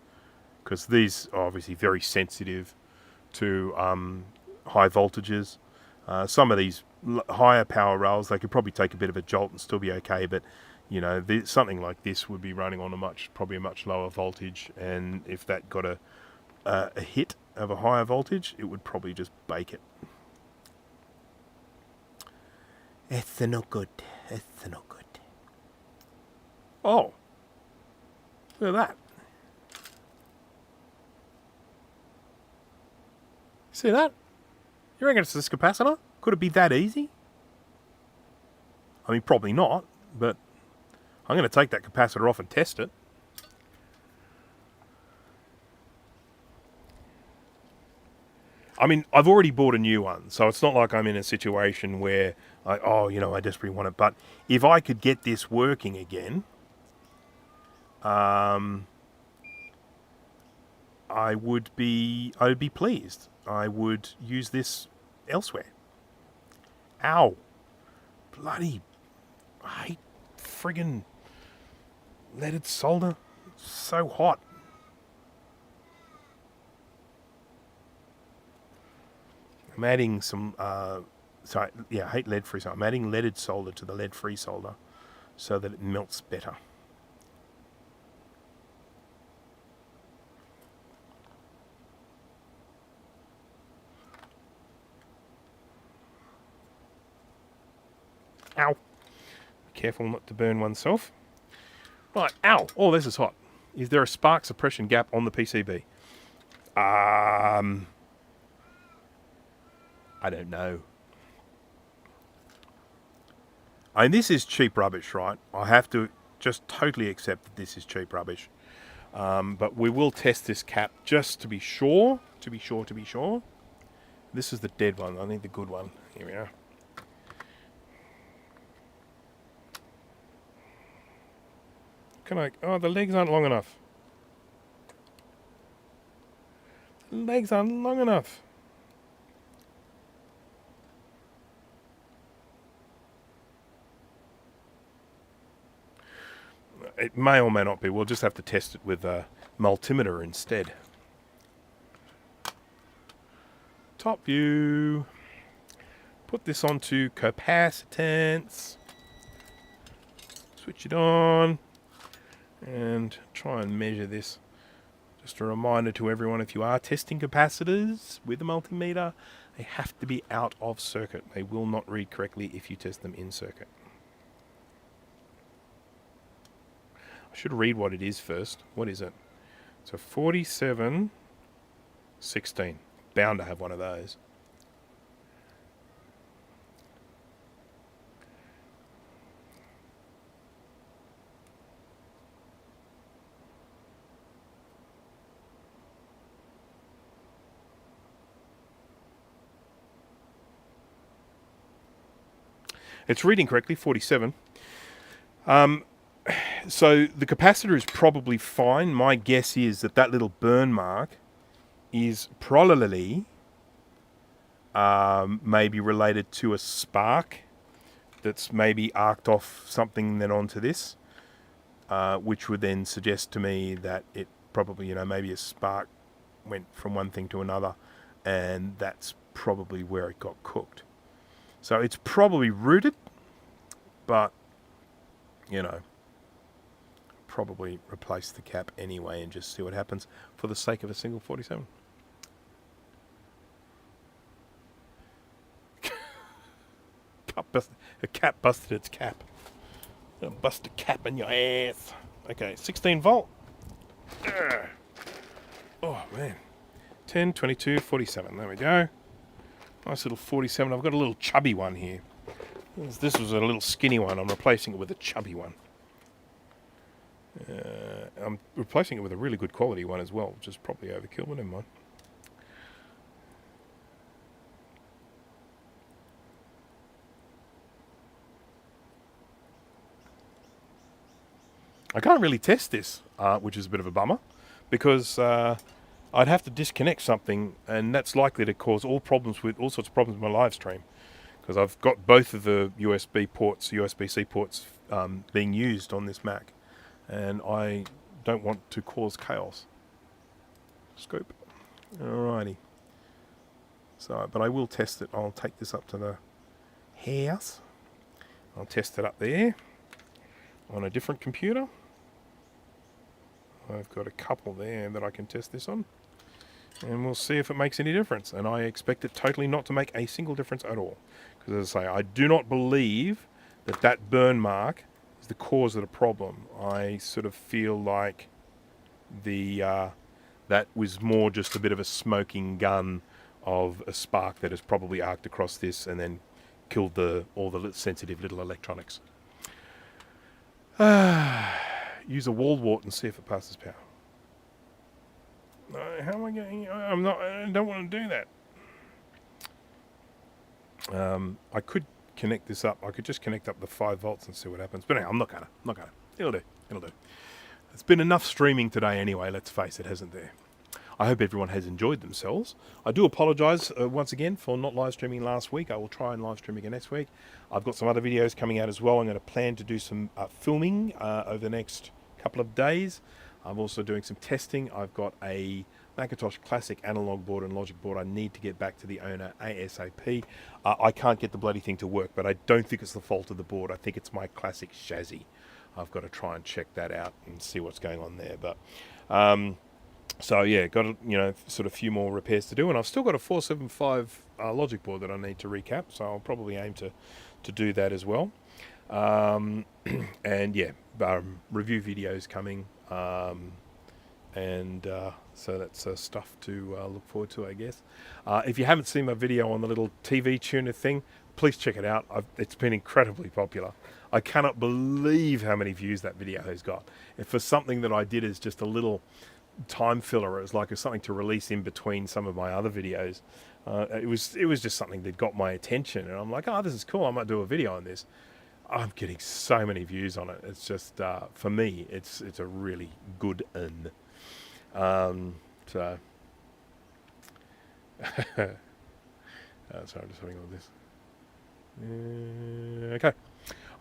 Because these are obviously very sensitive to high voltages. Some of these higher power rails, they could probably take a bit of a jolt and still be okay, but you know, something like this would be running on probably a much lower voltage, and if that got a hit of a higher voltage, it would probably just bake it. It's no good. It's no good. Oh, look at that. See that? You reckon it's this capacitor? Could it be that easy? I mean, probably not, but I'm going to take that capacitor off and test it. I mean, I've already bought a new one, so it's not like I'm in a situation where, I desperately want it. But if I could get this working again, I would be pleased. I would use this elsewhere. Ow. Bloody, I hate friggin' leaded solder. It's so hot. I'm adding some, I hate lead-free solder. I'm adding leaded solder to the lead-free solder so that it melts better. Ow. Careful not to burn oneself. Right, ow. Oh, this is hot. Is there a spark suppression gap on the PCB? I don't know. I mean, this is cheap rubbish, right? I have to just totally accept that this is cheap rubbish. But we will test this cap just to be sure. To be sure. This is the dead one. I need the good one. Here we are. Oh, the legs aren't long enough. The legs aren't long enough. It may or may not be. We'll just have to test it with a multimeter instead. Top view. Put this onto capacitance. Switch it on. And try and measure this. Just a reminder to everyone, if you are testing capacitors with a multimeter, they have to be out of circuit. They will not read correctly if you test them in circuit. I should read what it is first. What is it? So 4716. Bound to have one of those. It's reading correctly, 47. So the capacitor is probably fine. My guess is that little burn mark is probably maybe related to a spark that's maybe arced off something then onto this, which would then suggest to me that it probably, maybe a spark went from one thing to another, and that's probably where it got cooked. So it's probably rooted, but, probably replace the cap anyway and just see what happens for the sake of a single 47. A cap busted its cap. Gonna bust a cap in your ass. Okay, 16 volt. Oh, man. 10, 22, 47. There we go. Nice little 47. I've got a little chubby one here. This was a little skinny one. I'm replacing it with a chubby one. I'm replacing it with a really good quality one as well, which is probably overkill, but never mind. I can't really test this, which is a bit of a bummer, because I'd have to disconnect something, and that's likely to cause all sorts of problems with my live stream, because I've got both of the USB-C ports being used on this Mac, and I don't want to cause chaos. Scope. Alrighty. So, but I will test it. I'll take this up to the house. I'll test it up there on a different computer. I've got a couple there that I can test this on, and we'll see if it makes any difference. And I expect it totally not to make a single difference at all, because as I say, I do not believe that burn mark is the cause of the problem. I sort of feel like that was more just a bit of a smoking gun of a spark that has probably arced across this and then killed all the sensitive little electronics. Use a wall wart and see if it passes power. How am I getting? I don't want to do that. I could connect this up. I could just connect up the 5 volts and see what happens. But anyway, I'm not gonna. It'll do. It's been enough streaming today anyway. Let's face it, hasn't there? I hope everyone has enjoyed themselves. I do apologise once again for not live streaming last week. I will try and live stream again next week. I've got some other videos coming out as well. I'm going to plan to do some filming over the next couple of days. I'm also doing some testing. I've got a Macintosh Classic analog board and logic board I need to get back to the owner ASAP. I can't get the bloody thing to work, but I don't think it's the fault of the board. I think it's my Classic chassis. I've got to try and check that out and see what's going on there. But so yeah, got sort of a few more repairs to do, and I've still got a 475 logic board that I need to recap, so I'll probably aim to do that as well. And yeah, review videos coming, and so that's stuff to look forward to, I guess. If you haven't seen my video on the little TV tuner thing, please check it out. It's been incredibly popular. I cannot believe how many views that video has got. And for something that I did as just a little time filler, it was like something to release in between some of my other videos. It was just something that got my attention, and I'm like, oh, this is cool. I might do a video on this. I'm getting so many views on it. It's just for me, it's a really good one. So sorry, I'm just having all this. Okay.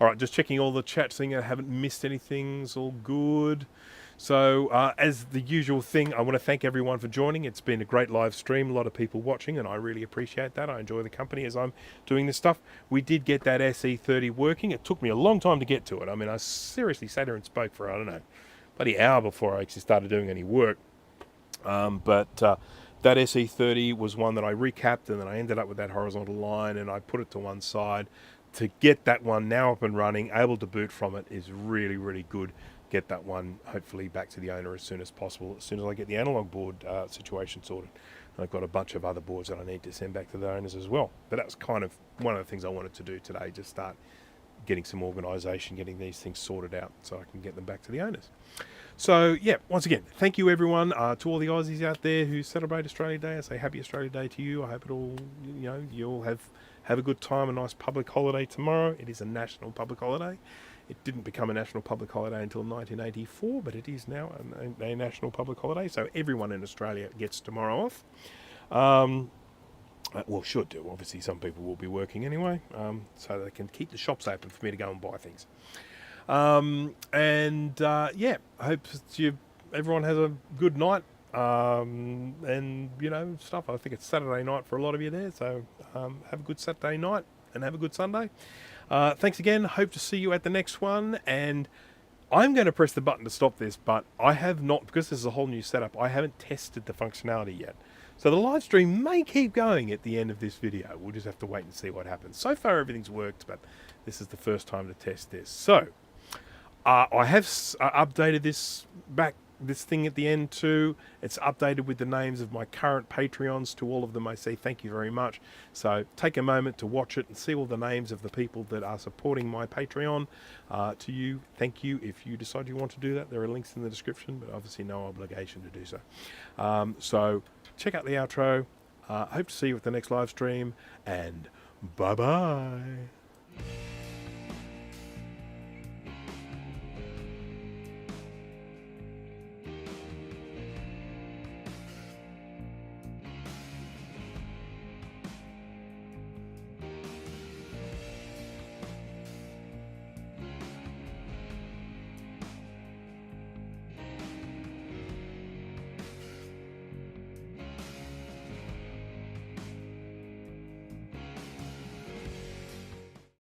All right, just checking all the chat thing. I haven't missed anything. It's all good. So, as the usual thing, I want to thank everyone for joining. It's been a great live stream, a lot of people watching, and I really appreciate that. I enjoy the company as I'm doing this stuff. We did get that SE30 working. It took me a long time to get to it. I mean, I seriously sat here and spoke for, I don't know, bloody hour before I actually started doing any work. But that SE30 was one that I recapped, and then I ended up with that horizontal line, and I put it to one side. To get that one now up and running, able to boot from it, is really, really good. Get that one hopefully back to the owner as soon as possible, as soon as I get the analog board situation sorted. And I've got a bunch of other boards that I need to send back to the owners as well. But that was kind of one of the things I wanted to do today, just start getting some organisation, getting these things sorted out so I can get them back to the owners. So yeah, once again, thank you everyone, to all the Aussies out there who celebrate Australia Day. I say happy Australia Day to you. I hope it all, you all have a good time, a nice public holiday tomorrow. It is a national public holiday. It didn't become a national public holiday until 1984, but it is now a national public holiday, so everyone in Australia gets tomorrow off. Well, should do. Obviously, some people will be working anyway, so they can keep the shops open for me to go and buy things. Yeah, I hope everyone has a good night, and stuff. I think it's Saturday night for a lot of you there, so have a good Saturday night and have a good Sunday. Thanks again. Hope to see you at the next one. And I'm going to press the button to stop this, but I have not, because this is a whole new setup, I haven't tested the functionality yet. So the live stream may keep going at the end of this video. We'll just have to wait and see what happens. So far everything's worked, but this is the first time to test this. So I have updated this back this thing at the end too. It's updated with the names of my current Patreons. To all of them I say thank you very much. So take a moment to watch it and see all the names of the people that are supporting my Patreon. To you, thank you. If you decide you want to do that, there are links in the description, but obviously no obligation to do so. So check out the outro. Hope to see you at the next live stream, and bye bye.